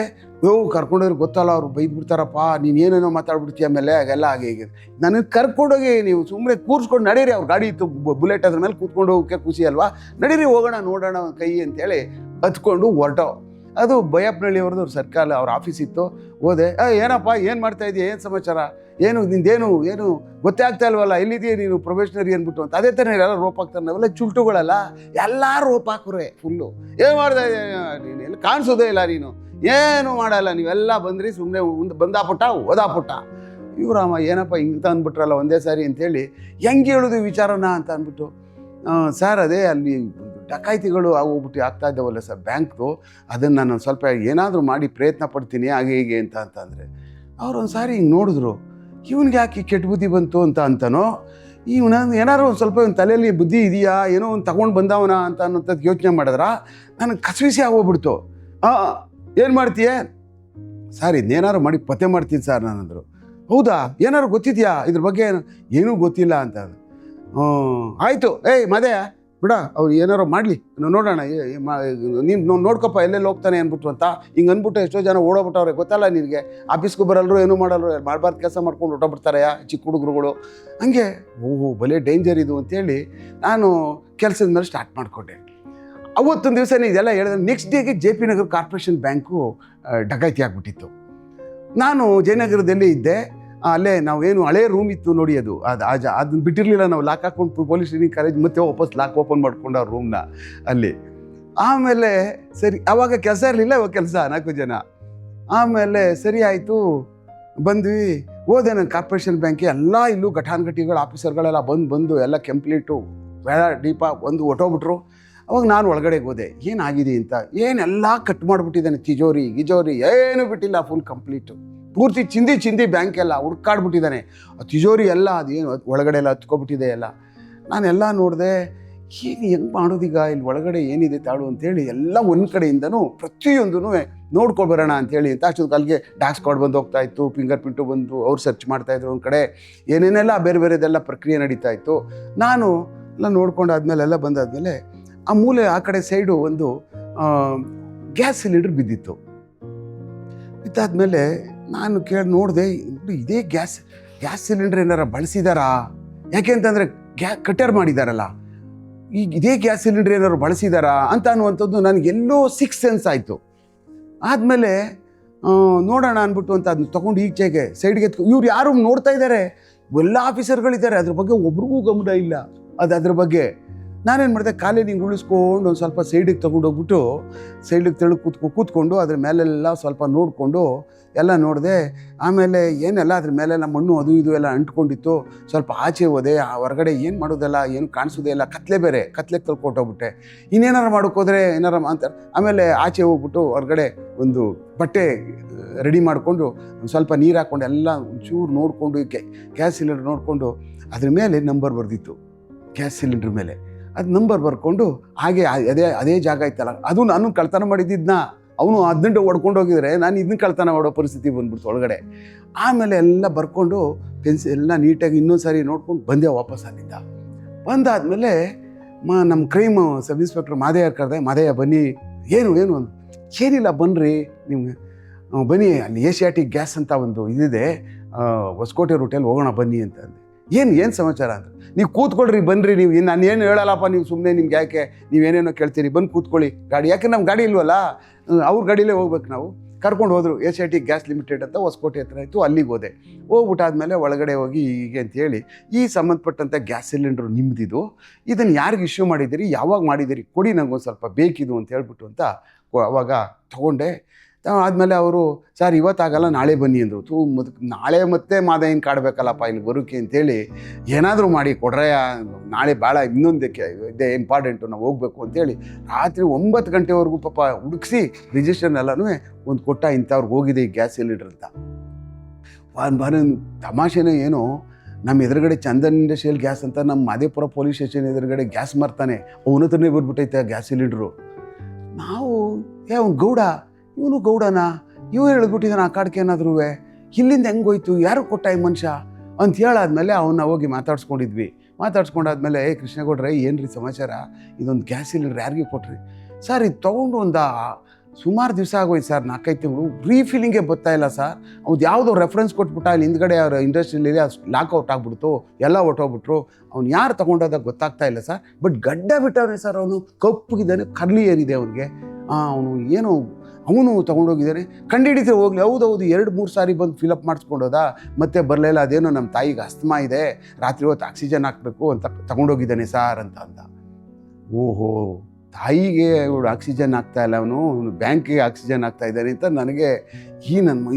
ಕರ್ಕೊಂಡೋಗಿ ಗೊತ್ತಲ್ಲ, ಅವ್ರು ಬೈದ್ಬಿಡ್ತಾರಪ್ಪ, ನೀನು ಏನೇನೋ ಮಾತಾಡ್ಬಿಡ್ತೀಯ, ಆಮೇಲೆ ಹಾಗೆಲ್ಲ ಹೀಗೆ. ನನಗೆ ಕರ್ಕೊಂಡೋಗಿ ನೀವು ಸುಮ್ಮನೆ ಕೂರಿಸ್ಕೊಂಡು ನಡೀರಿ, ಅವ್ರ ಗಾಡಿ ಇತ್ತು, ಬುಲೆಟ್ ಅದ್ರ ಮೇಲೆ ಕೂತ್ಕೊಂಡು ಹೋಗೋಕ್ಕೆ ಖುಷಿ ಅಲ್ವಾ, ನಡೀರಿ ಹೋಗೋಣ ನೋಡೋಣ ಕೈ ಅಂತೇಳಿ ಹತ್ಕೊಂಡು ಹೊರಟೋ. ಅದು ಬೈಯಪ್ಪನಹಳ್ಳಿ ಅವ್ರದ್ದು ಸರ್ಕಲ್, ಅವ್ರ ಆಫೀಸ್ ಇತ್ತು. ಹೋದೆ, ಏನಪ್ಪ ಏನು ಮಾಡ್ತಾಯಿದ್ದೀಯ, ಏನು ಸಮಾಚಾರ, ನಿಂದೇನು ಗೊತ್ತೇ ಆಗ್ತಾ ಇಲ್ವಲ್ಲ, ಎಲ್ಲಿದೆಯಾ ನೀನು ಪ್ರೊಬೇಷನರಿ ಅಂದ್ಬಿಟ್ಟು ಅಂತ. ಅದೇ ಥರ ಎಲ್ಲ ರೋಪ್ ಹಾಕ್ತಾರೆ, ನಾವೆಲ್ಲ ಚುಲ್ಟುಗಳಲ್ಲ, ಎಲ್ಲ ರೋಪ್ ಹಾಕೋರೆ ಫುಲ್ಲು. ಏನು ಮಾಡ್ತಾ ಇದ್ದೀಯ ನೀನು, ಎಲ್ಲಿ ಕಾಣಿಸೋದೇ ಇಲ್ಲ ನೀನು, ಏನೂ ಮಾಡಲ್ಲ, ನೀವೆಲ್ಲ ಬಂದ್ರಿ ಸುಮ್ಮನೆ ಬಂದಾಪುಟ್ಟ ಓದಾಪುಟ್ಟ. ಇವರಾಮ ಏನಪ್ಪ ಹಿಂಗೆ ಅಂದ್ಬಿಟ್ರಲ್ಲ ಒಂದೇ ಸಾರಿ ಅಂಥೇಳಿ ಹೆಂಗೆ ಹೇಳೋದು ವಿಚಾರನ ಅಂತ ಅಂದ್ಬಿಟ್ಟು, ಸರ್ ಅದೇ ಅಲ್ಲಿ ಡಕಾಯಿತಿಗಳು ಹೋಗ್ಬಿಟ್ಟು ಆಗ್ತಾ ಇದ್ದಾವಲ್ಲ ಸರ್ ಬ್ಯಾಂಕ್ದು, ಅದನ್ನು ನಾನು ಸ್ವಲ್ಪ ಏನಾದರೂ ಮಾಡಿ ಪ್ರಯತ್ನ ಪಡ್ತೀನಿ ಹಾಗೆ ಹೀಗೆ ಅಂತಂದರೆ, ಅವ್ರು ಒಂದು ಸಾರಿ ಹಿಂಗೆ ನೋಡಿದ್ರು, ಇವನಿಗೆ ಯಾಕೆ ಕೆಟ್ಟ ಬುದ್ಧಿ ಬಂತು ಅಂತನೋ, ಇವನ ಏನಾದ್ರು ಒಂದು ಸ್ವಲ್ಪ ಒಂದು ತಲೆಯಲ್ಲಿ ಬುದ್ಧಿ ಇದೆಯಾ, ಏನೋ ಒಂದು ತಗೊಂಡು ಬಂದವನ ಅಂತ ಅನ್ನೋಂಥದ್ದು ಯೋಚನೆ ಮಾಡಿದ್ರ ನನಗೆ ಕಸವಿಸಿ ಆಗೋಗ್ಬಿಡ್ತು. ಏನು ಮಾಡ್ತೀಯ ಸರ್, ಇದನ್ನೇನಾದ್ರು ಮಾಡಿ ಪತ್ತೆ ಮಾಡ್ತೀನಿ ಸರ್ ನಾನಂದರು. ಹೌದಾ, ಏನಾದ್ರು ಗೊತ್ತಿದೆಯಾ ಇದ್ರ ಬಗ್ಗೆ? ಏನೂ ಗೊತ್ತಿಲ್ಲ ಅಂತ. ಆಯಿತು, ಏಯ್ ಮದೇ ಬಿಡ, ಅವ್ರು ಏನಾರು ಮಾಡಲಿ ನೋಡೋಣ, ನೀನು ನೋಡ್ಕೊಪ್ಪ ಎಲ್ಲೆಲ್ಲಿ ಹೋಗ್ತಾನೆ ಅಂದ್ಬಿಟ್ಟು ಅಂತ ಹಿಂಗೆ ಅಂದ್ಬಿಟ್ಟು ಎಷ್ಟೋ ಜನ ಓಡೋಗ್ಬಿಟ್ಟವ್ರೆ, ಗೊತ್ತಲ್ಲ ನಿನಗೆ, ಆಫೀಸ್ಗೂ ಬರಲ್ಲರು ಏನೂ ಮಾಡಲ್ಲರು, ಮಾಡಬಾರ್ದು ಕೆಲಸ ಮಾಡ್ಕೊಂಡು ಹೊಟ್ಟೋಗ್ಬಿಡ್ತಾರೆ ಚಿಕ್ಕ ಹುಡುಗರುಗಳು. ಹಂಗೆ ಓಹೋ ಭಲೇ ಡೇಂಜರ್ ಇದು ಅಂತೇಳಿ ನಾನು ಕೆಲಸದ ಮೇಲೆ ಸ್ಟಾರ್ಟ್ ಮಾಡಿಕೊಂಡೆ. ಅವತ್ತೊಂದು ದಿವಸ ಇದೆಲ್ಲ ಹೇಳಿದ್ರೆ ನೆಕ್ಸ್ಟ್ ಡೇಗೆ JP ನಗರ ಕಾರ್ಪೊರೇಷನ್ ಬ್ಯಾಂಕು ಡಕಾಯಿತಿ ಆಗಿಬಿಟ್ಟಿತ್ತು. ನಾನು ಜಯನಗರದಲ್ಲಿ ಇದ್ದೆ, ಅಲ್ಲೇ ನಾವೇನು ಹಳೇ ರೂಮ್ ಇತ್ತು ನೋಡಿ, ಅದನ್ನ ಬಿಟ್ಟಿರಲಿಲ್ಲ ನಾವು, ಲಾಕ್ ಹಾಕ್ಕೊಂಡು ಪೊಲೀಸ್ ಟ್ರೈನಿಂಗ್ ಕಾಲೇಜ್ ಮತ್ತೆ ವಾಪಸ್ ಲಾಕ್ ಓಪನ್ ಮಾಡ್ಕೊಂಡು ಆ ರೂಮ್ನ ಅಲ್ಲಿ. ಆಮೇಲೆ ಸರಿ, ಆವಾಗ ಕೆಲಸ ಇರಲಿಲ್ಲ, ಇವಾಗ ಕೆಲಸ 4 ಜನ. ಆಮೇಲೆ ಸರಿ ಆಯಿತು, ಬಂದ್ವಿ, ಹೋದೆ ನಾನು ಕಾರ್ಪೊರೇಷನ್ ಬ್ಯಾಂಕಿಗೆ. ಎಲ್ಲ ಇಲ್ಲೂ ಘಟಾನುಘಟಿಗಳು ಆಫೀಸರ್ಗಳೆಲ್ಲ ಬಂದು ಎಲ್ಲ ಕಂಪ್ಲೀಟು ಬೇಡ ಡೀಪ ಒಂದು ಹೊಟ್ಟೋಗ್ಬಿಟ್ರು. ಅವಾಗ ನಾನು ಒಳಗಡೆಗೆ ಹೋದೆ, ಏನಾಗಿದೆ ಅಂತ. ಏನೆಲ್ಲ ಕಟ್ ಮಾಡಿಬಿಟ್ಟಿದ್ದಾನೆ, ತಿಜೋರಿ ಗಿಜೋರಿ ಏನೂ ಬಿಟ್ಟಿಲ್ಲ, ಫುಲ್ ಕಂಪ್ಲೀಟು ಪೂರ್ತಿ ಚಿಂದಿ ಬ್ಯಾಂಕೆಲ್ಲ ಹುಡ್ಕಾಡ್ಬಿಟ್ಟಿದ್ದಾನೆ. ತಿಜೋರಿ ಎಲ್ಲ ಅದೇನು ಒಳಗಡೆ ಎಲ್ಲ ಹತ್ಕೊಬಿಟ್ಟಿದೆ ಎಲ್ಲ. ನಾನೆಲ್ಲ ನೋಡಿದೆ, ಏನು ಹೆಂಗೆ ಮಾಡೋದೀಗ, ಇಲ್ಲಿ ಒಳಗಡೆ ಏನಿದೆ ತಾಳು ಅಂತೇಳಿ ಎಲ್ಲ ಒಂದು ಕಡೆಯಿಂದನೂ ಪ್ರತಿಯೊಂದೂ ನೋಡ್ಕೊಬರೋಣ ಅಂಥೇಳಿ ಅಂತ. ಅಷ್ಟೊಂದು ಕಾಲಿಗೆ ಡಾಕ್ಸ್ ಕಾರ್ಡ್ ಬಂದು ಹೋಗ್ತಾ ಇತ್ತು, ಫಿಂಗರ್ ಪ್ರಿಂಟು ಬಂದು ಅವ್ರು ಸರ್ಚ್ ಮಾಡ್ತಾಯಿದ್ರು ಒಂದು ಕಡೆ, ಏನೇನೆಲ್ಲ ಬೇರೆ ಬೇರೆದೆಲ್ಲ ಪ್ರಕ್ರಿಯೆ ನಡೀತಾ ಇತ್ತು. ನಾನು ಎಲ್ಲ ನೋಡ್ಕೊಂಡಾದ್ಮೇಲೆ ಎಲ್ಲ ಬಂದಾದಮೇಲೆ ಆ ಮೂಲೆ ಆ ಕಡೆ ಸೈಡು ಒಂದು ಗ್ಯಾಸ್ ಸಿಲಿಂಡರ್ ಬಿದ್ದಿತ್ತು. ಬಿದ್ದಾದ್ಮೇಲೆ ನಾನು ನೋಡಿದೆ, ಇದೇ ಗ್ಯಾಸ್ ಸಿಲಿಂಡರ್ ಏನಾರ ಬಳಸಿದಾರಾ, ಯಾಕೆ ಅಂತಂದರೆ ಕಟರ್ ಮಾಡಿದಾರಲ್ಲ, ಈಗ ಇದೇ ಗ್ಯಾಸ್ ಸಿಲಿಂಡರ್ ಏನಾರು ಬಳಸಿದಾರಾ ಅಂತ ಅನ್ನುವಂಥದ್ದು ನನಗೆಲ್ಲೋ ಸಿಕ್ಸ್ ಸೆನ್ಸ್ ಆಯಿತು. ಆದಮೇಲೆ ನೋಡೋಣ ಅಂದ್ಬಿಟ್ಟು ಅಂತ ಅದನ್ನ ತೊಗೊಂಡು ಈಚೆಗೆ ಸೈಡ್ಗೆ ಇವ್ರು ಯಾರು ನೋಡ್ತಾ ಇದ್ದಾರೆ, ಎಲ್ಲ ಆಫೀಸರ್ಗಳಿದ್ದಾರೆ, ಅದ್ರ ಬಗ್ಗೆ ಒಬ್ರಿಗೂ ಗಮನ ಇಲ್ಲ ಅದ್ರ ಬಗ್ಗೆ. ನಾನೇನು ಮಾಡಿದೆ, ಕಾಲೇಜ್ ಹಿಂಗೆ ಉಳಿಸ್ಕೊಂಡು ಒಂದು ಸ್ವಲ್ಪ ಸೈಡಿಗೆ ತೊಗೊಂಡೋಗ್ಬಿಟ್ಟು ಸೈಡಿಗೆ ಕೂತ್ಕೊಂಡು ಅದ್ರ ಮೇಲೆಲ್ಲ ಸ್ವಲ್ಪ ನೋಡಿಕೊಂಡು ಎಲ್ಲ ನೋಡಿದೆ. ಆಮೇಲೆ ಏನೆಲ್ಲ ಅದ್ರ ಮೇಲೆಲ್ಲ ಮಣ್ಣು ಅದು ಇದು ಎಲ್ಲ ಅಂಟ್ಕೊಂಡಿತ್ತು. ಸ್ವಲ್ಪ ಆಚೆ ಹೋದೆ, ಹೊರಗಡೆ ಏನು ಮಾಡೋದಲ್ಲ, ಏನು ಕಾಣಿಸೋದೇ ಇಲ್ಲ, ಕತ್ಲೆಗೆ ತಳ್ಕೊಟ್ಟೋಗ್ಬಿಟ್ಟೆ. ಇನ್ನೇನಾರು ಮಾಡೋಕ್ಕೋದ್ರೆ ಏನಾರ ಅಂತ. ಆಮೇಲೆ ಆಚೆ ಹೋಗ್ಬಿಟ್ಟು ಹೊರಗಡೆ ಒಂದು ಬಟ್ಟೆ ರೆಡಿ ಮಾಡಿಕೊಂಡು ಸ್ವಲ್ಪ ನೀರು ಹಾಕ್ಕೊಂಡು ಎಲ್ಲ ಒಂಚೂರು ನೋಡಿಕೊಂಡು ಗ್ಯಾಸ್ ಸಿಲಿಂಡರ್ ನೋಡಿಕೊಂಡು ಅದ್ರ ಮೇಲೆ ನಂಬರ್ ಬರೆದಿತ್ತು, ಗ್ಯಾಸ್ ಸಿಲಿಂಡ್ರ್ ಮೇಲೆ ಅದು ನಂಬರ್ ಬರ್ಕೊಂಡು ಹಾಗೆ ಅದೇ ಜಾಗ ಇತ್ತಲ್ಲ, ಅದು ನಾನು ಕಳ್ತನ ಮಾಡಿದ್ದಿದ್ನ. ಅವನು 18 ಹೊಡ್ಕೊಂಡು ಹೋಗಿದ್ರೆ ನಾನು ಇದನ್ನ ಕಳ್ತನ ಮಾಡೋ ಪರಿಸ್ಥಿತಿ ಬಂದ್ಬಿಡ್ತು ಒಳಗಡೆ. ಆಮೇಲೆ ಎಲ್ಲ ಬರ್ಕೊಂಡು ಪೆನ್ಸಿಲ್ ಎಲ್ಲ ನೀಟಾಗಿ ಇನ್ನೊಂದು ಸಾರಿ ನೋಡ್ಕೊಂಡು ಬಂದೆ ವಾಪಸ್ ಅಲ್ಲಿಂದ. ಬಂದಾದಮೇಲೆ ನಮ್ಮ ಕ್ರೈಮ್ ಸಬ್ ಇನ್ಸ್ಪೆಕ್ಟರ್ ಮಾದಯ್ಯ ಕರೆದೆ. ಮಾದಯ್ಯ ಬನ್ನಿ, ಏನು ಏನಿಲ್ಲ ಬನ್ನಿರಿ, ನಿಮ್ಗೆ ಬನ್ನಿ, ಅಲ್ಲಿ ಏಷ್ಯಾಟಿಕ್ ಗ್ಯಾಸ್ ಅಂತ ಒಂದು ಇದಿದೆ, ಹೊಸಕೋಟೆ ರೂಟಲ್ಲಿ ಹೋಗೋಣ ಬನ್ನಿ ಅಂತ ಅಂದೆ. ಏನು ಸಮಾಚಾರ ಅಂತ. ನೀವು ಕೂತ್ಕೊಳ್ರಿ ಬನ್ನಿರಿ, ನೀವು ನಾನು ಏನು ಹೇಳಲ್ಲಪ್ಪ, ನೀವು ಸುಮ್ಮನೆ ನಿಮ್ಗೆ ಯಾಕೆ ನೀವೇನೇನೋ ಕೇಳ್ತೀರಿ, ಬಂದು ಕೂತ್ಕೊಳ್ಳಿ ಗಾಡಿ, ಯಾಕೆ ನಮ್ಮ ಗಾಡಿ ಇಲ್ವಲ್ಲ, ಅವ್ರ ಗಾಡಿಲೇ ಹೋಗ್ಬೇಕು ನಾವು. ಕರ್ಕೊಂಡು ಹೋದರು, ಏಷ್ಯಾಟಿಕ್ ಗ್ಯಾಸ್ ಲಿಮಿಟೆಡ್ ಅಂತ ಹೊಸಕೋಟೆ ಹತ್ರ ಇತ್ತು, ಅಲ್ಲಿಗೆ ಹೋದೆ. ಹೋಗ್ಬಿಟ್ಟಾದ್ಮೇಲೆ ಒಳಗಡೆ ಹೋಗಿ ಹೀಗೆ ಅಂತೇಳಿ, ಈ ಸಂಬಂಧಪಟ್ಟಂಥ ಗ್ಯಾಸ್ ಸಿಲಿಂಡ್ರು ನಿಮ್ಮದಿದು, ಇದನ್ನು ಯಾರಿಗೆ ಇಶ್ಯೂ ಮಾಡಿದ್ದೀರಿ, ಯಾವಾಗ ಮಾಡಿದ್ದೀರಿ ಕೊಡಿ, ನನಗೊಂದು ಸ್ವಲ್ಪ ಬೇಕಿದು ಅಂತ ಹೇಳ್ಬಿಟ್ಟು ಅಂತ ಅವಾಗ ತೊಗೊಂಡೆ. ಆದಮೇಲೆ ಅವರು ಸರ್ ಇವತ್ತಾಗಲ್ಲ ನಾಳೆ ಬನ್ನಿ ಅಂದರು. ನಾಳೆ ಮತ್ತೆ ಮಾದಯ್ಯನ ಕಾಡಬೇಕಲ್ಲಪ್ಪ ಇಲ್ಲಿ ಬರೋಕ್ಕೆ ಅಂತೇಳಿ, ಏನಾದರೂ ಮಾಡಿ ಕೊಡ್ರೆ, ನಾಳೆ ಭಾಳ ಇನ್ನೊಂದಕ್ಕೆ ಇದೇ ಇಂಪಾರ್ಟೆಂಟು, ನಾವು ಹೋಗಬೇಕು ಅಂತೇಳಿ ರಾತ್ರಿ 9 ಗಂಟೆವರೆಗೂ ಪಾಪ ಹುಡುಕಿಸಿ ರಿಜಿಸ್ಟರ್ನೆಲ್ಲನೂ ಒಂದು ಕೊಟ್ಟ, ಇಂಥವ್ರಿಗೆ ಹೋಗಿದೆ ಈ ಗ್ಯಾಸ್ ಸಿಲಿಂಡರ್ ಅಂತ. ತಮಾಷೆನೇ ಏನೋ, ನಮ್ಮ ಎದುರುಗಡೆ ಚಂದನ್ ಇಂಡಸ್ಟ್ರಿಯಲ್ ಗ್ಯಾಸ್ ಅಂತ ನಮ್ಮ ಮಾದೇಪುರ ಪೊಲೀಸ್ ಸ್ಟೇಷನ್ ಎದುರುಗಡೆ ಗ್ಯಾಸ್ ಮಾರ್ತಾನೆ, ಅವನ ಹತ್ರನೇ ಬಂದ್ಬಿಟ್ಟೈತೆ ಗ್ಯಾಸ್ ಸಿಲಿಂಡ್ರು. ನಾವು ಅವ್ನು ಗೌಡ, ಇವನು ಗೌಡನ, ಇವು ಹೇಳಿದ್ಬಿಟ್ಟಿದ್ದಾನೆ ಆ ಕಾಡ್ಕೆ ಏನಾದ್ರೂ, ಇಲ್ಲಿಂದ ಹೆಂಗೋಯ್ತು, ಯಾರು ಕೊಟ್ಟ ಈ ಮನುಷ್ಯ ಅಂತ ಹೇಳಾದ್ಮೇಲೆ ಅವನ್ನ ಹೋಗಿ ಮಾತಾಡ್ಸ್ಕೊಂಡಾದ್ಮೇಲೆ ಕೃಷ್ಣಗೌಡ್ರೆ ಏನ್ರಿ ಸಮಾಚಾರ, ಇದೊಂದು ಗ್ಯಾಸ್ ಸಿಲಿಂಡರ್ ಯಾರಿಗೆ ಕೊಟ್ರಿ ಸರ್, ಇದು ತೊಗೊಂಡು ಒಂದು ಸುಮಾರು ದಿವಸ ಆಗೋಯ್ತು ಸರ್, 4-5 ತಿಂಗಳು, ರೀಫಿಲಿಂಗೇ ಬರ್ತಾ ಇಲ್ಲ ಸರ್. ಅವ್ದು ಯಾವುದೋ ರೆಫರೆನ್ಸ್ ಕೊಟ್ಬಿಟ್ಟ, ಇಲ್ಲಿ ಹಿಂದ್ಗಡೆ ಅವ್ರ ಇಂಡಸ್ಟ್ರಿಯಲ್ ಏರಿಯಾ ಲಾಕ್ಔಟ್ ಆಗ್ಬಿಡ್ತು, ಎಲ್ಲ ಹೊಟ್ಟೋಗ್ಬಿಟ್ರು, ಅವ್ನು ಯಾರು ತೊಗೊಂಡೋದಾಗ ಗೊತ್ತಾಗ್ತಾ ಇಲ್ಲ ಸರ್. ಬಟ್ ಗಡ್ಡ ಬಿಟ್ಟವ್ರೆ ಸರ್, ಅವನು ಕಪ್ಪಗಿದ್ದಾನೆ, ಕರ್ಲಿ ಏರಿದೆ ಅವ್ನಿಗೆ, ಅವನು ತೊಗೊಂಡೋಗಿದ್ದಾನೆ, ಕಂಡುಹಿಡಿದ್ರೆ ಹೋಗ್ಲಿ. ಹೌದು 2-3 ಸಾರಿ ಬಂದು ಫಿಲಪ್ ಮಾಡಿಸ್ಕೊಂಡೋದ, ಮತ್ತೆ ಬರಲಿಲ್ಲ, ಅದೇನೋ ನಮ್ಮ ತಾಯಿಗೆ ಅಸ್ತಮಾ ಇದೆ, ರಾತ್ರಿ ಹೊತ್ತು ಆಕ್ಸಿಜನ್ ಹಾಕಬೇಕು ಅಂತ ತಗೊಂಡೋಗಿದ್ದಾನೆ ಸಾರ್ ಅಂತ ಅಂದ. ಓಹೋ ತಾಯಿಗೆ ಇವಳು ಆಕ್ಸಿಜನ್ ಆಗ್ತಾ ಇಲ್ಲ, ಅವನು ಬ್ಯಾಂಕಿಗೆ ಆಕ್ಸಿಜನ್ ಆಗ್ತಾ ಇದ್ದಾನೆ ಅಂತ ನನಗೆ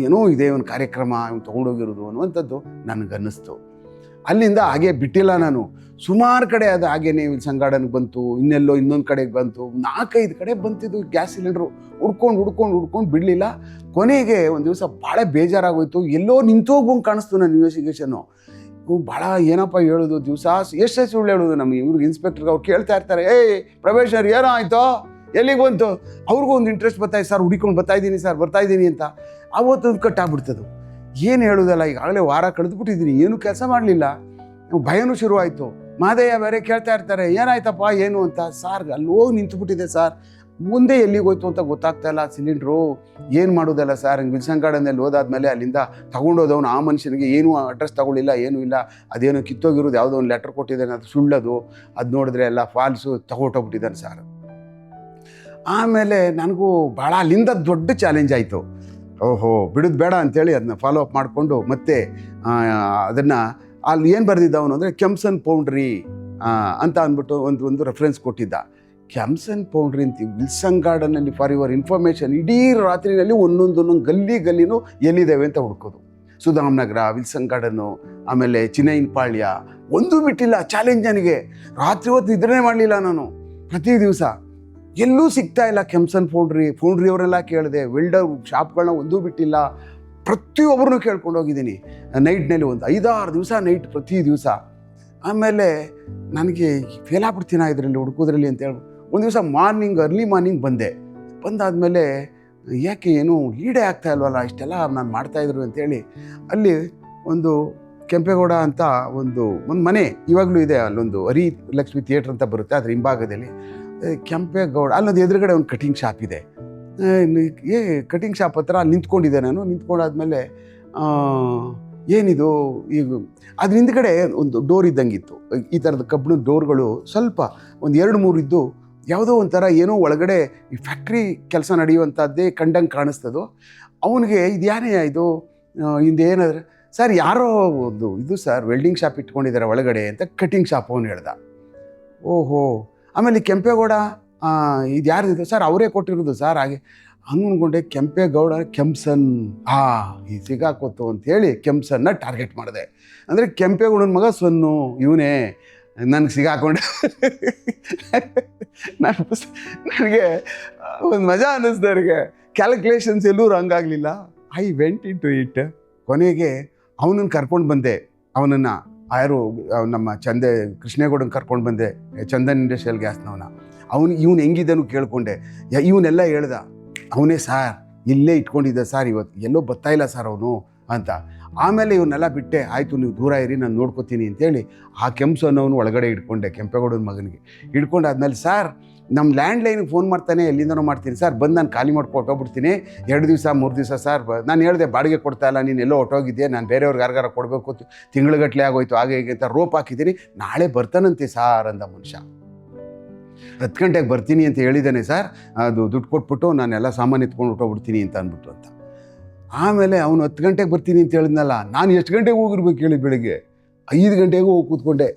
ಏನೋ ಇದೆ ಒಂದು ಕಾರ್ಯಕ್ರಮ ಇವನು ತೊಗೊಂಡೋಗಿರೋದು ಅನ್ನುವಂಥದ್ದು ನನಗನ್ನಿಸ್ತು. ಅಲ್ಲಿಂದ ಹಾಗೆ ಬಿಟ್ಟಿಲ್ಲ ನಾನು. ಸುಮಾರು ಕಡೆ ಅದು ಹಾಗೇನೆ ವಿಲ್ಸನ್ ಗಾರ್ಡನ್ಗೆ ಬಂತು, ಇನ್ನೆಲ್ಲೋ ಇನ್ನೊಂದು ಕಡೆಗೆ ಬಂತು, 4-5 ಕಡೆ ಬಂತಿದ್ದು ಗ್ಯಾಸ್ ಸಿಲಿಂಡ್ರು. ಹುಡ್ಕೊಂಡು ಬಿಡಲಿಲ್ಲ. ಕೊನೆಗೆ ಒಂದು ದಿವಸ ಭಾಳ ಬೇಜಾರಾಗೋಯ್ತು. ಎಲ್ಲೋ ನಿಂತೋಗ್ಬಂಗೆ ಕಾಣಿಸ್ತು ನನ್ನ ಇನ್ವೆಸ್ಟಿಗೇಷನ್ನು. ಭಾಳ ಏನಪ್ಪ ಹೇಳೋದು, ದಿವಸ ಎಷ್ಟು ಸುಳ್ಳು ಹೇಳೋದು ನಮಗೆ. ಇವ್ರಿಗೆ ಇನ್ಸ್ಪೆಕ್ಟರ್ಗೆ ಅವ್ರು ಕೇಳ್ತಾ ಇರ್ತಾರೆ, ಏಯ್ ಪ್ರೊಬೇಷನರ್ ಏನೋ ಆಯಿತೋ, ಎಲ್ಲಿಗೆ ಬಂತು? ಅವ್ರಿಗೂ ಒಂದು ಇಂಟ್ರೆಸ್ಟ್ ಬರ್ತಾಯಿದೆ ಸರ್, ಹುಡುಕೊಂಡು ಬರ್ತಾಯಿದ್ದೀನಿ ಅಂತ. ಆವತ್ತೊಂದು ಕಟ್ಟಾಗ್ಬಿಡ್ತದು. ಏನು ಹೇಳೋದಲ್ಲ, ಈಗಾಗಲೇ ವಾರ ಕಳೆದುಬಿಟ್ಟಿದ್ದೀನಿ, ಏನೂ ಕೆಲಸ ಮಾಡಲಿಲ್ಲ. ಭಯನೂ ಶುರುವಾಯಿತು. ಮಾದಯ್ಯ ಬೇರೆ ಕೇಳ್ತಾ ಇರ್ತಾರೆ, ಏನಾಯ್ತಪ್ಪ ಏನು ಅಂತ. ಸಾರ್ ಅಲ್ಲಿ ಹೋಗಿ ನಿಂತುಬಿಟ್ಟಿದೆ ಸಾರ್, ಮುಂದೆ ಎಲ್ಲಿಗೆ ಹೋಯ್ತು ಅಂತ ಗೊತ್ತಾಗ್ತಾ ಇಲ್ಲ ಸಿಲಿಂಡ್ರು. ಏನು ಮಾಡೋದಲ್ಲ ಸರ್. ಹಂಗೆ ವಿಲ್ಸನ್ ಗಾರ್ಡನಲ್ಲಿ ಹೋದಾದ್ಮೇಲೆ ಅಲ್ಲಿಂದ ತೊಗೊಂಡೋದವನು ಆ ಮನುಷ್ಯನಿಗೆ ಏನೂ ಅಡ್ರೆಸ್ ತೊಗೊಳ್ಳಿಲ್ಲ, ಏನೂ ಇಲ್ಲ. ಅದೇನೋ ಕಿತ್ತೋಗಿರೋದು ಯಾವುದೋ ಒಂದು ಲೆಟ್ರ್ ಕೊಟ್ಟಿದ್ದಾನೆ, ಅದು ಸುಳ್ಳದು. ಅದು ನೋಡಿದ್ರೆ ಎಲ್ಲ ಫಾಲ್ಸು, ತಗೊಟ್ಟೋಗ್ಬಿಟ್ಟಿದ್ದಾನೆ ಸರ್. ಆಮೇಲೆ ನನಗೂ ಭಾಳ ಅಲ್ಲಿಂದ ದೊಡ್ಡ ಚಾಲೆಂಜ್ ಆಯಿತು. ಓಹೋ ಬಿಡೋದು ಬೇಡ ಅಂಥೇಳಿ ಅದನ್ನ ಫಾಲೋ ಅಪ್ ಮಾಡಿಕೊಂಡು ಮತ್ತೆ ಅದನ್ನು ಅಲ್ಲಿ ಏನು ಬರೆದಿದ್ದ ಅವನು ಅಂದರೆ ಕೆಮ್ಸನ್ ಪೌಂಡ್ರಿ ಅಂತ ಅಂದ್ಬಿಟ್ಟು ಒಂದು ರೆಫರೆನ್ಸ್ ಕೊಟ್ಟಿದ್ದ. ಕೆಮ್ಸನ್ ಪೌಂಡ್ರಿ ಅಂತ ವಿಲ್ಸನ್ ಗಾರ್ಡನಲ್ಲಿ ಫಾರ್ ಯುವರ್ ಇನ್ಫಾರ್ಮೇಷನ್ ಇಡೀ ರಾತ್ರಿನಲ್ಲಿ ಒಂದೊಂದು ಗಲ್ಲಿನೂ ಎಲ್ಲಿದ್ದಾವೆ ಅಂತ ಹುಡ್ಕೋದು. ಸುಧಾಮ್ ನಗರ, ವಿಲ್ಸನ್ ಗಾರ್ಡನ್ನು, ಆಮೇಲೆ ಚಿನ್ನೈನ್ ಪಾಳ್ಯ, ಒಂದೂ ಬಿಟ್ಟಿಲ್ಲ ಚಾಲೆಂಜ್ ನನಗೆ. ರಾತ್ರಿ ಹೊತ್ತು ಇದನ್ನೇ ಮಾಡಲಿಲ್ಲ ನಾನು. ಪ್ರತಿ ದಿವಸ ಎಲ್ಲೂ ಸಿಗ್ತಾ ಇಲ್ಲ ಕೆಮ್ಸನ್ ಪೌಂಡ್ರಿ ಅವರೆಲ್ಲ ಕೇಳಿದೆ. ವೆಲ್ಡರ್ ಶಾಪ್ಗಳನ್ನ ಒಂದೂ ಬಿಟ್ಟಿಲ್ಲ. ಪ್ರತಿಯೊಬ್ಬರನ್ನೂ ಕೇಳ್ಕೊಂಡು ಹೋಗಿದ್ದೀನಿ. ನೈಟ್ನಲ್ಲಿ ಒಂದು 5-6 ದಿವಸ ನೈಟ್, ಪ್ರತಿ ದಿವಸ. ಆಮೇಲೆ ನನಗೆ ಫೇಲ್ ಆಗ್ಬಿಡ್ತೀನ ಇದರಲ್ಲಿ ಹುಡುಕೋದ್ರಲ್ಲಿ ಅಂತೇಳಿ ಒಂದು ದಿವಸ ಅರ್ಲಿ ಮಾರ್ನಿಂಗ್ ಬಂದಾದಮೇಲೆ ಯಾಕೆ ಏನು ಲೀಡೇ ಆಗ್ತಾ ಇಲ್ವಲ್ಲ, ಇಷ್ಟೆಲ್ಲ ನಾನು ಮಾಡ್ತಾಯಿದ್ರು ಅಂತೇಳಿ ಅಲ್ಲಿ ಒಂದು ಕೆಂಪೇಗೌಡ ಅಂತ ಒಂದು ಮನೆ ಇವಾಗಲೂ ಇದೆ. ಅಲ್ಲೊಂದು ಹರಿಲಕ್ಷ್ಮಿ ಥಿಯೇಟ್ರ್ ಅಂತ ಬರುತ್ತೆ, ಅದ್ರ ಹಿಂಭಾಗದಲ್ಲಿ ಕೆಂಪೇಗೌಡ, ಅಲ್ಲೊಂದು ಎದುರುಗಡೆ ಒಂದು ಕಟಿಂಗ್ ಶಾಪ್ ಇದೆ. ಕಟಿಂಗ್ ಶಾಪ್ ಹತ್ರ ಅಲ್ಲಿ ನಿಂತ್ಕೊಂಡಿದ್ದೆ ನಾನು. ನಿಂತ್ಕೊಂಡಾದ್ಮೇಲೆ ಏನಿದು ಈಗ ಅದ್ರ ಹಿಂದ್ಗಡೆ ಒಂದು ಡೋರ್ ಇದ್ದಂಗಿತ್ತು. ಈ ಥರದ ಕಬ್ಬಿಣದ ಡೋರ್ಗಳು ಸ್ವಲ್ಪ ಒಂದು 2-3 ಇದ್ದು, ಯಾವುದೋ ಒಂಥರ ಏನೋ ಒಳಗಡೆ ಈ ಫ್ಯಾಕ್ಟ್ರಿ ಕೆಲಸ ನಡೆಯುವಂಥದ್ದೇ ಕಂಡಂಗೆ ಕಾಣಿಸ್ತದೋ. ಅವನಿಗೆ ಇದು ಯಾರೇ ಇದು ಹಿಂದೇನಾದ್ರೆ, ಸರ್ ಯಾರೋ ಒಂದು ಇದು ಸರ್ ವೆಲ್ಡಿಂಗ್ ಶಾಪ್ ಇಟ್ಕೊಂಡಿದ್ದಾರೆ ಒಳಗಡೆ ಅಂತ ಕಟಿಂಗ್ ಶಾಪ್ ಅವನು ಹೇಳ್ದ. ಓಹೋ. ಆಮೇಲೆ ಕೆಂಪೇಗೌಡ ಇದು ಯಾರಿದು ಸರ್, ಅವರೇ ಕೊಟ್ಟಿರೋದು ಸರ್. ಹಾಗೆ ಹಂಗನ್ಕೊಂಡೆ ಕೆಂಪೇಗೌಡ ಕೆಮ್ಸನ್, ಈ ಸಿಗಾಕೋತು ಅಂಥೇಳಿ ಕೆಮ್ಸನ್ನ ಟಾರ್ಗೆಟ್ ಮಾಡಿದೆ. ಅಂದರೆ ಕೆಂಪೇಗೌಡನ ಮಗ ಸೊನ್ನು ಇವನೇ ನನಗೆ ಸಿಗಾಕೊಂಡೆ. ನನಗೆ ಒಂದು ಮಜಾ ಅನ್ನಿಸ್ದು. ನನಗೆ ಕ್ಯಾಲ್ಕುಲೇಷನ್ಸ್ ಎಲ್ಲೂ ರಾಂಗ್ ಆಗಲಿಲ್ಲ. I went into it. ಕೊನೆಗೆ ಅವನನ್ನು ಕರ್ಕೊಂಡು ಬಂದೆ. ಅವನನ್ನು ಯಾರು ನಮ್ಮ ಕೃಷ್ಣೇಗೌಡನ ಕರ್ಕೊಂಡು ಬಂದೆ, ಚಂದನ್ ಇಂಡಸ್ಟ್ರಿಯಲ್ ಗ್ಯಾಸ್ನವನ. ಇವನು ಹೆಂಗಿದ್ದನು ಕೇಳಿಕೊಂಡೆ. ಇವನ್ನೆಲ್ಲ ಹೇಳ್ದ. ಅವನೇ ಸಾರ್ ಇಲ್ಲೇ ಇಟ್ಕೊಂಡಿದ್ದ ಸರ್, ಇವತ್ತು ಎಲ್ಲೋ ಬರ್ತಾಯಿಲ್ಲ ಸರ್ ಅವನು ಅಂತ. ಆಮೇಲೆ ಇವನ್ನೆಲ್ಲ ಬಿಟ್ಟೆ. ಆಯಿತು ನೀವು ದೂರ ಇರಿ, ನಾನು ನೋಡ್ಕೋತೀನಿ ಅಂತೇಳಿ ಆ ಕೆಮ್ಸನ್ನವನು ಒಳಗಡೆ ಇಟ್ಕೊಂಡೆ, ಕೆಂಪೇಗೌಡನ ಮಗನಿಗೆ ಇಟ್ಕೊಂಡಾದ್ಮೇಲೆ, ಸರ್ ನಮ್ಮ ಲ್ಯಾಂಡ್ಲೈನ್ಗೆ ಫೋನ್ ಮಾಡ್ತಾನೆ, ಎಲ್ಲಿಂದನೋ ಮಾಡ್ತೀನಿ ಸರ್, ಬಂದು ನಾನು ಖಾಲಿ ಮಾಡ್ಕೊ ಹೊಟ್ಟೋಗ್ಬಿಡ್ತೀನಿ 2 ದಿವಸ 3 ದಿವಸ ಸರ್. ನಾನು ಹೇಳಿದೆ ಬಾಡಿಗೆ ಕೊಡ್ತಾಯಿಲ್ಲ, ನೀನು ಎಲ್ಲೋ ಹೊಟ್ಟೋಗಿದ್ದೆ, ನಾನು ಬೇರೆಯವ್ರಿಗೆ ಯಾರಿಗಾರ ಕೊಡಬೇಕು, ತಿಂಗಳುಗಟ್ಟಲೆ ಆಗೋಯ್ತು ಹಾಗೆ ಹೀಗೆ ಅಂತ ರೋಪ್ ಹಾಕಿದ್ದೀನಿ, ನಾಳೆ ಬರ್ತಾನಂತೆ ಸಾರ್ ಅಂದ ಮನುಷ್ಯ. 10 ಗಂಟೆಗೆ ಬರ್ತೀನಿ ಅಂತ ಹೇಳಿದ್ದಾನೆ ಸರ್, ಅದು ದುಡ್ಡು ಕೊಟ್ಬಿಟ್ಟು ನಾನೆಲ್ಲ ಸಾಮಾನು ಎತ್ಕೊಂಡು ಹೊಟ್ಟೋಗ್ಬಿಡ್ತೀನಿ ಅಂತ ಅಂದ್ಬಿಟ್ಟು ಅಂತ. ಆಮೇಲೆ ಅವನು 10 ಗಂಟೆಗೆ ಬರ್ತೀನಿ ಅಂತ ಹೇಳಿದ್ನಲ್ಲ, ನಾನು ಎಷ್ಟು ಗಂಟೆಗೆ ಹೋಗಿರ್ಬೇಕು ಹೇಳಿ? ಬೆಳಿಗ್ಗೆ 5 ಗಂಟೆಗೂ ಹೋಗಿ ಕೂತ್ಕೊಂಡೆ.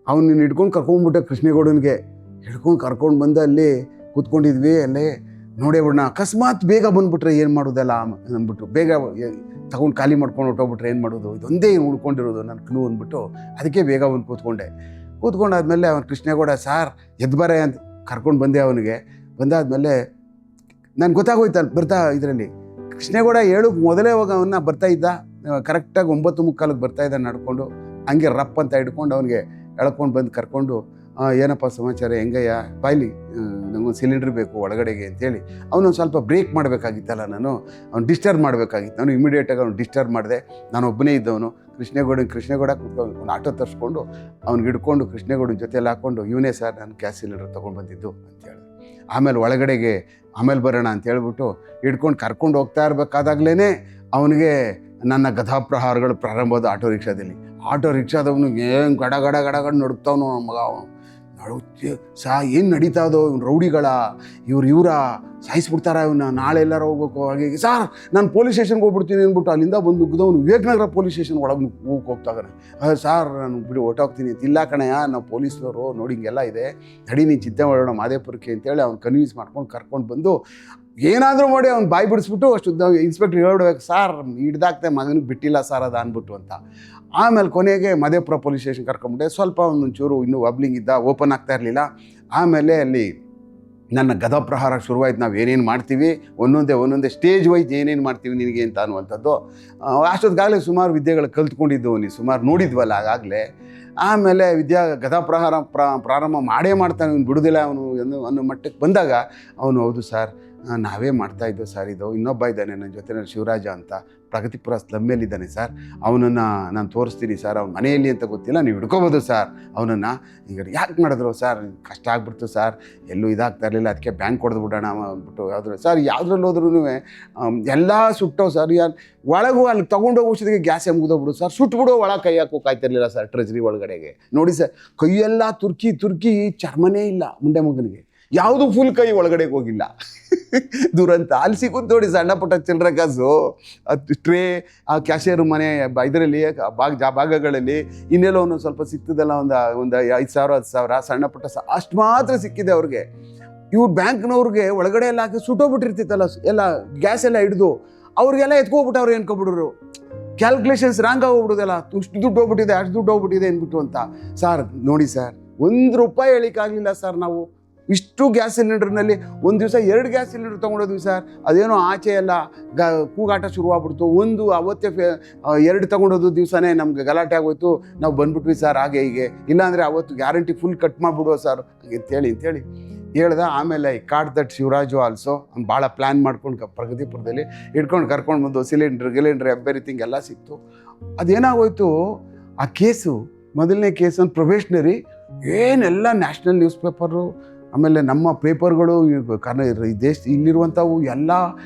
ಅವನು ಹಿಡ್ಕೊಂಡು ಕರ್ಕೊಂಡ್ಬಿಟ್ಟೆ, ಕೃಷ್ಣೇಗೌಡನಿಗೆ ಹಿಡ್ಕೊಂಡು ಕರ್ಕೊಂಡು ಬಂದು ಅಲ್ಲಿ ಕೂತ್ಕೊಂಡಿದ್ವಿ. ಅಲ್ಲೇ ನೋಡೇ ಬಿಡೋಣ, ಅಕಸ್ಮಾತ್ ಬೇಗ ಬಂದುಬಿಟ್ರೆ ಏನು ಮಾಡೋದಲ್ಲ ಅಂದ್ಬಿಟ್ಟು, ಬೇಗ ತಗೊಂಡು ಖಾಲಿ ಮಾಡ್ಕೊಂಡು ಹೊಟ್ಟೋಗ್ಬಿಟ್ರೆ ಏನು ಮಾಡೋದು, ಇದೊಂದೇ ಉಳ್ಕೊಂಡಿರೋದು ನನ್ನ ಕ್ಲೂ ಅಂದ್ಬಿಟ್ಟು ಅದಕ್ಕೆ ಬೇಗ ಬಂದು ಕೂತ್ಕೊಂಡಾದ್ಮೇಲೆ ಅವನು ಕೃಷ್ಣೇಗೌಡ ಸಾರ್ ಎದ್ಬಾರೆ ಅಂತ ಕರ್ಕೊಂಡು ಬಂದೆ. ಅವನಿಗೆ ಬಂದಾದ್ಮೇಲೆ ನನಗೆ ಗೊತ್ತಾಗೋಯ್ತು ಬರ್ತಾ ಇದರಲ್ಲಿ ಕೃಷ್ಣೇಗೌಡ 7ಕ್ಕೆ ಮೊದಲೇ ಹೋಗಿ ಅವನ್ನ ಬರ್ತಾ ಇದ್ದ. ಕರೆಕ್ಟಾಗಿ 9:45 ಬರ್ತಾ ಇದ್ದ ನಡ್ಕೊಂಡು. ಹಂಗೆ ರಪ್ ಅಂತ ಹಿಡ್ಕೊಂಡು ಅವನಿಗೆ ಎಳ್ಕೊಂಡು ಬಂದು ಕರ್ಕೊಂಡು, ಏನಪ್ಪ ಸಮಾಚಾರ, ಹೆಂಗಯ್ಯ, ಬಾಯ್ಲಿ ನನಗೊಂದು ಸಿಲಿಂಡ್ರ್ ಬೇಕು ಒಳಗಡೆಗೆ ಅಂತೇಳಿ. ಅವನೊಂದು ಸ್ವಲ್ಪ ಬ್ರೇಕ್ ಮಾಡಬೇಕಾಗಿತ್ತಲ್ಲ, ಅವ್ನು ಡಿಸ್ಟರ್ಬ್ ಮಾಡಬೇಕಾಗಿತ್ತು. ನಾನು ಇಮಿಡಿಯೇಟಾಗಿ ಅವ್ನು ಡಿಸ್ಟರ್ಬ್ ಮಾಡಿದೆ. ನಾನು ಒಬ್ಬನೇ ಇದ್ದವನು. ಕೃಷ್ಣೇಗೌಡ ಕೂತ್ಕೊಂಡು ಒಂದು ಆಟೋ ತರಿಸ್ಕೊಂಡು ಅವ್ನಿಗೆ ಹಿಡ್ಕೊಂಡು ಕೃಷ್ಣೇಗೌಡನ ಜೊತೆಯಲ್ಲಿ ಹಾಕ್ಕೊಂಡು, ಇವನೇ ಸರ್ ನಾನು ಗ್ಯಾಸ್ ಸಿಲಿಂಡರ್ ತೊಗೊಂಡು ಬಂದಿದ್ದು ಅಂತೇಳಿ. ಆಮೇಲೆ ಒಳಗಡೆಗೆ ಆಮೇಲೆ ಬರೋಣ ಅಂತ ಹೇಳ್ಬಿಟ್ಟು ಹಿಡ್ಕೊಂಡು ಕರ್ಕೊಂಡು ಹೋಗ್ತಾ ಇರಬೇಕಾದಾಗಲೇ ಅವನಿಗೆ ನನ್ನ ಗದಾಪ್ರಹಾರಗಳು ಪ್ರಾರಂಭವಾದ ಆಟೋ ರಿಕ್ಷಾದಲ್ಲಿ. ಆಟೋ ರಿಕ್ಷಾದವನು ಏನು ಗಡ ನಡುಕ್ತಾವನು ಮಗ. ಅವನು ಏನು ನಡೀತಾದೋ ಇವ್ನು ರೌಡಿಗಳ ಇವರ ಸಾಯಿಸ್ಬಿಡ್ತಾರ ಇವನ್ನ, ನಾಳೆ ಎಲ್ಲಾರು ಹೋಗ್ಬೇಕು ಹಾಗೆ ಸಾರ್ ನಾನು ಪೊಲೀಸ್ ಸ್ಟೇಷನ್ಗೆ ಹೋಗ್ಬಿಡ್ತೀನಿ ಅಂದ್ಬಿಟ್ಟು ಅಲ್ಲಿಂದ ಬಂದು ಗುದ್ದವನು ವಿವೇಕನಗರ ಪೊಲೀಸ್ ಸ್ಟೇಷನ್ ಒಳಗೆ ಹೋಗ್ತಾಗಾನೆ. ಸಾರ್ ನಾನು ಬಿಡಿ ಹೊಟ್ಟೋಗ್ತೀನಿ ಅಂತ. ಇಲ್ಲ ಕಣಯ್ಯ ನಾವು ಪೊಲೀಸ್ನವರು ನೋಡಿ ಹಿಂಗೆಲ್ಲ ಇದೆ, ತಡಿ ನೀನು ಚಿಂತೆ ಮಾಡೋಣ ಮಾದೇಪುರಕ್ಕೆ ಅಂತೇಳಿ ಅವ್ನು ಕನ್ವಿನ್ಸ್ ಮಾಡ್ಕೊಂಡು ಕರ್ಕೊಂಡು ಬಂದು ಏನಾದರೂ ಮಾಡಿ ಅವ್ನು ಬಾಯಿ ಬಿಡಿಸ್ಬಿಟ್ಟು ಅಷ್ಟು ಇನ್ಸ್ಪೆಕ್ಟ್ರ್ ಹೇಳ್ಬೇಕು, ಸಾರ್ ಹಿಡ್ದಾಗ್ತೆ ಮಗನಿಗೆ ಬಿಟ್ಟಿಲ್ಲ ಸರ್ ಅದು ಅಂದ್ಬಿಟ್ಟು ಅಂತ. ಆಮೇಲೆ ಕೊನೆಗೆ ಮಧೇಪುರ ಪೊಲೀಸ್ ಸ್ಟೇಷನ್ ಕರ್ಕೊಂಬಿಟ್ಟೆ. ಸ್ವಲ್ಪ ಒಂದೊಂಚೂರು ಇನ್ನೂ ವಬ್ಲಿಂಗ್ ಇದ್ದ, ಓಪನ್ ಆಗ್ತಾ ಇರಲಿಲ್ಲ. ಆಮೇಲೆ ಅಲ್ಲಿ ನನ್ನ ಗದಾ ಪ್ರಹಾರ ಶುರುವಾಯ್ತು. ನಾವು ಏನೇನು ಮಾಡ್ತೀವಿ ಒಂದೊಂದೇ ಸ್ಟೇಜ್ ವೈಸ್ ಏನೇನು ಮಾಡ್ತೀವಿ ನಿನಗೆ ಅಂತ ಅನ್ನುವಂಥದ್ದು. ಅಷ್ಟೊತ್ತಿಗಾಗಲೇ ಸುಮಾರು ವಿದ್ಯೆಗಳು ಕಲ್ತ್ಕೊಂಡಿದ್ದವು, ನೀವು ಸುಮಾರು ನೋಡಿದ್ವಲ್ಲ ಆಗಾಗಲೇ. ಆಮೇಲೆ ಗದಾ ಪ್ರಹಾರ ಪ್ರಾರಂಭ ಮಾಡ್ತಾನೆ, ಅವನು ಬಿಡುವುದಿಲ್ಲ ಅವನು ಅನ್ನೋ ಮಟ್ಟಕ್ಕೆ ಬಂದಾಗ ಅವನು ಹೌದು ಸರ್ ನಾವೇ ಮಾಡ್ತಾಯಿದ್ದೋ ಸರ್, ಇದು ಇನ್ನೊಬ್ಬ ಇದ್ದಾನೆ ನನ್ನ ಜೊತೆನಲ್ಲಿ ಶಿವರಾಜ ಅಂತ ಪ್ರಗತಿಪುರ ಸ್ಲಮ್ಮಲ್ಲಿದ್ದಾನೆ ಸರ್, ಅವನನ್ನು ನಾನು ತೋರಿಸ್ತೀನಿ ಸರ್, ಅವ್ನ ಮನೆಯಲ್ಲಿ ಅಂತ ಗೊತ್ತಿಲ್ಲ, ನೀವು ಹಿಡ್ಕೋಬೋದು ಸರ್ ಅವನನ್ನು. ಈಗ ಯಾಕೆ ಮಾಡಿದ್ರು ಸರ್, ಕಷ್ಟ ಆಗ್ಬಿಡ್ತು ಸರ್, ಎಲ್ಲೂ ಇದಾಗ್ತಾ ಇರಲಿಲ್ಲ, ಅದಕ್ಕೆ ಬ್ಯಾಂಕ್ ಹೊಡೆದು ಬಿಡೋಣ ಅಂದ್ಬಿಟ್ಟು ಯಾವ್ದು ಸರ್ ಯಾವುದ್ರಲ್ಲಿ ಹೋದ್ರೂ ಎಲ್ಲ ಸುಟ್ಟೋ ಸರ್. ಒಳಗೂ ಅಲ್ಲಿ ತೊಗೊಂಡೋಗಿ ಔಷಧಿಗೆ ಗ್ಯಾಸೇ ಮುಗಿದೋಗ್ಬಿಡು ಸರ್, ಸುಟ್ಬಿಡು, ಒಳಗೆ ಕೈ ಹಾಕೋಕಾಯ್ತಿರ್ಲಿಲ್ಲ ಸರ್ ಟ್ರೆಜರಿ ಒಳಗಡೆಗೆ. ನೋಡಿ ಸರ್ ಕೈಯೆಲ್ಲ ತುರ್ಕಿ ಚರ್ಮನೇ ಇಲ್ಲ ಮುಂಡೆ ಮಗನಿಗೆ, ಯಾವುದು ಫುಲ್ ಕೈ ಒಳಗಡೆಗೆ ಹೋಗಿಲ್ಲ. ದುರಂತ ಅಲ್ಲಿ ಸಿಗೋದು ನೋಡಿ ಸಣ್ಣ ಪುಟ್ಟ ಚಿಲ್ಲರೆ ಕಾಸು, ಟ್ರೇ, ಆ ಕ್ಯಾಶಿಯರ್ ಮನೆ ಇದರಲ್ಲಿ ಭಾಗಗಳಲ್ಲಿ ಇನ್ನೆಲ್ಲೋ ಒಂದೊಂದು ಸ್ವಲ್ಪ ಸಿಕ್ತದಲ್ಲ, ಒಂದು 5,000 10,000 ಸಣ್ಣ ಪುಟ್ಟ ಅಷ್ಟು ಮಾತ್ರ ಸಿಕ್ಕಿದೆ ಅವ್ರಿಗೆ. ಇವ್ರು ಬ್ಯಾಂಕ್ನವ್ರಿಗೆ ಒಳಗಡೆ ಎಲ್ಲ ಹಾಕಿ ಸುಟ್ಟೋಗ್ಬಿಟ್ಟಿರ್ತಿತ್ತಲ್ಲ ಎಲ್ಲ ಗ್ಯಾಸ್ ಎಲ್ಲ ಹಿಡಿದು, ಅವ್ರಿಗೆಲ್ಲ ಎತ್ಕೋಗ್ಬಿಟ್ಟು ಅವ್ರು ಏನ್ಕೊಬಿಡೋರು, ಕ್ಯಾಲ್ಕುಲೇಷನ್ಸ್ ರಾಂಗ್ ಆಗೋಗ್ಬಿಡೋದಲ್ಲ, ಇಷ್ಟು ದುಡ್ಡು ಹೋಗ್ಬಿಟ್ಟಿದೆ ಅಷ್ಟು ದುಡ್ಡು ಹೋಗ್ಬಿಟ್ಟಿದೆ ಅಂದ್ಬಿಟ್ಟು ಅಂತ. ಸರ್ ನೋಡಿ ಸರ್ ₹1 ಹೇಳಿಕ್ಕಾಗಲಿಲ್ಲ ಸರ್, ನಾವು ಇಷ್ಟು ಗ್ಯಾಸ್ ಸಿಲಿಂಡರ್ನಲ್ಲಿ ಒಂದು ದಿವಸ 2 ಗ್ಯಾಸ್ ಸಿಲಿಂಡರ್ ತೊಗೊಂಡೋದ್ವಿ ಸರ್. ಅದೇನೋ ಆಚೆ ಎಲ್ಲ ಕೂಗಾಟ ಶುರುವಾಗ್ಬಿಡ್ತು. ಅವತ್ತೇ 2 ತೊಗೊಂಡೋದು ದಿವಸನೇ ನಮ್ಗೆ ಗಲಾಟೆ ಆಗೋಯ್ತು, ನಾವು ಬಂದ್ಬಿಟ್ವಿ ಸರ್ ಹಾಗೆ ಹೀಗೆ, ಇಲ್ಲಾಂದರೆ ಅವತ್ತು ಗ್ಯಾರಂಟಿ ಫುಲ್ ಕಟ್ ಮಾಡಿಬಿಡುವ ಸರ್ ಅಂತೇಳಿ ಹೇಳ್ದೆ. ಆಮೇಲೆ ಕಾಟ್ ದಟ್ ಶಿವರಾಜು ಆಲ್ಸೋ ಭಾಳ ಪ್ಲ್ಯಾನ್ ಮಾಡ್ಕೊಂಡು ಪ್ರಗತಿಪುರದಲ್ಲಿ ಕರ್ಕೊಂಡು ಬಂದು ಗಿಲಿಂಡ್ರ್ ಎವ್ರಿಥಿಂಗ್ ಎಲ್ಲ ಸಿಕ್ತು. ಅದೇನಾಗೋಯ್ತು, ಆ ಕೇಸು ಮೊದಲನೇ ಕೇಸು ಪ್ರೊಬೇಷನರಿ ಏನೆಲ್ಲ ನ್ಯಾಷನಲ್ ನ್ಯೂಸ್ ಪೇಪರು, ಆಮೇಲೆ ನಮ್ಮ ಪೇಪರ್ಗಳು ದೇಶ ಇಲ್ಲಿರುವಂಥವು ಎಲ್ಲ,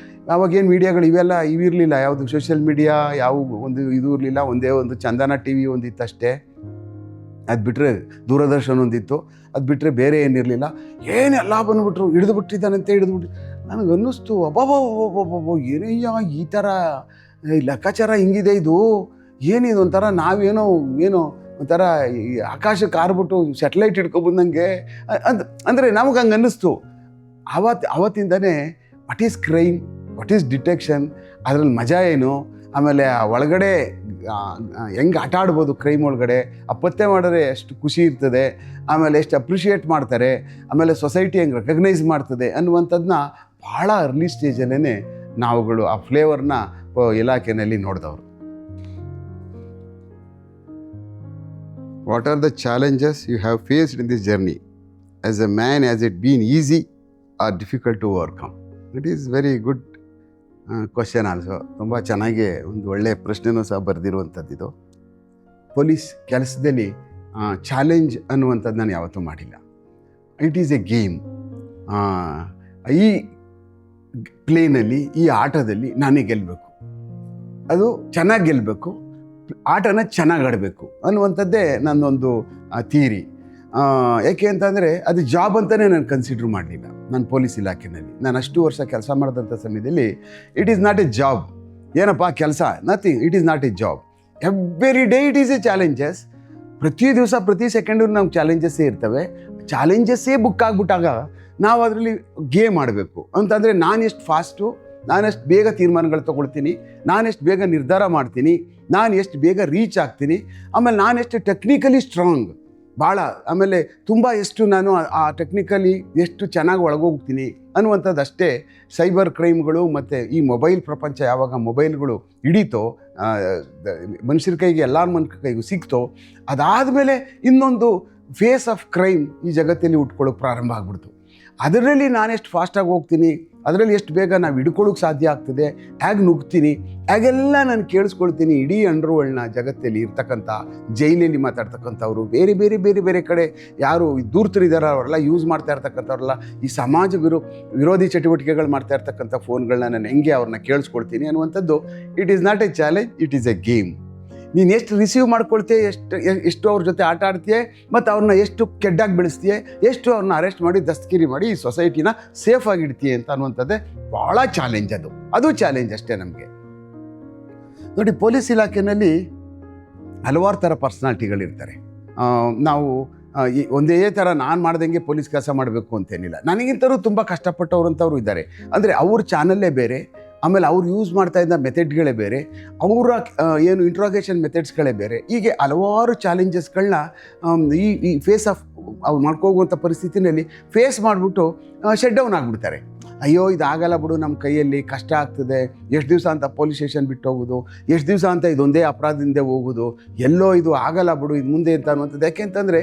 ಅವಾಗೇನು ಮೀಡಿಯಾಗಳು ಇವಿರಲಿಲ್ಲ, ಯಾವುದು ಸೋಷಿಯಲ್ ಮೀಡಿಯಾ ಯಾವ ಒಂದು ಇದು ಇರಲಿಲ್ಲ. ಒಂದೇ ಒಂದು ಚಂದನ TV ಒಂದಿತ್ತಷ್ಟೇ, ಅದು ಬಿಟ್ಟರೆ ದೂರದರ್ಶನ ಒಂದಿತ್ತು, ಅದು ಬಿಟ್ಟರೆ ಬೇರೆ ಏನಿರಲಿಲ್ಲ. ಏನೆಲ್ಲ ಬಂದುಬಿಟ್ರು, ಹಿಡಿದ್ಬಿಟ್ಟು ನನಗೆ ಅನ್ನಿಸ್ತು, ಅಬ್ಬಬ್ಬಬ್ಬಬ್ಬಬ್ಬ ಏನಯ್ಯ ಈ ಥರ ಲೆಕ್ಕಾಚಾರ ಹಿಂಗಿದೆ, ಏನಿದು ಒಂಥರ ನಾವೇನೋ ಒಂಥರ ಆಕಾಶಕ್ಕೆ ಹಾರ್ಬಿಟ್ಟು ಸ್ಯಾಟಲೈಟ್ ಹಿಡ್ಕೊಬಂದಂಗೆ ಅಂದರೆ ನಮಗೆ ಹಂಗೆ ಅನ್ನಿಸ್ತು. ಅವತ್ತಿಂದನೇ what is crime, what is detection, ಅದರಲ್ಲಿ ಮಜಾ ಏನು, ಆಮೇಲೆ ಒಳಗಡೆ ಹೆಂಗೆ ಆಟ ಆಡ್ಬೋದು ಕ್ರೈಮ್ ಒಳಗಡೆ, ಪತ್ತೆ ಮಾಡಿದ್ರೆ ಎಷ್ಟು ಖುಷಿ ಇರ್ತದೆ, ಆಮೇಲೆ ಎಷ್ಟು ಅಪ್ರಿಷಿಯೇಟ್ ಮಾಡ್ತಾರೆ, ಆಮೇಲೆ ಸೊಸೈಟಿ ಹೆಂಗೆ ರೆಕಗ್ನೈಸ್ ಮಾಡ್ತದೆ ಅನ್ನುವಂಥದ್ದನ್ನ ಭಾಳ ಅರ್ಲಿ ಸ್ಟೇಜಲ್ಲೇ ನಾವುಗಳು ಆ ಫ್ಲೇವರ್ನ ಇಲಾಖೆಯಲ್ಲಿ ನೋಡಿದವರು. What are the challenges you have faced in this journey? As a man, has it been easy or difficult to overcome? It is very good question also. ತುಂಬ ಚೆನ್ನಾಗಿ ಒಂದು ಒಳ್ಳೆಯ ಪ್ರಶ್ನೆನೂ ಸಹ ಬರೆದಿರುವಂಥದ್ದಿದು. ಪೊಲೀಸ್ ಕೆಲಸದಲ್ಲಿ ಚಾಲೆಂಜ್ ಅನ್ನುವಂಥದ್ದು ನಾನು ಯಾವತ್ತೂ ಮಾಡಿಲ್ಲ. It is A game. ಈ ಪ್ಲೇನಲ್ಲಿ, ಈ ಆಟದಲ್ಲಿ ನಾನೇ ಗೆಲ್ಲಬೇಕು, ಅದು ಚೆನ್ನಾಗಿ ಗೆಲ್ಲಬೇಕು, ಆಟನ ಚೆನ್ನಾಗಿ ಆಡಬೇಕು ಅನ್ನುವಂಥದ್ದೇ ನನ್ನೊಂದು ಥಿಯರಿ. ಯಾಕೆ ಅಂತಂದರೆ ಅದು ಜಾಬ್ ಅಂತಲೇ ನಾನು ಕನ್ಸಿಡರ್ ಮಾಡಲಿಲ್ಲ. ನಾನು ಪೊಲೀಸ್ ಇಲಾಖೆಯಲ್ಲಿ ನಾನು ಅಷ್ಟು ವರ್ಷ ಕೆಲಸ ಮಾಡಿದಂಥ ಸಮಯದಲ್ಲಿ it is not A job. ಏನಪ್ಪ ಕೆಲಸ, nothing, it is not A job. Every day it is A challenges. ಪ್ರತಿ ದಿವಸ ಪ್ರತಿ ಸೆಕೆಂಡು ನಮ್ಗೆ ಚಾಲೆಂಜಸ್ಸೇ ಇರ್ತವೆ. ಚಾಲೆಂಜಸ್ಸೇ ಬುಕ್ ಆಗಿಬಿಟ್ಟಾಗ ನಾವು ಅದರಲ್ಲಿ ಗೇಮ್ ಆಡಬೇಕು ಅಂತಂದರೆ ನಾನೆಷ್ಟು ಫಾಸ್ಟು, ನಾನೆಷ್ಟು ಬೇಗ ತೀರ್ಮಾನಗಳು ತೊಗೊಳ್ತೀನಿ, ನಾನೆಷ್ಟು ಬೇಗ ನಿರ್ಧಾರ ಮಾಡ್ತೀನಿ, ನಾನು ಎಷ್ಟು ಬೇಗ ರೀಚ್ ಆಗ್ತೀನಿ, ಆಮೇಲೆ ನಾನೆಷ್ಟು ಟೆಕ್ನಿಕಲಿ ಸ್ಟ್ರಾಂಗ್ ಭಾಳ, ಆಮೇಲೆ ತುಂಬ ಎಷ್ಟು ನಾನು ಆ ಟೆಕ್ನಿಕಲಿ ಎಷ್ಟು ಚೆನ್ನಾಗಿ ಒಳಗೋಗ್ತೀನಿ ಅನ್ನುವಂಥದ್ದು ಅಷ್ಟೇ. ಸೈಬರ್ ಕ್ರೈಮ್ಗಳು ಮತ್ತು ಈ ಮೊಬೈಲ್ ಪ್ರಪಂಚ ಯಾವಾಗ ಮೊಬೈಲ್ಗಳು ಹಿಡಿತೋ, ಮನುಷ್ಯರ ಕೈಗೆ ಎಲ್ಲರ ಮನುಷ್ಯರ ಕೈಗೂ ಸಿಕ್ತೋ, ಅದಾದಮೇಲೆ ಇನ್ನೊಂದು ಫೇಸ್ ಆಫ್ ಕ್ರೈಮ್ ಈ ಜಗತ್ತಲ್ಲಿ ಉಟ್ಕೊಳ್ಳೋಕೆ ಪ್ರಾರಂಭ ಆಗ್ಬಿಡ್ತು. ಅದರಲ್ಲಿ ನಾನೆಷ್ಟು ಫಾಸ್ಟಾಗಿ ಹೋಗ್ತೀನಿ, ಅದರಲ್ಲಿ ಎಷ್ಟು ಬೇಗ ನಾವು ಹಿಡ್ಕೊಳ್ಳೋಕೆ ಸಾಧ್ಯ ಆಗ್ತದೆ, ಹೇಗೆ ನುಗ್ತೀನಿ, ಹೇಗೆಲ್ಲ ನಾನು ಕೇಳಿಸ್ಕೊಳ್ತೀನಿ. ಇಡೀ ಅಂಡರ್ವರ್ಲ್ಡ್ನ ಜಗತ್ತಲ್ಲಿ ಇರ್ತಕ್ಕಂಥ, ಜೈಲಲ್ಲಿ ಮಾತಾಡ್ತಕ್ಕಂಥವ್ರು, ಬೇರೆ ಬೇರೆ ಬೇರೆ ಬೇರೆ ಕಡೆ ಯಾರು ದೂರ್ತರಿದ್ದಾರೆ ಅವರೆಲ್ಲ ಯೂಸ್ ಮಾಡ್ತಾ ಇರ್ತಕ್ಕಂಥವ್ರಲ್ಲ, ಈ ಸಮಾಜ ವಿರೋಧಿ ಚಟುವಟಿಕೆಗಳು ಮಾಡ್ತಾ ಇರ್ತಕ್ಕಂಥ ಫೋನ್ಗಳನ್ನ ನಾನು ಹೆಂಗೆ ಅವ್ರನ್ನ ಕೇಳಿಸ್ಕೊಳ್ತೀನಿ ಅನ್ನುವಂಥದ್ದು. It is not A challenge, it is A game. ನೀನು ಎಷ್ಟು ರಿಸೀವ್ ಮಾಡ್ಕೊಳ್ತೀಯ, ಎಷ್ಟು ಅವ್ರ ಜೊತೆ ಆಟ ಆಡ್ತೀಯ, ಮತ್ತು ಅವ್ರನ್ನ ಎಷ್ಟು ಕೆಡ್ಡಾಗಿ ಬೆಳೆಸ್ತೀಯ, ಎಷ್ಟು ಅವ್ರನ್ನ ಅರೆಸ್ಟ್ ಮಾಡಿ ದಸ್ತಗಿರಿ ಮಾಡಿ ಈ ಸೊಸೈಟಿನ ಸೇಫಾಗಿ ಇಡ್ತೀಯ ಅಂತ ಅನ್ನುವಂಥದ್ದೇ ಭಾಳ ಚಾಲೆಂಜ್. ಅದು ಚಾಲೆಂಜ್ ಅಷ್ಟೇ ನಮಗೆ. ನೋಡಿ, ಪೊಲೀಸ್ ಇಲಾಖೆಯಲ್ಲಿ ಹಲವಾರು ಥರ ಪರ್ಸ್ನಾಲಿಟಿಗಳಿರ್ತಾರೆ. ನಾವು ಒಂದೇ ಥರ ನಾನು ಮಾಡ್ದಂಗೆ ಪೊಲೀಸ್ ಕೆಲಸ ಮಾಡಬೇಕು ಅಂತೇನಿಲ್ಲ. ನನಗಿಂತರೂ ತುಂಬ ಕಷ್ಟಪಟ್ಟವ್ರಂಥವ್ರು ಇದ್ದಾರೆ. ಅಂದರೆ ಅವ್ರ ಚಾನಲ್ಲೇ ಬೇರೆ, ಆಮೇಲೆ ಅವ್ರು ಯೂಸ್ ಮಾಡ್ತಾ ಇದ್ದ ಮೆಥಡ್ಗಳೇ ಬೇರೆ, ಅವರ ಏನು ಇಂಟ್ರಾಗೇಷನ್ ಮೆಥಡ್ಸ್ಗಳೇ ಬೇರೆ. ಹೀಗೆ ಹಲವಾರು ಚಾಲೆಂಜಸ್ಗಳನ್ನ ಈ ಫೇಸ್ ಆಫ್ ಅವ್ರು ಮಾಡ್ಕೋಗುವಂಥ ಪರಿಸ್ಥಿತಿನಲ್ಲಿ ಫೇಸ್ ಮಾಡಿಬಿಟ್ಟು ಶಟ್ ಡೌನ್ ಆಗಿಬಿಡ್ತಾರೆ. ಅಯ್ಯೋ ಇದಾಗಲ್ಲ ಬಿಡು, ನಮ್ಮ ಕೈಯಲ್ಲಿ ಕಷ್ಟ ಆಗ್ತದೆ, ಎಷ್ಟು ದಿವಸ ಅಂತ ಪೊಲೀಸ್ ಸ್ಟೇಷನ್ ಬಿಟ್ಟು ಹೋಗೋದು, ಎಷ್ಟು ದಿವಸ ಅಂತ ಇದೊಂದೇ ಅಪರಾಧದಿಂದ ಹೋಗೋದು, ಎಲ್ಲೋ ಇದು ಆಗಲ್ಲ ಬಿಡು ಇದು ಮುಂದೆ ಅಂತ ಅನ್ನುವಂಥದ್ದು. ಯಾಕೆಂತಂದರೆ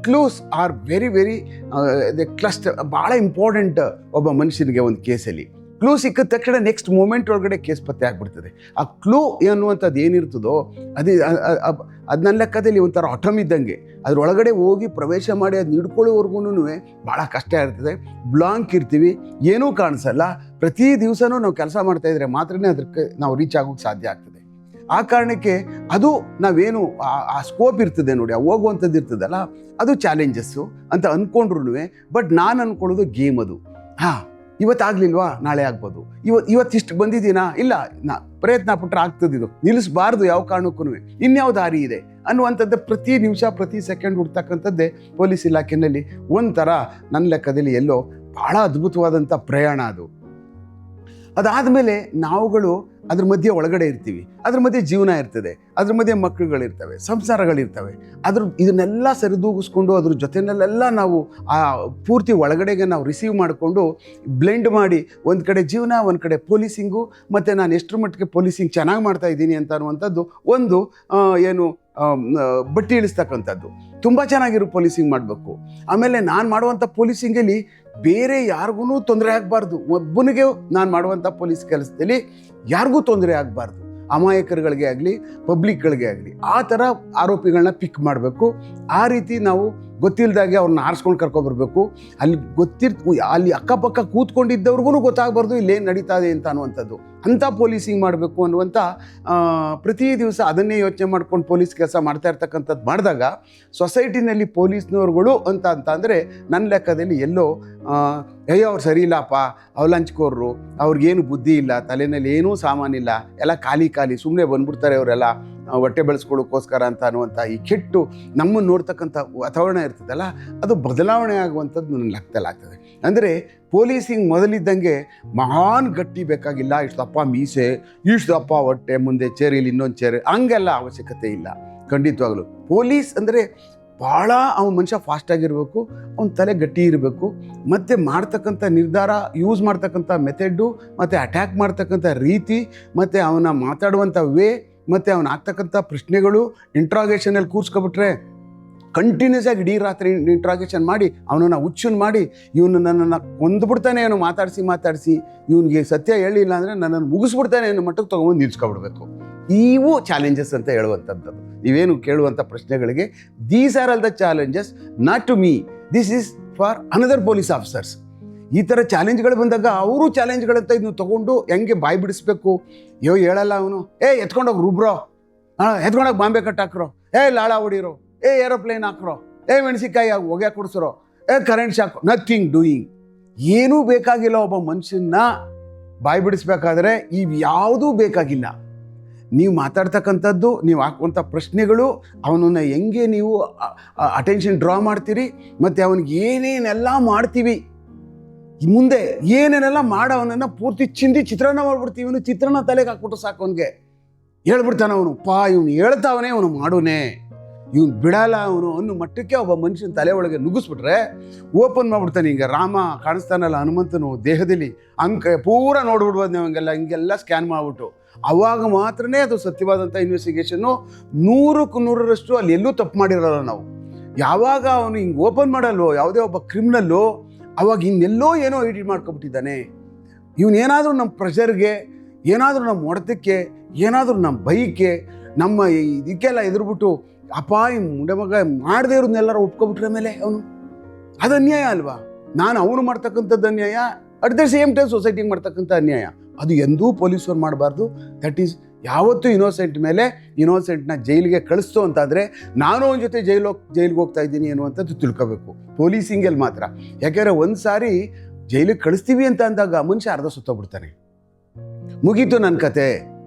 ಕ್ಲೂಸ್ ಆರ್ ವೆರಿ ಕ್ಲಸ್ಟರ್, ಭಾಳ ಇಂಪಾರ್ಟೆಂಟ್ ಒಬ್ಬ ಮನುಷ್ಯನಿಗೆ ಒಂದು ಕೇಸಲ್ಲಿ. ಕ್ಲೂ ಸಿಕ್ಕಿದ ತಕ್ಷಣ ನೆಕ್ಸ್ಟ್ ಮೂಮೆಂಟ್ ಒಳಗಡೆ ಕೇಸ್ ಪತ್ತೆ ಆಗಿಬಿಡ್ತದೆ. ಆ ಕ್ಲೂ ಅನ್ನುವಂಥದ್ದು ಏನಿರ್ತದೋ ಅದನ್ನ ಲೆಕ್ಕದಲ್ಲಿ ಒಂಥರ ಆಟಮ್ ಇದ್ದಂಗೆ ಅದರೊಳಗಡೆ ಹೋಗಿ ಪ್ರವೇಶ ಮಾಡಿ ಅದನ್ನ ಹಿಡ್ಕೊಳ್ಳೋವರೆಗೂ ಭಾಳ ಕಷ್ಟ ಇರ್ತದೆ. ಬ್ಲಾಂಕ್ ಇರ್ತೀವಿ, ಏನೂ ಕಾಣಿಸಲ್ಲ. ಪ್ರತಿ ದಿವಸನೂ ನಾವು ಕೆಲಸ ಮಾಡ್ತಾಯಿದ್ರೆ ಮಾತ್ರ ಅದಕ್ಕೆ ನಾವು ರೀಚ್ ಆಗೋಕ್ಕೆ ಸಾಧ್ಯ ಆಗ್ತದೆ. ಆ ಕಾರಣಕ್ಕೆ ಅದು ನಾವೇನು ಆ ಸ್ಕೋಪ್ ಇರ್ತದೆ ನೋಡಿ, ಆ ಹೋಗುವಂಥದ್ದು ಇರ್ತದಲ್ಲ, ಅದು ಚಾಲೆಂಜಸ್ಸು ಅಂತ ಅಂದ್ಕೊಂಡ್ರು. ಬಟ್ ನಾನು ಅಂದ್ಕೊಳ್ಳೋದು ಗೇಮ್ ಅದು. ಇವತ್ತಾಗಲಿಲ್ವಾ, ನಾಳೆ ಆಗ್ಬೋದು. ಇವತ್ತಿಷ್ಟು ಬಂದಿದ್ದೀನಾ, ಇಲ್ಲ ಪ್ರಯತ್ನ ಪಟ್ಟರೆ ಆಗ್ತದಿದು, ನಿಲ್ಲಿಸಬಾರ್ದು ಯಾವ ಕಾರಣಕ್ಕೂ, ಇನ್ಯಾವ ದಾರಿ ಇದೆ ಅನ್ನುವಂಥದ್ದು ಪ್ರತಿ ನಿಮಿಷ ಪ್ರತಿ ಸೆಕೆಂಡ್ ಹುಡ್ತಕ್ಕಂಥದ್ದೇ ಪೊಲೀಸ್ ಇಲಾಖೆಯಲ್ಲಿ ಒಂಥರ ನನ್ನ ಲೆಕ್ಕದಲ್ಲಿ ಎಲ್ಲೋ ಭಾಳ ಅದ್ಭುತವಾದಂಥ ಪ್ರಯಾಣ ಅದು. ಅದಾದಮೇಲೆ ನಾವುಗಳು ಅದ್ರ ಮಧ್ಯೆ ಒಳಗಡೆ ಇರ್ತೀವಿ, ಅದ್ರ ಮಧ್ಯೆ ಜೀವನ ಇರ್ತದೆ, ಅದ್ರ ಮಧ್ಯೆ ಮಕ್ಕಳುಗಳಿರ್ತವೆ, ಸಂಸಾರಗಳಿರ್ತವೆ. ಇದನ್ನೆಲ್ಲ ಸರಿದೂಗಿಸ್ಕೊಂಡು ಅದ್ರ ಜೊತೆಯಲ್ಲೆಲ್ಲ ನಾವು ಆ ಪೂರ್ತಿ ಒಳಗಡೆಗೆ ನಾವು ರಿಸೀವ್ ಮಾಡಿಕೊಂಡು ಬ್ಲೆಂಡ್ ಮಾಡಿ ಒಂದು ಕಡೆ ಜೀವನ, ಒಂದು ಕಡೆ ಪೊಲೀಸಿಂಗು, ಮತ್ತು ನಾನು ಎಷ್ಟರ ಮಟ್ಟಿಗೆ ಪೊಲೀಸಿಂಗ್ ಚೆನ್ನಾಗಿ ಮಾಡ್ತಾ ಇದ್ದೀನಿ ಅಂತ ಅನ್ನುವಂಥದ್ದು ಒಂದು ಏನು ಬಟ್ಟಿ ಇಳಿಸ್ತಕ್ಕಂಥದ್ದು. ತುಂಬ ಚೆನ್ನಾಗಿರೋ ಪೊಲೀಸಿಂಗ್ ಮಾಡಬೇಕು. ಆಮೇಲೆ ನಾನು ಮಾಡುವಂಥ ಪೊಲೀಸಿಂಗಲ್ಲಿ ಬೇರೆ ಯಾರಿಗೂ ತೊಂದರೆ ಆಗಬಾರ್ದು. ಒಬ್ಬನಿಗೆ ನಾನು ಮಾಡುವಂಥ ಪೊಲೀಸ್ ಕೆಲಸದಲ್ಲಿ ಯಾರಿಗೂ ತೊಂದರೆ ಆಗಬಾರ್ದು, ಅಮಾಯಕರುಗಳಿಗೆ ಆಗಲಿ ಪಬ್ಲಿಕ್ಗಳಿಗೆ ಆಗಲಿ. ಆ ಥರ ಆರೋಪಿಗಳನ್ನ ಪಿಕ್ ಮಾಡಬೇಕು. ಆ ರೀತಿ ನಾವು ಗೊತ್ತಿಲ್ಲದಾಗೆ ಅವ್ರನ್ನ ಆರಿಸ್ಕೊಂಡು ಕರ್ಕೊಬರ್ಬೇಕು. ಅಲ್ಲಿ ಅಕ್ಕಪಕ್ಕ ಕೂತ್ಕೊಂಡಿದ್ದವ್ರಿಗೂ ಗೊತ್ತಾಗಬಾರ್ದು ಇಲ್ಲೇನು ನಡೀತಾ ಇದೆ ಅಂತ ಅನ್ನುವಂಥದ್ದು. ಅಂಥ ಪೊಲೀಸಿಂಗ್ ಮಾಡಬೇಕು ಅನ್ನುವಂಥ ಪ್ರತಿ ದಿವಸ ಅದನ್ನೇ ಯೋಚನೆ ಮಾಡ್ಕೊಂಡು ಪೊಲೀಸ್ ಕೆಲಸ ಮಾಡ್ತಾ ಇರ್ತಕ್ಕಂಥದ್ದು ಮಾಡಿದಾಗ ಸೊಸೈಟಿನಲ್ಲಿ ಪೊಲೀಸ್ನವ್ರುಗಳು ಅಂದರೆ ನನ್ನ ಲೆಕ್ಕದಲ್ಲಿ ಎಲ್ಲೋ ಅಯ್ಯೋ ಅವ್ರು ಸರಿ ಇಲ್ಲಪ್ಪ, ಅವಲಂಚ್ಕೋರ್ರು, ಅವ್ರಿಗೇನು ಬುದ್ಧಿ ಇಲ್ಲ, ತಲೆಯಲ್ಲಿ ಏನೂ ಸಾಮಾನಿಲ್ಲ, ಎಲ್ಲ ಖಾಲಿ ಸುಮ್ಮನೆ ಬಂದ್ಬಿಡ್ತಾರೆ ಅವರೆಲ್ಲ ಹೊಟ್ಟೆ ಬೆಳೆಸ್ಕೊಳ್ಳೋಕ್ಕೋಸ್ಕರ ಅಂತ ಅನ್ನುವಂಥ ಈ ಕೆಟ್ಟು ನಮ್ಮನ್ನು ನೋಡ್ತಕ್ಕಂಥ ವಾತಾವರಣ ಇರ್ತದಲ್ಲ, ಅದು ಬದಲಾವಣೆ ಆಗುವಂಥದ್ದು ನನ್ನ ಲೆಕ್ಕದಲ್ಲಿ ಆಗ್ತದೆ. ಅಂದರೆ ಪೊಲೀಸಿಂಗ್ ಮೊದಲಿದ್ದಂಗೆ ಮಹಾನ್ ಗಟ್ಟಿ ಬೇಕಾಗಿಲ್ಲ, ಇಷ್ಟು ದಪ್ಪ ಮೀಸೆ, ಇಷ್ಟು ದಪ್ಪ ಹೊಟ್ಟೆ, ಮುಂದೆ ಚೇರಿಲಿ ಇನ್ನೊಂದು ಚೇರ್, ಹಂಗೆಲ್ಲ ಅವಶ್ಯಕತೆ ಇಲ್ಲ. ಖಂಡಿತವಾಗಲು ಪೊಲೀಸ್ ಅಂದರೆ ಭಾಳ ಅವನ ಮನುಷ್ಯ ಫಾಸ್ಟಾಗಿರಬೇಕು, ಅವನ ತಲೆ ಗಟ್ಟಿ ಇರಬೇಕು, ಮತ್ತು ಮಾಡ್ತಕ್ಕಂಥ ನಿರ್ಧಾರ, ಯೂಸ್ ಮಾಡ್ತಕ್ಕಂಥ ಮೆಥಡು, ಮತ್ತು ಅಟ್ಯಾಕ್ ಮಾಡ್ತಕ್ಕಂಥ ರೀತಿ, ಮತ್ತು ಅವನ ಮಾತಾಡುವಂಥ ವೇ, ಮತ್ತು ಅವನ ಆಗ್ತಕ್ಕಂಥ ಪ್ರಶ್ನೆಗಳು, ಇಂಟ್ರಾಗೇಷನಲ್ಲಿ ಕೂರಿಸ್ಕೊಬಿಟ್ರೆ ಕಂಟಿನ್ಯೂಸ್ ಆಗಿ ಇಡೀ ರಾತ್ರಿ ಇಂಟ್ರಾಗೇಷನ್ ಮಾಡಿ ಅವನನ್ನು ಹುಚ್ಚನ್ನು ಮಾಡಿ ಇವನು ನನ್ನನ್ನು ಕೊಂದುಬಿಡ್ತಾನೆ ಅನ್ನೋ ಮಾತಾಡಿಸಿ ಇವನಿಗೆ ಸತ್ಯ ಹೇಳಿಲ್ಲ ಅಂದರೆ ನನ್ನನ್ನು ಮುಗಿಸ್ಬಿಡ್ತಾನೆ ಅನ್ನೋ ಮಟ್ಟಕ್ಕೆ ತೊಗೊಂಡು ನಿಲ್ಸ್ಕೊಬಿಡ್ಬೇಕು. ಇವು ಚಾಲೆಂಜಸ್ ಅಂತ ಹೇಳುವಂಥದ್ದು. ನೀವೇನು ಕೇಳುವಂಥ ಪ್ರಶ್ನೆಗಳಿಗೆ these are all the challenges, not to me, this is for another police officers. ಈ ಥರ ಚಾಲೆಂಜ್ಗಳು ಬಂದಾಗ ಅವರು ಚಾಲೆಂಜ್ಗಳಂತ ಇದನ್ನು ತೊಗೊಂಡು ಹೆಂಗೆ ಬಾಯಿ ಬಿಡಿಸ್ಬೇಕು. ಹೇಳಲ್ಲ ಅವನು, ಎತ್ಕೊಂಡೋಗಿ ರುಬ್ರೋ, ಎತ್ಕೊಂಡೋಗಿ ಬಾಂಬೆ ಕಟ್ಟಾಕ್ರೋ, ಲಾಳ ಹೊಡಿರೋ, ಏರೋಪ್ಲೇನ್ ಹಾಕ್ರೋ, ಮೆಣಸಿನ್ಕಾಯಿ ಹೊಗೆ ಕುಡಿಸ್ರೋ, ಕರೆಂಟ್ ಶಾಕ್, ನಥಿಂಗ್ ಡೂಯಿಂಗ್. ಏನೂ ಬೇಕಾಗಿಲ್ಲ. ಒಬ್ಬ ಮನುಷ್ಯನ್ನ ಬಾಯಿ ಬಿಡಿಸ್ಬೇಕಾದ್ರೆ ಇವು ಯಾವುದೂ ಬೇಕಾಗಿಲ್ಲ. ನೀವು ಮಾತಾಡ್ತಕ್ಕಂಥದ್ದು, ನೀವು ಹಾಕುವಂಥ ಪ್ರಶ್ನೆಗಳು, ಅವನನ್ನು ಹೆಂಗೆ ನೀವು ಅಟೆನ್ಷನ್ ಡ್ರಾ ಮಾಡ್ತೀರಿ, ಮತ್ತು ಅವನಿಗೆ ಏನೇನೆಲ್ಲ ಮಾಡ್ತೀವಿ, ಮುಂದೆ ಏನೇನೆಲ್ಲ ಮಾಡಿ ಅವನನ್ನು ಪೂರ್ತಿ ಚಿತ್ರಾನ್ನ ಮಾಡ್ಬಿಡ್ತೀವಿ. ಇವನು ಚಿತ್ರಾನ್ನ ತಲೆಗೆ ಹಾಕ್ಬಿಟ್ಟು ಸಾಕು, ಅವನಿಗೆ ಹೇಳ್ಬಿಡ್ತಾನೆ ಅವನು, ಇವನು ಹೇಳ್ತಾವನೇ, ಅವನು ಮಾಡೋನೇ, ಇವನು ಬಿಡಲ್ಲ ಅವನು ಅನ್ನೋ ಮಟ್ಟಕ್ಕೆ ಒಬ್ಬ ಮನುಷ್ಯನ ತಲೆ ಒಳಗೆ ನುಗ್ಗಿಸ್ಬಿಟ್ರೆ ಓಪನ್ ಮಾಡಿಬಿಡ್ತಾನೆ. ಹಿಂಗೆ ರಾಮ ಕಾಣಿಸ್ತಾನಲ್ಲ ಹನುಮಂತನು ದೇಹದಲ್ಲಿ, ಪೂರ ನೋಡ್ಬಿಡ್ಬೋದು ನೀವು, ಹಿಂಗೆಲ್ಲ ಸ್ಕ್ಯಾನ್ ಮಾಡಿಬಿಟ್ಟು. ಅವಾಗ ಮಾತ್ರನೇ ಅದು ಸತ್ಯವಾದಂಥ ಇನ್ವೆಸ್ಟಿಗೇಷನ್ನು. 100ಕ್ಕೆ 100ರಷ್ಟು ಅಲ್ಲಿ ಎಲ್ಲೂ ತಪ್ಪು ಮಾಡಿರೋಲ್ಲ ನಾವು. ಯಾವಾಗ ಅವನು ಹಿಂಗೆ ಓಪನ್ ಮಾಡಲ್ವೋ ಯಾವುದೇ ಒಬ್ಬ ಕ್ರಿಮಿನಲ್ಲು, ಅವಾಗ ಇನ್ನೆಲ್ಲೋ ಏನೋ ಎಡಿಟ್ ಮಾಡ್ಕೊಬಿಟ್ಟಿದ್ದಾನೆ. ಇವನೇನಾದರೂ ನಮ್ಮ ಪ್ರೆಷರ್ಗೆ, ಏನಾದರೂ ನಮ್ಮ ಹೊಡೆತಕ್ಕೆ, ಏನಾದರೂ ನಮ್ಮ ಬೈಕ್ಕೆ, ನಮ್ಮ ಇದಕ್ಕೆಲ್ಲ ಎದುರುಬಿಟ್ಟು ಅಪ್ಪ ಈ ಮುಂಡೆ ಮಗ ಮಾಡದೇ ಇರೋದನ್ನೆಲ್ಲರೂ ಒಪ್ಕೊಬಿಟ್ರೆ ಮೇಲೆ ಅವನು, ಅದು ಅನ್ಯಾಯ ಅಲ್ವಾ? ನಾನು ಅವನು ಮಾಡ್ತಕ್ಕಂಥದ್ದು ಅನ್ಯಾಯ, ಅಟ್ ದ ಸೇಮ್ ಟೈಮ್ ಸೊಸೈಟಿಗೆ ಮಾಡ್ತಕ್ಕಂಥ ಅನ್ಯಾಯ. ಅದು ಎಂದೂ ಪೊಲೀಸರು ಮಾಡಬಾರ್ದು. ದಟ್ ಈಸ್ ಯಾವತ್ತೂ ಇನ್ನೋಸೆಂಟ್ ಮೇಲೆ ಇನ್ನೋಸೆಂಟ್ನ ಜೈಲಿಗೆ ಕಳಿಸ್ತು ಅಂತಾದರೆ ನಾನು ಅವನ ಜೊತೆ ಜೈಲಿಗೆ ಹೋಗ್ತಾ ಇದ್ದೀನಿ ಅನ್ನುವಂಥದ್ದು ತಿಳ್ಕೋಬೇಕು ಪೊಲೀಸಿಂಗಲ್ಲಿ ಮಾತ್ರ. ಯಾಕೆಂದರೆ ಒಂದು ಸಾರಿ ಜೈಲಿಗೆ ಕಳಿಸ್ತೀವಿ ಅಂತ ಅಂದಾಗ ಮನುಷ್ಯ ಅರ್ಧ ಸುತ್ತೋಗ್ಬಿಡ್ತಾನೆ, ಮುಗೀತು ನನ್ನ ಕತೆ,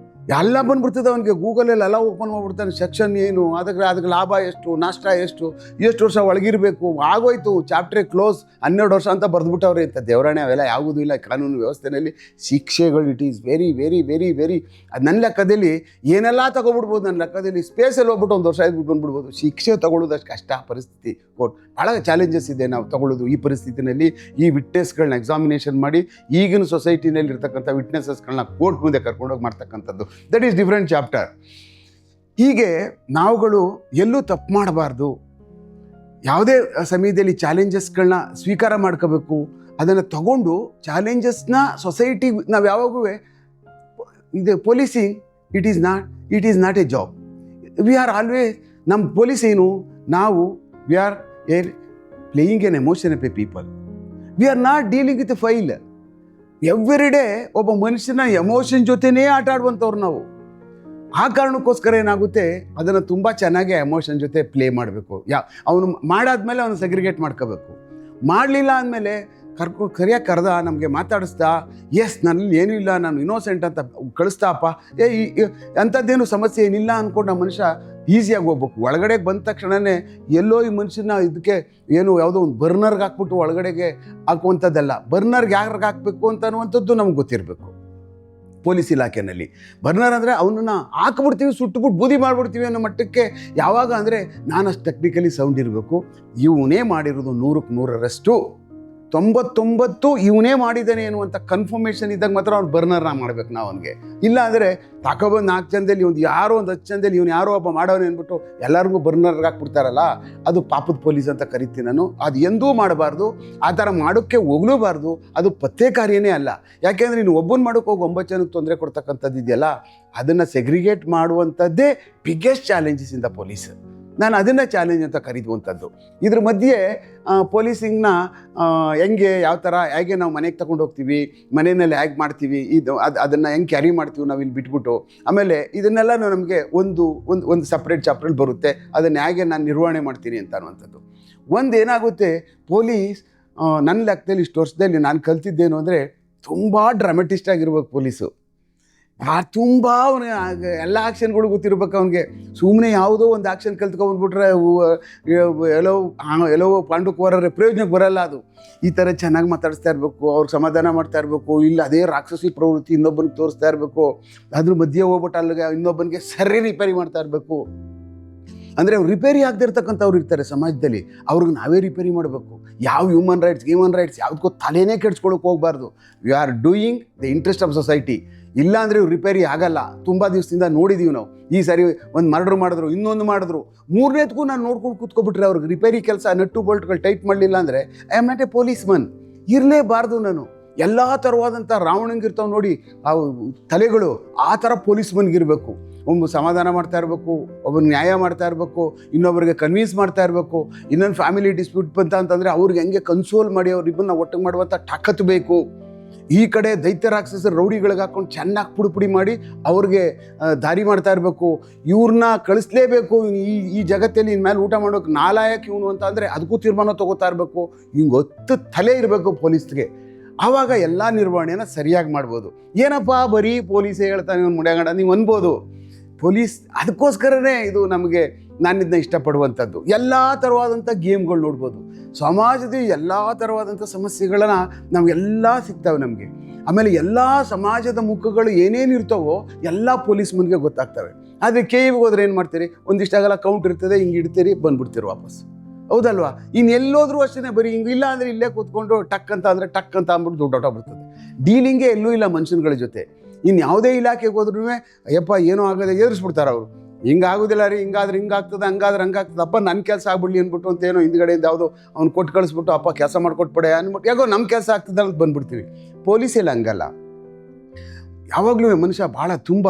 ಎಲ್ಲ ಬಂದ್ಬಿಡ್ತದೆ ಅವನಿಗೆ. ಗೂಗಲಲ್ಲಿ ಎಲ್ಲ ಓಪನ್ ಮಾಡಿಬಿಡ್ತಾನೆ, ಸೆಕ್ಷನ್ ಏನು, ಅದಕ್ಕೆ ಲಾಭ ಎಷ್ಟು, ನಷ್ಟ ಎಷ್ಟು ವರ್ಷ ಒಳಗಿರಬೇಕು, ಆಗೋಯ್ತು, ಚಾಪ್ಟ್ರೇ ಕ್ಲೋಸ್, 12 ವರ್ಷ ಅಂತ ಬರೆದ್ಬಿಟ್ಟವ್ರೆ ಅಂತ. ದೇವರಾಣೆ ಅವೆಲ್ಲ ಯಾವುದೂ ಇಲ್ಲ ಕಾನೂನು ವ್ಯವಸ್ಥೆಯಲ್ಲಿ. ಶಿಕ್ಷೆಗಳು it is very very very very, ಅದು ನನ್ನ ಲೆಕ್ಕದಲ್ಲಿ ಏನೆಲ್ಲ ತೊಗೊಬಿಡ್ಬೋದು. ನನ್ನ ಲೆಕ್ಕದಲ್ಲಿ ಸ್ಪೇಸಲ್ಲಿ ಹೋಗ್ಬಿಟ್ಟು 1 ವರ್ಷ ಇದ್ಬಿಟ್ಟು ಬಂದ್ಬಿಡ್ಬೋದು. ಶಿಕ್ಷೆ ತೊಗೊಳ್ಳೋದಷ್ಟು ಕಷ್ಟ ಪರಿಸ್ಥಿತಿ ಕೋರ್ಟ್, ಭಾಳ ಚಾಲೆಂಜಸ್ ಇದೆ ನಾವು ತೊಗೊಳ್ಳೋದು ಈ ಪರಿಸ್ಥಿತಿನಲ್ಲಿ. ಈ ವಿಟ್ನೆಸ್ಗಳನ್ನ ಎಕ್ಸಾಮಿನೇಷನ್ ಮಾಡಿ ಈಗಿನ ಸೊಸೈಟಿನಲ್ಲಿ ಇರ್ತಕ್ಕಂಥ ವಿಟ್ನೆಸಸ್ಗಳನ್ನ ಕೋರ್ಟ್ ಮುಂದೆ ಕರ್ಕೊಂಡೋಗಿ ಮಾಡ್ತಕ್ಕಂಥದ್ದು, ದಟ್ ಈಸ್ ಡಿಫ್ರೆಂಟ್ ಚಾಪ್ಟರ್. ಹೀಗೆ ನಾವುಗಳು ಎಲ್ಲೂ ತಪ್ಪು ಮಾಡಬಾರ್ದು. ಯಾವುದೇ ಸಮಯದಲ್ಲಿ ಚಾಲೆಂಜಸ್ಗಳನ್ನ ಸ್ವೀಕಾರ ಮಾಡ್ಕೋಬೇಕು. ಅದನ್ನು ತಗೊಂಡು ಚಾಲೆಂಜಸ್ನ ಸೊಸೈಟಿ ನಾವು ಯಾವಾಗೂ ಇದು policing it is not A job. We are always, ನಮ್ಮ ಪೊಲೀಸ್ ಏನು, ನಾವು we are playing N emotion of A people. We are not dealing with A file. Every day ಒಬ್ಬ ಮನುಷ್ಯನ ಎಮೋಷನ್ ಜೊತೆನೇ ಆಟ ಆಡುವಂಥವ್ರು ನಾವು. ಆ ಕಾರಣಕ್ಕೋಸ್ಕರ ಏನಾಗುತ್ತೆ, ಅದನ್ನು ತುಂಬ ಚೆನ್ನಾಗಿ ಎಮೋಷನ್ ಜೊತೆ ಪ್ಲೇ ಮಾಡಬೇಕು. ಅವನು ಮಾಡಾದ್ಮೇಲೆ ಅವನು ಸೆಗ್ರಿಗೇಟ್ ಮಾಡ್ಕೋಬೇಕು. ಮಾಡಲಿಲ್ಲ ಅಂದಮೇಲೆ ಕರಿಯಾಗಿ ಕರೆದ, ನಮಗೆ ಮಾತಾಡಿಸ್ತಾ, ಎಸ್ ನನ್ನಲ್ಲಿ ಏನೂ ಇಲ್ಲ, ನಾನು ಇನ್ನೋಸೆಂಟ್ ಅಂತ ಕಳಿಸ್ತಾಪ್ಪ, ಅಂಥದ್ದೇನು ಸಮಸ್ಯೆ ಏನಿಲ್ಲ ಅಂದ್ಕೊಂಡು ಆ ಮನುಷ್ಯ ಈಸಿಯಾಗಿ ಹೋಗ್ಬೇಕು. ಒಳಗಡೆ ಬಂದ ತಕ್ಷಣವೇ ಎಲ್ಲೋ ಈ ಮನುಷ್ಯನ ಇದಕ್ಕೆ ಯಾವುದೋ ಒಂದು ಬರ್ನರ್ಗೆ ಹಾಕ್ಬಿಟ್ಟು ಒಳಗಡೆಗೆ ಹಾಕುವಂಥದ್ದಲ್ಲ. ಬರ್ನರ್ಗೆ ಯಾರಿಗೆ ಹಾಕಬೇಕು ಅಂತ ಅನ್ನುವಂಥದ್ದು ನಮ್ಗೆ ಗೊತ್ತಿರಬೇಕು. ಪೊಲೀಸ್ ಇಲಾಖೆಯಲ್ಲಿ ಬರ್ನರ್ ಅಂದರೆ ಅವನನ್ನು ಹಾಕ್ಬಿಡ್ತೀವಿ, ಸುಟ್ಟುಬಿಟ್ಟು ಬೂದಿ ಮಾಡಿಬಿಡ್ತೀವಿ ಅನ್ನೋ ಮಟ್ಟಕ್ಕೆ. ಯಾವಾಗ ಅಂದರೆ ನಾನು ಅಷ್ಟು ಟೆಕ್ನಿಕಲಿ ಸೌಂಡ್ ಇರಬೇಕು. ಇವನೇ ಮಾಡಿರೋದು 100ಕ್ಕೆ 100ರಷ್ಟು 99 ಇವನೇ ಮಾಡಿದ್ದಾನೆ ಅನ್ನುವಂಥ ಕನ್ಫರ್ಮೇಷನ್ ಇದ್ದಾಗ ಮಾತ್ರ ಅವ್ನು ಬರ್ನರ್ನ ಮಾಡಬೇಕು ನಾವು ಅವನಿಗೆ. ಇಲ್ಲ ಅಂದರೆ ತಾಕೊಬಂದು 4 ಜನದಲ್ಲಿ ಒಂದು 10 ಜನದಲ್ಲಿ ಇವನು ಯಾರೋ ಒಬ್ಬ ಮಾಡೋನು ಅಂದ್ಬಿಟ್ಟು ಎಲ್ಲರಿಗೂ ಬರ್ನರ್ಗೆ ಹಾಕ್ಬಿಡ್ತಾರಲ್ಲ, ಅದು ಪಾಪದ ಪೊಲೀಸ್ ಅಂತ ಕರಿತೀನಿ ನಾನು. ಅದು ಎಂದೂ ಮಾಡಬಾರ್ದು, ಆ ಥರ ಮಾಡೋಕ್ಕೆ ಹೋಗಲೂಬಾರ್ದು. ಅದು ಪತ್ತೆ ಕಾರ್ಯನೇ ಅಲ್ಲ. ಯಾಕೆಂದರೆ ನೀನು ಒಬ್ಬನ ಮಾಡೋಕ್ಕೆ ಹೋಗಿ 9 ಜನಕ್ಕೆ ತೊಂದರೆ ಕೊಡ್ತಕ್ಕಂಥದ್ದು ಇದೆಯಲ್ಲ, ಅದನ್ನು ಸೆಗ್ರಿಗೇಟ್ ಮಾಡುವಂಥದ್ದೇ biggest challenges in the police. ನಾನು ಅದನ್ನು ಚಾಲೆಂಜ್ ಅಂತ ಕರೀದುವಂಥದ್ದು. ಇದ್ರ ಮಧ್ಯೆ ಪೊಲೀಸಿಂಗ್ನ ಯಾವ ಥರ ಹೇಗೆ ನಾವು ಮನೆಗೆ ತಗೊಂಡು ಹೋಗ್ತೀವಿ, ಮನೆಯಲ್ಲಿ ಹೇಗೆ ಮಾಡ್ತೀವಿ, ಅದನ್ನು ಹೆಂಗೆ ಕ್ಯಾರಿ ಮಾಡ್ತೀವಿ ನಾವು ಇಲ್ಲಿ ಬಿಟ್ಬಿಟ್ಟು. ಆಮೇಲೆ ಇದನ್ನೆಲ್ಲ ನಮಗೆ ಒಂದು ಸಪ್ರೇಟ್ ಚಾಪ್ಟ್ರಲ್ಲಿ ಬರುತ್ತೆ, ಅದನ್ನು ಹೇಗೆ ನಾನು ನಿರ್ವಹಣೆ ಮಾಡ್ತೀನಿ ಅಂತ ಅನ್ನುವಂಥದ್ದು. ಒಂದು ಏನಾಗುತ್ತೆ, ಪೊಲೀಸ್ ನನ್ನ ಲೆಕ್ಕದಲ್ಲಿ ಇಷ್ಟು ವರ್ಷದಲ್ಲಿ ನಾನು ಕಲ್ತಿದ್ದೇನು ಅಂದರೆ, ತುಂಬ ಡ್ರಾಮೆಟಿಸ್ಟ್ ಆಗಿರ್ಬೇಕು ಪೊಲೀಸು. ತುಂಬ ಅವನಿಗೆ ಎಲ್ಲ ಆ್ಯಕ್ಷನ್ಗಳು ಗೊತ್ತಿರ್ಬೇಕು ಅವನಿಗೆ. ಸುಮ್ಮನೆ ಯಾವುದೋ ಒಂದು ಆ್ಯಕ್ಷನ್ ಕಲ್ತ್ಕೊಂಡ್ಬಿಟ್ರೆ ಎಲ್ಲೋ ಪಾಂಡುಕುವರರ ಪ್ರಯೋಜನಕ್ಕೆ ಬರಲ್ಲ ಅದು. ಈ ಥರ ಚೆನ್ನಾಗಿ ಮಾತಾಡಿಸ್ತಾ ಇರಬೇಕು, ಅವ್ರಿಗೆ ಸಮಾಧಾನ ಮಾಡ್ತಾ ಇರಬೇಕು. ಇಲ್ಲ ಅದೇ ರಾಕ್ಷಸಿ ಪ್ರವೃತ್ತಿ ಇನ್ನೊಬ್ಬನಿಗೆ ತೋರಿಸ್ತಾ ಇರಬೇಕು. ಅದ್ರ ಮಧ್ಯೆ ಹೋಗ್ಬಿಟ್ಟು ಅಲ್ಲಿಗೆ ಇನ್ನೊಬ್ಬನಿಗೆ ಸರಿ ರಿಪೇರಿ ಮಾಡ್ತಾ ಇರಬೇಕು. ಅಂದರೆ ಅವ್ರು ರಿಪೇರಿ ಆಗದಿರ್ತಕ್ಕಂಥವ್ರು ಇರ್ತಾರೆ ಸಮಾಜದಲ್ಲಿ, ಅವ್ರಿಗೆ ನಾವೇ ರಿಪೇರಿ ಮಾಡಬೇಕು. ಯಾವ ಹ್ಯೂಮನ್ ರೈಟ್ಸ್ ಯಾವುದಕ್ಕೂ ತಲೆನೇ ಕೆಡ್ಸ್ಕೊಳಕ್ಕೆ ಹೋಗಬಾರ್ದು. We are doing the interest of society. ಇಲ್ಲ ಅಂದರೆ ಇವ್ರು ರಿಪೇರಿ ಆಗಲ್ಲ. ತುಂಬ ದಿವಸದಿಂದ ನೋಡಿದ್ದೀವಿ ನಾವು. ಈ ಸಾರಿ ಒಂದು ಮರ್ಡರ್ ಮಾಡಿದ್ರು, ಇನ್ನೊಂದು ಮಾಡಿದ್ರು, 3ನೇದಕ್ಕೂ ನಾನು ನೋಡ್ಕೊಂಡು ಕೂತ್ಕೊಬಿಟ್ರೆ ಅವ್ರಿಗೆ ರಿಪೇರಿ ಕೆಲಸ, ನಟ್ಟು ಬೋಲ್ಟ್ಗಳು ಟೈಟ್ ಮಾಡಲಿಲ್ಲ ಅಂದರೆ I am not a policeman. ಇರಲೇಬಾರ್ದು ನಾನು. ಎಲ್ಲ ಥರವಾದಂಥ ರಾವಣಂಗಿರ್ತಾವೆ ನೋಡಿ ಆ ತಲೆಗಳು, ಆ ಥರ ಪೊಲೀಸ್ ಮನ್ಗಿರಬೇಕು. ಒಬ್ಬ ಸಮಾಧಾನ ಮಾಡ್ತಾ ಇರಬೇಕು, ಒಬ್ಬನ ನ್ಯಾಯ ಮಾಡ್ತಾ ಇರಬೇಕು, ಇನ್ನೊಬ್ಬರಿಗೆ ಕನ್ವಿನ್ಸ್ ಮಾಡ್ತಾ ಇರಬೇಕು. ಇನ್ನೊಂದು ಫ್ಯಾಮಿಲಿ ಡಿಸ್ಪ್ಯೂಟ್ ಬಂತ ಅಂತಂದರೆ ಅವ್ರಿಗೆ ಹೆಂಗೆ ಕನ್ಸೋಲ್ ಮಾಡಿ ಅವ್ರಿಬ್ಬರನ್ನ ಒಟ್ಟಿಗೆ ಮಾಡುವಂಥ ತಾಕತ್ತು ಬೇಕು. ಈ ಕಡೆ ದೈತ್ಯ ರಾಕ್ಷಸರು ರೌಡಿಗಳಿಗೆ ಹಾಕ್ಕೊಂಡು ಚೆನ್ನಾಗಿ ಪುಡಿ ಮಾಡಿ ಅವ್ರಿಗೆ ದಾರಿ ಮಾಡ್ತಾ ಇರಬೇಕು. ಇವ್ರನ್ನ ಕಳಿಸ್ಲೇಬೇಕು, ಈ ಜಗತ್ತಲ್ಲಿ ಇನ್ಮೇಲೆ ಊಟ ಮಾಡೋಕೆ ನಾಲಾಯಕ್ ಇವನು ಅಂತ ಅಂದರೆ ಅದಕ್ಕೂ ತೀರ್ಮಾನ ತೊಗೋತಾ ಇರಬೇಕು. ಹಿಂಗೆ 10 ತಲೆ ಇರಬೇಕು ಪೊಲೀಸ್ಗೆ. ಆವಾಗ ಎಲ್ಲ ನಿರ್ವಹಣೆನ ಸರಿಯಾಗಿ ಮಾಡ್ಬೋದು. ಏನಪ್ಪ ಬರೀ ಪೊಲೀಸೇ ಹೇಳ್ತಾನೆ ಇವನು ಮುಡ್ಯಾಗಂಡ ನೀವು ಅನ್ಬೋದು. ಪೊಲೀಸ್ ಅದಕ್ಕೋಸ್ಕರನೇ ಇದು ನಮಗೆ, ನಾನು ಇದನ್ನ ಇಷ್ಟಪಡುವಂಥದ್ದು. ಎಲ್ಲ ಥರವಾದಂಥ ಗೇಮ್ಗಳು ನೋಡ್ಬೋದು. ಸಮಾಜದ ಎಲ್ಲ ಥರವಾದಂಥ ಸಮಸ್ಯೆಗಳನ್ನ ನಮಗೆಲ್ಲ ಸಿಗ್ತವೆ ನಮಗೆ. ಆಮೇಲೆ ಎಲ್ಲ ಸಮಾಜದ ಮುಖಗಳು ಏನೇನು ಇರ್ತವೋ ಎಲ್ಲ ಪೊಲೀಸ್ ಮನ್ಗೆ ಗೊತ್ತಾಗ್ತವೆ. ಆದರೆ KEಗೆ ಹೋದ್ರೆ ಏನು ಮಾಡ್ತೀರಿ, ಒಂದಿಷ್ಟಾಗಲ್ಲ ಕೌಂಟ್ ಇರ್ತದೆ, ಹಿಂಗೆ ಇಡ್ತೀರಿ, ಬಂದ್ಬಿಡ್ತೀರಿ ವಾಪಸ್. ಹೌದಲ್ವಾ? ಇನ್ನೆಲ್ಲೋದ್ರೂ ಅಷ್ಟೇ, ಬರೀ ಹಿಂಗೆ ಇಲ್ಲ ಅಂದರೆ ಇಲ್ಲೇ ಕೂತ್ಕೊಂಡು ಟಕ್ ಅಂತ ಅಂದರೆ ಟಕ್ ಅಂತ ಅಂದ್ಬಿಟ್ಟು ದುಡ್ಡು ಹೊಟ್ಟೋಗ್ಬಿಡ್ತದೆ. ಡೀಲಿಂಗೇ ಎಲ್ಲೂ ಇಲ್ಲ ಮನುಷ್ಯನುಗಳ ಜೊತೆ. ಇನ್ನು ಯಾವುದೇ ಇಲಾಖೆಗೆ ಹೋದ್ರೂ ಅಯ್ಯಪ್ಪ ಏನೋ ಆಗೋದೇ ಎದುರಿಸ್ಬಿಡ್ತಾರೆ ಅವರು. ಹಿಂಗಾಗೋದಿಲ್ಲ ರೀ, ಹಿಂಗಾದ್ರೆ ಹಿಂಗಾಗ್ತದೆ, ಹಂಗಾಗ್ತದೆ, ಅಪ್ಪ ನನ್ನ ಕೆಲಸ ಆಗ್ಬಿಡ್ಲಿ ಅಂದ್ಬಿಟ್ಟು ಅಂತ ಏನೋ ಹಿಂದ್ಗಡೆಯಿಂದ ಯಾವುದೋ ಅವ್ನು ಕೊಟ್ಟು ಕಳಿಸ್ಬಿಟ್ಟು ಅಪ್ಪ ಕೆಲಸ ಮಾಡ್ಕೊಟ್ಬಿಡೆ ಅಂದ್ಬಿಟ್ಟು ಯಾಕೋ ನಮ್ಮ ಕೆಲಸ ಆಗ್ತದೆ ಅಂತ ಬಂದ್ಬಿಡ್ತೀವಿ. ಪೊಲೀಸೆಲ್ಲ ಹಂಗಲ್ಲ. ಯಾವಾಗಲೂ ಮನುಷ್ಯ ಭಾಳ ತುಂಬ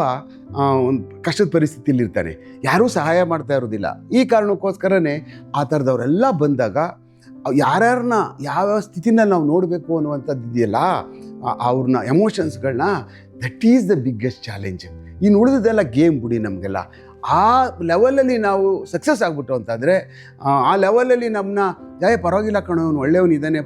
ಒಂದು ಕಷ್ಟದ ಪರಿಸ್ಥಿತಿಯಲ್ಲಿರ್ತಾನೆ, ಯಾರೂ ಸಹಾಯ ಮಾಡ್ತಾ ಇರೋದಿಲ್ಲ. ಈ ಕಾರಣಕ್ಕೋಸ್ಕರನೇ ಆ ಥರದವರೆಲ್ಲ ಬಂದಾಗ ಯಾರ್ಯಾರನ್ನ ಯಾವ್ಯಾವ ಸ್ಥಿತಿನಲ್ಲಿ ನಾವು ನೋಡಬೇಕು ಅನ್ನುವಂಥದ್ದು ಇದೆಯಲ್ಲ, ಅವ್ರನ್ನ ಎಮೋಷನ್ಸ್ಗಳನ್ನ, that is the biggest challenge. ಇನ್ನು ಉಳಿದದೆಲ್ಲ ಗೇಮ್ ಬಿಡಿ ನಮಗೆಲ್ಲ. ಆ ಲೆವೆಲಲ್ಲಿ ನಾವು ಸಕ್ಸಸ್ ಆಗ್ಬಿಟ್ಟು ಅಂತಂದರೆ ಆ ಲೆವೆಲಲ್ಲಿ ನಮ್ಮನ್ನ ಪರವಾಗಿಲ್ಲ ಕಣೋ, ಇವನು ಒಳ್ಳೆಯವನಿದ್ದಾನೆ,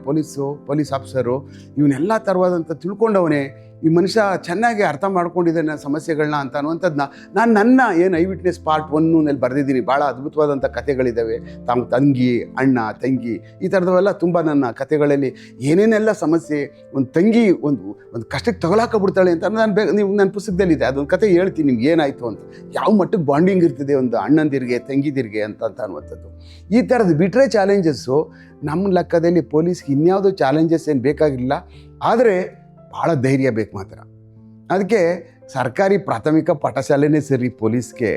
ಪೊಲೀಸ್ ಆಫೀಸರು, ಇವನ್ನೆಲ್ಲ ಥರವಾದಂಥ ತಿಳ್ಕೊಂಡವನೇ, ಈ ಮನುಷ್ಯ ಚೆನ್ನಾಗಿ ಅರ್ಥ ಮಾಡ್ಕೊಂಡಿದ್ದಾನೆ ಸಮಸ್ಯೆಗಳನ್ನ ಅಂತ ಅನ್ನುವಂಥದ್ದನ್ನ ನಾನು ನನ್ನ ಐ ವಿಟ್ನೆಸ್ ಪಾರ್ಟ್ 1 ಬರೆದಿದ್ದೀನಿ. ಭಾಳ ಅದ್ಭುತವಾದಂಥ ಕಥೆಗಳಿದ್ದಾವೆ. ತಂಗಿ, ಅಣ್ಣ, ತಂಗಿ, ಈ ಥರದವೆಲ್ಲ ತುಂಬ ನನ್ನ ಕಥೆಗಳಲ್ಲಿ ಏನೇನೆಲ್ಲ ಸಮಸ್ಯೆ, ಒಂದು ತಂಗಿ ಒಂದು ಕಷ್ಟಕ್ಕೆ ತಗೊಳಾಕಬಿಡ್ತಾಳೆ ಅಂತ ನೀವು ನನ್ನ ಪುಸ್ತಕದಲ್ಲಿದೆ. ಅದೊಂದು ಕಥೆ ಹೇಳ್ತೀನಿ ನಿಮ್ಗೆ ಏನಾಯಿತು ಅಂತ, ಯಾವ ಮಟ್ಟಕ್ಕೆ ಬಾಂಡಿಂಗ್ ಇರ್ತದೆ ಒಂದು ಅಣ್ಣಂದಿರಿಗೆ ತಂಗಿದಿರಿಗೆ ಅಂತ ಅನ್ನುವಂಥದ್ದು. ಈ ಥರದ್ದು ಬಿಟ್ಟರೆ ಚಾಲೆಂಜಸ್ಸು ನಮ್ಮ ಲೆಕ್ಕದಲ್ಲಿ ಪೊಲೀಸ್ಗೆ ಇನ್ಯಾವುದೋ ಚಾಲೆಂಜಸ್ ಏನು ಬೇಕಾಗಿಲ್ಲ. ಆದರೆ ಭಾಳ ಧೈರ್ಯ ಬೇಕು ಮಾತ್ರ. ಅದಕ್ಕೆ ಸರ್ಕಾರಿ ಪ್ರಾಥಮಿಕ ಪಾಠಶಾಲೆನೇ ಸರಿ ಪೊಲೀಸ್ಗೆ.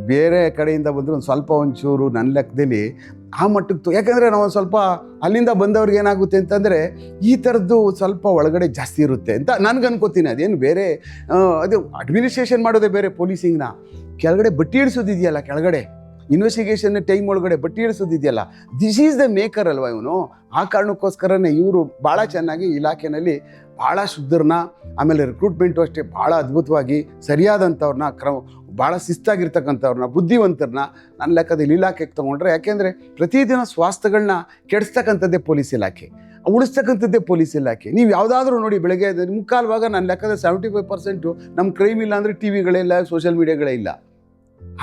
ಬೇರೆ ಕಡೆಯಿಂದ ಬಂದರೆ ಒಂಚೂರು ನನ್ನ ಲೆಕ್ಕದಲ್ಲಿ ಆ ಮಟ್ಟಕ್ಕೆ ಯಾಕಂದರೆ ನಾವು ಸ್ವಲ್ಪ ಅಲ್ಲಿಂದ ಬಂದವ್ರಿಗೆ ಏನಾಗುತ್ತೆ ಅಂತಂದರೆ ಈ ಥರದ್ದು ಸ್ವಲ್ಪ ಒಳಗಡೆ ಜಾಸ್ತಿ ಇರುತ್ತೆ ಅಂತ ನನಗೆ ಅನ್ಕೋತೀನಿ. ಅದೇನು ಬೇರೆ ಅದು ಅಡ್ಮಿನಿಸ್ಟ್ರೇಷನ್ ಮಾಡೋದೇ ಬೇರೆ, ಪೊಲೀಸಿಂಗ್ನ ಕೆಳಗಡೆ ಬಟ್ಟಿ ಇಳಿಸೋದಿದೆಯಲ್ಲ, ಕೆಳಗಡೆ ಇನ್ವೆಸ್ಟಿಗೇಷನ್ ಟೈಮ್ ಒಳಗಡೆ ಬಟ್ಟಿ ಇಳಿಸೋದಿದೆಯಲ್ಲ, ದಿಸ್ ಈಸ್ ದ ಮೇಕರ್ ಅಲ್ವಾ ಇವನು. ಆ ಕಾರಣಕ್ಕೋಸ್ಕರನೇ ಇವರು ಭಾಳ ಚೆನ್ನಾಗಿ ಇಲಾಖೆಯಲ್ಲಿ ಭಾಳ ಶುದ್ಧರನ್ನ, ಆಮೇಲೆ ರಿಕ್ರೂಟ್ಮೆಂಟು ಅಷ್ಟೇ ಭಾಳ ಅದ್ಭುತವಾಗಿ ಸರಿಯಾದಂಥವ್ರನ್ನ, ಭಾಳ ಶಿಸ್ತಾಗಿರ್ತಕ್ಕಂಥವ್ರನ್ನ, ಬುದ್ಧಿವಂತರನ್ನ ನನ್ನ ಲೆಕ್ಕದಲ್ಲಿ ಇಲಾಖೆಗೆ ತೊಗೊಂಡ್ರೆ. ಯಾಕೆಂದರೆ ಪ್ರತಿದಿನ ಸ್ವಾಸ್ಥ್ಯಗಳನ್ನ ಕೆಡಿಸ್ತಕ್ಕಂಥದ್ದೇ ಪೊಲೀಸ್ ಇಲಾಖೆ, ಉಳಿಸ್ತಕ್ಕಂಥದ್ದೇ ಪೊಲೀಸ್ ಇಲಾಖೆ. ನೀವು ಯಾವುದಾದ್ರೂ ನೋಡಿ, ಬೆಳಗ್ಗೆ 3/4 ಭಾಗ ನನ್ನ ಲೆಕ್ಕದ 75% ನಮ್ಮ ಕ್ರೈಮ್ ಇಲ್ಲ ಅಂದರೆ ಟಿ ವಿಗಳೇ ಇಲ್ಲ, ಸೋಷಿಯಲ್ ಮೀಡಿಯಾಗಳೇ ಇಲ್ಲ.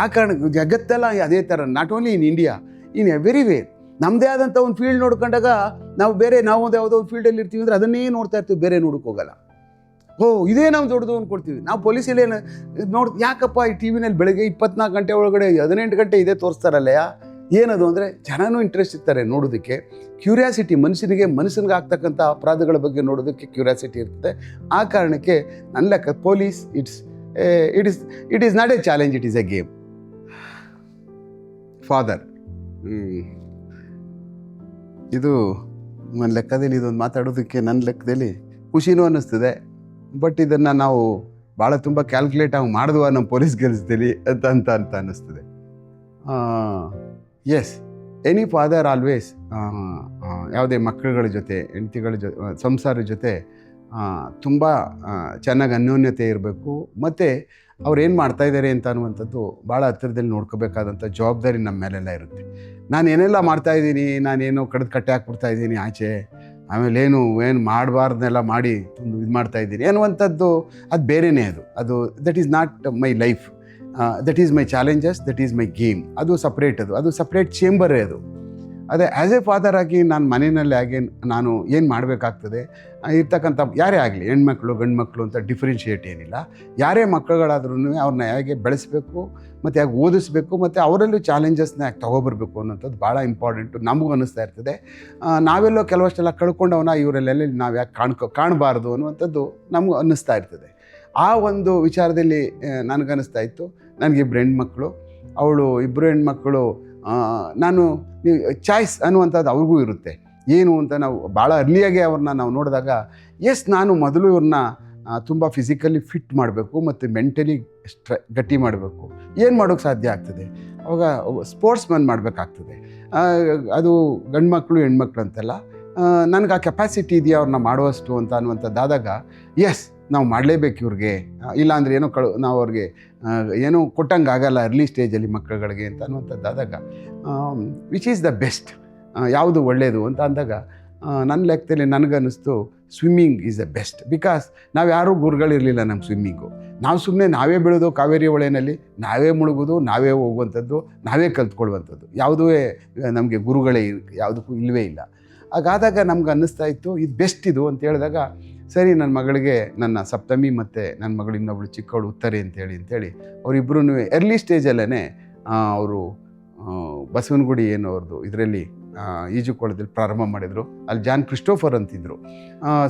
ಆ ಕಾರಣ ಜಗತ್ತೆಲ್ಲ ಅದೇ ಥರ, not only in India, in everywhere. ನಮ್ಮದೇ ಆದಂಥ ಒಂದು ಫೀಲ್ಡ್ ನೋಡ್ಕೊಂಡಾಗ ನಾವು ಯಾವುದೋ ಒಂದು ಫೀಲ್ಡಲ್ಲಿ ಇರ್ತೀವಿ ಅಂದರೆ ಅದನ್ನೇ ನೋಡ್ತಾ ಇರ್ತೀವಿ, ಬೇರೆ ನೋಡೋಕೆ ಹೋಗಲ್ಲ. ಇದೇ ನಾವು ದೊಡ್ಡದು ಅಂದ್ಕೊಳ್ತೀವಿ. ನಾವು ಪೊಲೀಸಲ್ಲಿ ಯಾಕಪ್ಪ ಈ ಟಿ ವಿನಲ್ಲಿ ಬೆಳಗ್ಗೆ 24 ಗಂಟೆ ಒಳಗಡೆ 18 ಗಂಟೆ ಇದೇ ತೋರಿಸ್ತಾರಲ್ಲಯ್ಯ, ಏನದು ಅಂದರೆ ಜನನೂ ಇಂಟ್ರೆಸ್ಟ್ ಇರ್ತಾರೆ ನೋಡೋದಕ್ಕೆ. ಕ್ಯೂರಿಯಾಸಿಟಿ, ಮನುಷ್ಯನಿಗೆ ಆಗ್ತಕ್ಕಂಥ ಅಪರಾಧಗಳ ಬಗ್ಗೆ ನೋಡೋದಕ್ಕೆ ಕ್ಯೂರಿಯಾಸಿಟಿ ಇರ್ತದೆ. ಆ ಕಾರಣಕ್ಕೆ ನನ್ನ ಲೆಕ್ಕ police it is not A challenge, it is A game. Father, ಇದು ನನ್ನ ಲೆಕ್ಕದಲ್ಲಿ ಇದೊಂದು ಮಾತಾಡೋದಕ್ಕೆ ನನ್ನ ಲೆಕ್ಕದಲ್ಲಿ ಖುಷಿನೂ ಅನ್ನಿಸ್ತದೆ. ಬಟ್ ಇದನ್ನು ನಾವು ಭಾಳ ತುಂಬ ಕ್ಯಾಲ್ಕುಲೇಟ್ ಆಗಿ ಮಾಡಿದ್ವ ನಮ್ಮ ಪೊಲೀಸ್ ಕೆಲಸದಲ್ಲಿ ಅಂತ ಅನ್ನಿಸ್ತದೆ. ಎಸ್, ಎನಿ ಫಾದರ್ ಆಲ್ವೇಸ್ ಯಾವುದೇ ಮಕ್ಕಳುಗಳ ಜೊತೆ, ಹೆಂಡತಿಗಳ ಸಂಸಾರದ ಜೊತೆ ತುಂಬ ಚೆನ್ನಾಗಿ ಅನ್ಯೋನ್ಯತೆ ಇರಬೇಕು. ಮತ್ತು ಅವ್ರು ಏನು ಮಾಡ್ತಾಯಿದ್ದಾರೆ ಅಂತ ಅನ್ನುವಂಥದ್ದು ಭಾಳ ಹತ್ತಿರದಲ್ಲಿ ನೋಡ್ಕೋಬೇಕಾದಂಥ ಜವಾಬ್ದಾರಿ ನಮ್ಮ ಮೇಲೆಲ್ಲ ಇರುತ್ತೆ. ನಾನು ಏನೆಲ್ಲ ಮಾಡ್ತಾಯಿದ್ದೀನಿ, ನಾನೇನೋ ಕಟ್ಟೆ ಹಾಕ್ಬಿಡ್ತಾಯಿದ್ದೀನಿ ಆಚೆ, ಆಮೇಲೆ ಏನು ಮಾಡಬಾರ್ದನ್ನೆಲ್ಲ ಮಾಡಿ ಇದು ಮಾಡ್ತಾಯಿದ್ದೀನಿ ಅನ್ನುವಂಥದ್ದು ಅದು ಬೇರೆಯೇ. ಅದು that is not my life, that is my challenges, that is my game. ಅದು ಸಪ್ರೇಟ್, ಅದು ಸಪ್ರೇಟ್ ಚೇಂಬರೇ ಅದು. ಅದೇ ಆ್ಯಸ್ ಎ ಫಾದರ್ ಆಗಿ ನಾನು ಮನೆಯಲ್ಲಿ ಆಗಿ ನಾನು ಏನು ಮಾಡಬೇಕಾಗ್ತದೆ, ಇರ್ತಕ್ಕಂಥ ಯಾರೇ ಆಗಲಿ, ಹೆಣ್ಮಕ್ಳು ಗಂಡು ಮಕ್ಕಳು ಅಂತ ಡಿಫ್ರೆನ್ಷಿಯೇಟ್ ಏನಿಲ್ಲ. ಯಾರೇ ಮಕ್ಕಳುಗಳಾದ್ರೂ ಅವ್ರನ್ನ ಹೇಗೆ ಬೆಳೆಸಬೇಕು, ಮತ್ತು ಹೇಗೆ ಓದಿಸ್ಬೇಕು, ಮತ್ತು ಅವರಲ್ಲೂ ಚಾಲೆಂಜಸ್ನ ಯಾಕೆ ತೊಗೊಬರ್ಬೇಕು ಅನ್ನೋಂಥದ್ದು ಭಾಳ ಇಂಪಾರ್ಟೆಂಟು ನಮಗೂ ಅನ್ನಿಸ್ತಾ ಇರ್ತದೆ. ನಾವೆಲ್ಲೋ ಕೆಲವಷ್ಟೆಲ್ಲ ಕಳ್ಕೊಂಡವನ್ನ ಇವರಲ್ಲೆಲ್ಲ ನಾವು ಯಾಕೆ ಕಾಣಬಾರ್ದು ಅನ್ನುವಂಥದ್ದು ನಮಗೂ ಅನ್ನಿಸ್ತಾ ಇರ್ತದೆ. ಆ ಒಂದು ವಿಚಾರದಲ್ಲಿ ನನಗನ್ನಿಸ್ತಾ ಇತ್ತು. ನನಗೆ 2 ಹೆಣ್ಮಕ್ಳು, ಅವಳು 2 ಹೆಣ್ಮಕ್ಳು. ನಾನು ಚಾಯ್ಸ್ ಅನ್ನುವಂಥದ್ದು ಅವ್ರಿಗೂ ಇರುತ್ತೆ. ಏನು ಅಂತ ನಾವು ಭಾಳ ಅರ್ಲಿಯಾಗೆ ಅವ್ರನ್ನ ನಾವು ನೋಡಿದಾಗ, ನಾನು ಮೊದಲು ಇವ್ರನ್ನ ತುಂಬ ಫಿಸಿಕಲಿ ಫಿಟ್ ಮಾಡಬೇಕು ಮತ್ತು ಮೆಂಟಲಿ ಗಟ್ಟಿ ಮಾಡಬೇಕು. ಏನು ಮಾಡೋಕ್ಕೆ ಸಾಧ್ಯ ಆಗ್ತದೆ? ಅವಾಗ ಸ್ಪೋರ್ಟ್ಸ್ ಮ್ಯಾನ್ ಮಾಡಬೇಕಾಗ್ತದೆ. ಅದು ಗಂಡು ಮಕ್ಕಳು ಹೆಣ್ಮಕ್ಳು ಅಂತೆಲ್ಲ ನನಗೆ ಆ ಕೆಪಾಸಿಟಿ ಇದೆಯಾ ಅವ್ರನ್ನ ಮಾಡುವಷ್ಟು ಅಂತ ಅನ್ನುವಂಥದ್ದಾದಾಗ, ನಾವು ಮಾಡಲೇಬೇಕು ಇವ್ರಿಗೆ, ಇಲ್ಲಾಂದರೆ ಏನೋ ನಾವು ಅವ್ರಿಗೆ ಏನೋ ಕೊಟ್ಟಂಗೆ ಆಗಲ್ಲ ಅರ್ಲಿ ಸ್ಟೇಜಲ್ಲಿ ಮಕ್ಕಳುಗಳಿಗೆ ಅಂತ ಅನ್ನುವಂಥದ್ದಾದಾಗ, ವಿಚ್ ಈಸ್ ದ ಬೆಸ್ಟ್, ಯಾವುದು ಒಳ್ಳೆಯದು ಅಂತ ಅಂದಾಗ ನನ್ನ ಲೆಕ್ಕದಲ್ಲಿ ನನಗನ್ನಿಸ್ತು swimming is the best. Because ನಾವು ಯಾರೂ ಗುರುಗಳಿರಲಿಲ್ಲ ನಮ್ಮ ಸ್ವಿಮ್ಮಿಂಗು. ನಾವು ಸುಮ್ಮನೆ ನಾವೇ ಬೀಳೋದು ಕಾವೇರಿ ಹೊಳೆಯಲ್ಲಿ, ನಾವೇ ಮುಳುಗೋದು, ನಾವೇ ಹೋಗುವಂಥದ್ದು, ನಾವೇ ಕಲ್ತ್ಕೊಳ್ಳುವಂಥದ್ದು. ಯಾವುದೂ ನಮಗೆ ಗುರುಗಳೇ ಯಾವುದಕ್ಕೂ ಇಲ್ಲವೇ ಇಲ್ಲ. ಹಾಗಾದಾಗ ನಮ್ಗೆ ಅನ್ನಿಸ್ತಾ ಇತ್ತು ಇದು ಬೆಸ್ಟ್ ಇದು ಅಂತ ಹೇಳಿದಾಗ, ಸರಿ ನನ್ನ ಮಗಳಿಗೆ, ನನ್ನ ಸಪ್ತಮಿ ಮತ್ತು ನನ್ನ ಮಗಳು ಇನ್ನೊಬ್ಳು ಚಿಕ್ಕವಳು ಉತ್ತರೆ ಅಂತೇಳಿ ಅವರಿಬ್ಬರೂ ಎರ್ಲಿ ಸ್ಟೇಜಲ್ಲೇ ಅವರು ಬಸವನಗುಡಿ ಏನೋ ಅವ್ರದ್ದು ಇದರಲ್ಲಿ ಈಜುಕೊಳದಲ್ಲಿ ಪ್ರಾರಂಭ ಮಾಡಿದರು. ಅಲ್ಲಿ ಜಾನ್ ಕ್ರಿಸ್ಟೋಫರ್ ಅಂತಿದ್ರು.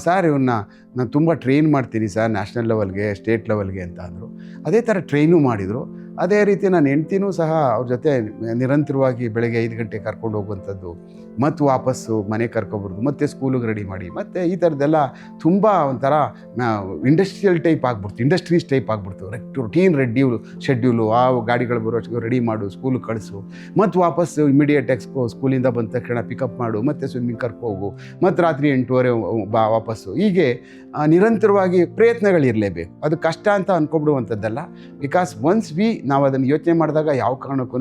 ಸರ್ ಇವನ್ನ ನಾನು ತುಂಬ ಟ್ರೈನ್ ಮಾಡ್ತೀನಿ ಸರ್, ನ್ಯಾಷನಲ್ ಲೆವೆಲ್ಗೆ, ಸ್ಟೇಟ್ ಲೆವೆಲ್ಗೆ ಅಂತ ಅಂದರು. ಅದೇ ಥರ ಟ್ರೈನು ಮಾಡಿದರು. ಅದೇ ರೀತಿ ನನ್ನ ಹೆಂಡ್ತಿನೂ ಸಹ ಅವ್ರ ಜೊತೆ ನಿರಂತರವಾಗಿ ಬೆಳಗ್ಗೆ 5 ಗಂಟೆಗೆ ಕರ್ಕೊಂಡು ಹೋಗುವಂಥದ್ದು, ಮತ್ತು ವಾಪಸ್ಸು ಮನೆಗೆ ಕರ್ಕೊಬರೋದು, ಮತ್ತು ಸ್ಕೂಲಿಗೆ ರೆಡಿ ಮಾಡಿ, ಮತ್ತು ಈ ಥರದ್ದೆಲ್ಲ ತುಂಬ ಒಂಥರ ಇಂಡಸ್ಟ್ರಿಯಲ್ ಟೈಪ್ ಆಗ್ಬಿಡ್ತು, ಇಂಡಸ್ಟ್ರೀಸ್ ಟೈಪ್ ಆಗ್ಬಿಡ್ತು. ರುಟೀನ್ ಶೆಡ್ಯೂಲು, ಆ ಗಾಡಿಗಳು ಬರೋ ರೆಡಿ ಮಾಡು, ಸ್ಕೂಲಿಗೆ ಕಳಿಸು, ಮತ್ತು ವಾಪಸ್ಸು ಇಮಿಡಿಯೇಟ್ ಸ್ಕೂಲಿಂದ ಬಂದ ತಕ್ಷಣ ಪಿಕಪ್ ಮಾಡು, ಮತ್ತು ಸ್ವಿಮ್ಮಿಂಗ್ ಕರ್ಕೋಗು, ಮತ್ತು ರಾತ್ರಿ 8:30 ವಾಪಸ್ಸು. ಹೀಗೆ ನಿರಂತರವಾಗಿ ಪ್ರಯತ್ನಗಳಿರಲೇಬೇಕು. ಅದು ಕಷ್ಟ ಅಂತ ಅಂದ್ಕೊಬಿಡುವಂಥದ್ದಲ್ಲ. ಬಿಕಾಸ್ ಒನ್ಸ್ ನಾವು ಅದನ್ನು ಯೋಚನೆ ಮಾಡಿದಾಗ ಯಾವ ಕಾರಣಕ್ಕೂ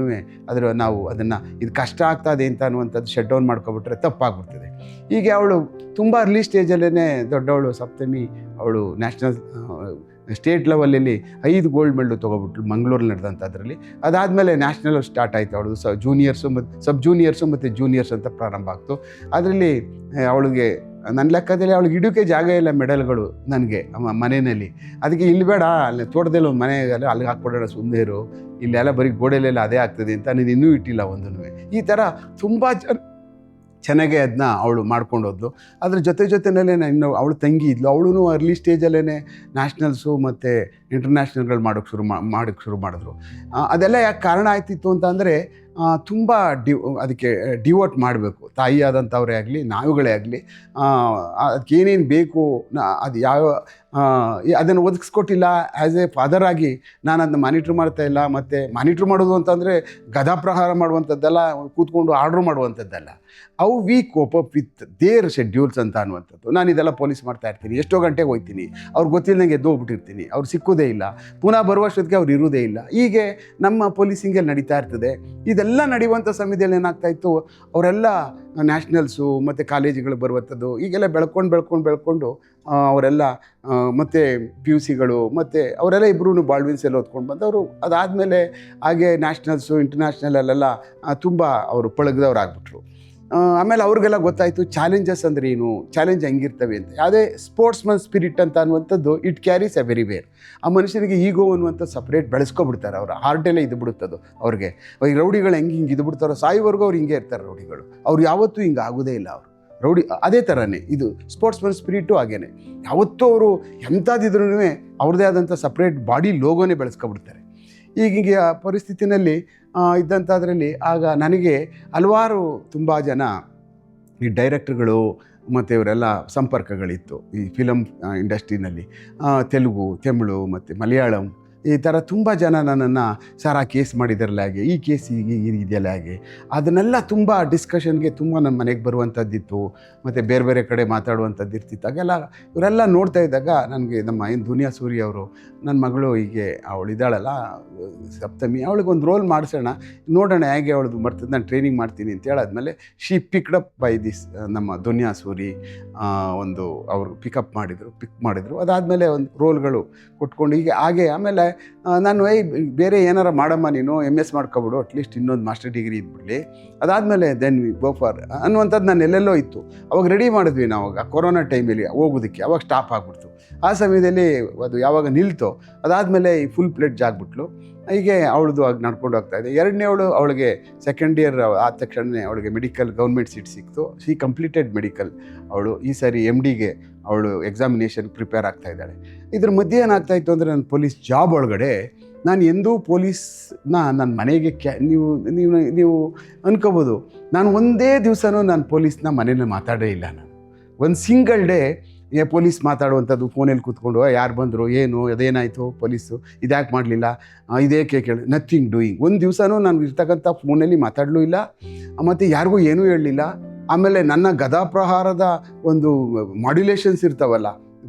ನಾವು ಅದನ್ನು ಇದು ಕಷ್ಟ ಆಗ್ತದೆ ಅಂತ ಅನ್ನುವಂಥದ್ದು ಶಟ್ ಡೌನ್ ಮಾಡ್ಕೊಬಿಟ್ರೆ ತಪ್ಪಾಗ್ಬಿಡ್ತದೆ. ಹೀಗೆ ಅವಳು ತುಂಬ ಅರ್ಲಿ ಸ್ಟೇಜಲ್ಲೇ ದೊಡ್ಡವಳು ಸಪ್ತಮಿ, ಅವಳು ನ್ಯಾಷನಲ್ ಸ್ಟೇಟ್ ಲೆವೆಲಲ್ಲಿ 5 ಗೋಲ್ಡ್ ಮೆಡಲ್ ತೊಗೊಬಿಟ್ಲು ಮಂಗಳೂರಲ್ಲಿ ನಡೆದಂಥದ್ರಲ್ಲಿ. ಅದಾದಮೇಲೆ ನ್ಯಾಷನಲ್ ಸ್ಟಾರ್ಟ್ ಆಯಿತು ಅವಳದು. ಜೂನಿಯರ್ಸು ಮತ್ತು ಸಬ್ ಜೂನಿಯರ್ಸು ಮತ್ತು ಜೂನಿಯರ್ಸ್ ಅಂತ ಪ್ರಾರಂಭ ಆಗ್ತು. ಅದರಲ್ಲಿ ಅವಳಿಗೆ ನನ್ನ ಲೆಕ್ಕದಲ್ಲಿ ಅವಳಿಗೆ ಇಡೋಕ್ಕೆ ಜಾಗ ಇಲ್ಲ ಮೆಡಲ್ಗಳು ನನಗೆ ಮನೆಯಲ್ಲಿ. ಅದಕ್ಕೆ ಇಲ್ಲಿ ಬೇಡ, ಅಲ್ಲಿ ತೋಟದಲ್ಲಿ ಒಂದು ಮನೆ ಅಲ್ಲಿಗೆ ಹಾಕ್ಬಿಡೋಣ, ಸುಮ್ಮನೆ ಇಲ್ಲೆಲ್ಲ ಬರೀ ಗೋಡೆಲೆಲ್ಲ ಅದೇ ಆಗ್ತದೆ ಅಂತ ನಾನು ಇನ್ನೂ ಇಟ್ಟಿಲ್ಲ ಒಂದೂ. ಈ ಥರ ತುಂಬ ಚೆನ್ನಾಗೆ ಅದನ್ನ ಅವಳು ಮಾಡ್ಕೊಂಡು ಹೋದ್ಲು. ಅದ್ರ ಜೊತೆಯಲ್ಲೇ ಇನ್ನು ಅವಳು ತಂಗಿ ಇದ್ಲು, ಅವಳು ಅರ್ಲಿ ಸ್ಟೇಜಲ್ಲೇ ನ್ಯಾಷನಲ್ಸು ಮತ್ತು ಇಂಟರ್ನ್ಯಾಷನಲ್ಗಳು ಮಾಡೋಕ್ಕೆ ಶುರು ಮಾಡಿದ್ರು. ಅದೆಲ್ಲ ಯಾಕೆ ಕಾರಣ ಆಯ್ತಿತ್ತು ಅಂತ ಅಂದರೆ ತುಂಬ ಅದಕ್ಕೆ ಡಿವೋಟ್ ಮಾಡಬೇಕು. ತಾಯಿಯಾದಂಥವರೇ ಆಗಲಿ, ನಾವುಗಳೇ ಆಗಲಿ, ಅದಕ್ಕೇನೇನು ಬೇಕು ಅದು ಅದನ್ನು ಒದಗಿಸ್ಕೊಟ್ಟಿಲ್ಲ. ಆ್ಯಸ್ ಎ ಫಾದರ್ ಆಗಿ ನಾನು ಅದನ್ನ ಮಾನಿಟ್ರ್ ಮಾಡ್ತಾಯಿಲ್ಲ. ಮತ್ತು ಮಾನಿಟ್ರ್ ಮಾಡೋದು ಅಂತಂದರೆ ಗದಾಪ್ರಹಾರ ಮಾಡುವಂಥದ್ದಲ್ಲ, ಕೂತ್ಕೊಂಡು ಆರ್ಡ್ರ್ ಮಾಡುವಂಥದ್ದಲ್ಲ. ಅವು we cope up with their schedules ಅಂತ ಅನ್ನುವಂಥದ್ದು. ನಾನು ಇದೆಲ್ಲ ಪೊಲೀಸ್ ಮಾಡ್ತಾಯಿರ್ತೀನಿ, ಎಷ್ಟೋ ಗಂಟೆಗೆ ಹೋಗ್ತೀನಿ, ಅವ್ರು ಗೊತ್ತಿಲ್ಲದಂಗೆ ಎದ್ದೋಗ್ಬಿಟ್ಟಿರ್ತೀನಿ, ಅವ್ರು ಸಿಕ್ಕೋದೇ ಇಲ್ಲ, ಪುನಃ ಬರುವಷ್ಟೊತ್ತಿಗೆ ಅವ್ರು ಇರೋದೇ ಇಲ್ಲ. ಹೀಗೆ ನಮ್ಮ ಪೊಲೀಸಿಂಗಲ್ಲಿ ನಡೀತಾ ಇರ್ತದೆ. ಇದೆಲ್ಲ ನಡೆಯುವಂಥ ಸಮಯದಲ್ಲಿ ಏನಾಗ್ತಾಯಿತ್ತು, ಅವರೆಲ್ಲ ನ್ಯಾಷನಲ್ಸು ಮತ್ತು ಕಾಲೇಜುಗಳು ಬರುವಂಥದ್ದು ಹೀಗೆಲ್ಲ ಬೆಳ್ಕೊಂಡು ಅವರೆಲ್ಲ ಮತ್ತು PUCಗಳು ಮತ್ತು ಅವರೆಲ್ಲ ಇಬ್ಬರೂ ಬಾಳ್ವಿನ್ಸ್ ಎಲ್ಲ ಓದ್ಕೊಂಡು ಬಂದವರು. ಅದಾದಮೇಲೆ ಹಾಗೆ ನ್ಯಾಷನಲ್ಸು ಇಂಟರ್ನ್ಯಾಷನಲಲ್ಲೆಲ್ಲ ತುಂಬ ಅವರು ಪಳಗ್ದವ್ರು ಆಗ್ಬಿಟ್ರು. ಆಮೇಲೆ ಅವ್ರಿಗೆಲ್ಲ ಗೊತ್ತಾಯಿತು ಚಾಲೆಂಜಸ್ ಅಂದರೆ ಏನು, ಚಾಲೆಂಜ್ ಹೆಂಗಿರ್ತವೆ ಅಂತ. ಯಾವುದೇ ಸ್ಪೋರ್ಟ್ಸ್ಮನ್ ಸ್ಪಿರಿಟ್ ಅಂತ ಅನ್ನುವಂಥದ್ದು ಇಟ್ ಕ್ಯಾರೀಸ್ ಎವೆರಿವೇರ್. ಆ ಮನುಷ್ಯನಿಗೆ ಈಗೋ ಅನ್ನುವಂಥ ಸಪ್ರೇಟ್ ಬೆಳೆಸ್ಕೊಬಿಡ್ತಾರೆ. ಅವ್ರ ಹಾರ್ಟೆಲ್ಲೇ ಇದು ಬಿಡುತ್ತದು ಅವ್ರಿಗೆ. ಈ ರೌಡಿಗಳು ಹಿಂಗೆ ಇದು ಬಿಡ್ತಾರೋ ಸಾಯೋವರೆಗೂ ಅವ್ರು ಹಿಂಗೆ ಇರ್ತಾರೆ ರೌಡಿಗಳು. ಅವ್ರು ಯಾವತ್ತೂ ಹಿಂಗೆ ಆಗೋದೇ ಇಲ್ಲ. ಅವರು ರೌಡಿ ಅದೇ ಥರನೇ ಇದು ಸ್ಪೋರ್ಟ್ಸ್ಮನ್ ಸ್ಪಿರಿಟು ಹಾಗೇನೆ. ಯಾವತ್ತೂ ಅವರು ಎಂಥದ್ದಿದ್ರೂ ಅವ್ರದ್ದೇ ಆದಂಥ ಸಪ್ರೇಟ್ ಬಾಡಿ ಲೋಗೋನೇ ಬೆಳೆಸ್ಕೊಬಿಡ್ತಾರೆ. ಈಗೀಗ ಪರಿಸ್ಥಿತಿನಲ್ಲಿ ಇದ್ದಂಥದ್ರಲ್ಲಿ ಆಗ ನನಗೆ ಹಲವಾರು ತುಂಬ ಜನ ಈ ಡೈರೆಕ್ಟ್ರುಗಳು ಮತ್ತು ಇವರೆಲ್ಲ ಸಂಪರ್ಕಗಳಿತ್ತು ಈ ಫಿಲಮ್ ಇಂಡಸ್ಟ್ರಿನಲ್ಲಿ. ತೆಲುಗು, ತಮಿಳು ಮತ್ತು ಮಲಯಾಳಂ ಈ ಥರ ತುಂಬ ಜನ ನನ್ನನ್ನು ಸರ್ ಆ ಕೇಸ್ ಮಾಡಿದಾರಲ್ಲ ಹಾಗೆ, ಈ ಕೇಸ್ ಹೀಗೆ ಇದೆಯಲ್ಲ ಹಾಗೆ, ಅದನ್ನೆಲ್ಲ ತುಂಬ ಡಿಸ್ಕಷನ್ಗೆ ತುಂಬ ನನ್ನ ಮನೆಗೆ ಬರುವಂಥದ್ದಿತ್ತು. ಮತ್ತು ಬೇರೆ ಬೇರೆ ಕಡೆ ಮಾತಾಡುವಂಥದ್ದು ಇರ್ತಿತ್ತು. ಹಾಗೆಲ್ಲ ಇವರೆಲ್ಲ ನೋಡ್ತಾ ಇದ್ದಾಗ ನನಗೆ ನಮ್ಮ ದುನಿಯಾ ಸೂರಿ ಅವರು, ನನ್ನ ಮಗಳು ಹೀಗೆ ಅವಳಿದ್ದಾಳಲ್ಲ ಸಪ್ತಮಿ, ಅವಳಿಗೊಂದು ರೋಲ್ ಮಾಡಿಸೋಣ, ನೋಡೋಣ ಹೇಗೆ ಅವಳದು ಬರ್ತದೆ, ನಾನು ಟ್ರೈನಿಂಗ್ ಮಾಡ್ತೀನಿ ಅಂತ ಹೇಳಾದ್ಮೇಲೆ she picked up by this ನಮ್ಮ ದುನಿಯಾ ಸೂರಿ. ಅವರು ಪಿಕ್ ಮಾಡಿದರು. ಅದಾದಮೇಲೆ ಒಂದು ರೋಲ್ಗಳು ಕೊಟ್ಕೊಂಡು ಹೀಗೆ ಹಾಗೆ ಆಮೇಲೆ ನಾನು ಬೇರೆ ಏನಾರ ಮಾಡಮ್ಮ, ನೀನು MS ಮಾಡ್ಕೊಬಿಡು, ಅಟ್ಲೀಸ್ಟ್ ಇನ್ನೊಂದು ಮಾಸ್ಟರ್ ಡಿಗ್ರಿ ಇದ್ಬಿಡಲಿ, ಅದಾದಮೇಲೆ ದೆನ್ ವಿ ಗೋ ಫಾರ್ ಅನ್ನುವಂಥದ್ದು ನಾನು ಎಲ್ಲೆಲ್ಲೋ ಇತ್ತು. ಅವಾಗ ರೆಡಿ ಮಾಡಿದ್ವಿ ನಾವು ಕೊರೋನಾ ಟೈಮಲ್ಲಿ ಹೋಗೋದಕ್ಕೆ. ಅವಾಗ ಸ್ಟಾಪ್ ಆಗಿಬಿಡ್ತು. ಆ ಸಮಯದಲ್ಲಿ ಅದು ಯಾವಾಗ ನಿಲ್ತೋ ಅದಾದಮೇಲೆ ಈ ಫುಲ್ ಪ್ಲೇಡ್ಜ್ ಆಗಿಬಿಟ್ಲು. ಹೀಗೆ ಅವಳದು ಆಗಿ ನಡ್ಕೊಂಡು ಹೋಗ್ತಾಯಿದೆ. ಎರಡನೇವಳು ಅವಳಿಗೆ ಸೆಕೆಂಡ್ ಇಯರ್ ಆದ ತಕ್ಷಣವೇ ಅವಳಿಗೆ ಮೆಡಿಕಲ್ ಗೌರ್ಮೆಂಟ್ ಸೀಟ್ ಸಿಕ್ತು. She completed medical. ಅವಳು ಈ ಸಾರಿ MDಗೆ ಅವಳು ಎಕ್ಸಾಮಿನೇಷನ್ ಪ್ರಿಪೇರ್ ಆಗ್ತಾಯಿದ್ದಾಳೆ. ಇದ್ರ ಮಧ್ಯೆ ಏನಾಗ್ತಾಯಿತ್ತು ಅಂದರೆ, ನನ್ನ ಪೊಲೀಸ್ ಜಾಬ್ ಒಳಗಡೆ ನಾನು ಎಂದೂ ಪೊಲೀಸ್ನ ನನ್ನ ಮನೆಗೆ ನೀವು ಅನ್ಕೋಬೋದು, ನಾನು ಒಂದೇ ದಿವಸನೂ ನಾನು ಪೊಲೀಸ್ನ ಮನೇಲಿ ಮಾತಾಡೇ ಇಲ್ಲ. ನಾನು ಒಂದು ಸಿಂಗಲ್ ಡೇ ಪೊಲೀಸ್ ಮಾತಾಡುವಂಥದ್ದು, ಫೋನಲ್ಲಿ ಕೂತ್ಕೊಂಡು ಯಾರು ಬಂದರು, ಏನು ಅದೇನಾಯಿತು, ಪೊಲೀಸು ಇದ್ಯಾಕೆ ಮಾಡಲಿಲ್ಲ, ಇದೇಕೆ ಕೇಳಿ, ನಥಿಂಗ್ ಡೂಯಿಂಗ್. ಒಂದು ದಿವಸನೂ ನಾನು ಇರ್ತಕ್ಕಂಥ ಫೋನಲ್ಲಿ ಮಾತಾಡಲೂ ಇಲ್ಲ, ಮತ್ತು ಯಾರಿಗೂ ಏನೂ ಹೇಳಲಿಲ್ಲ. ಆಮೇಲೆ ನನ್ನ ಗದಾಪ್ರಹಾರದ ಒಂದು ಮಾಡ್ಯುಲೇಷನ್ಸ್ ಇರ್ತಾವಲ್ಲ,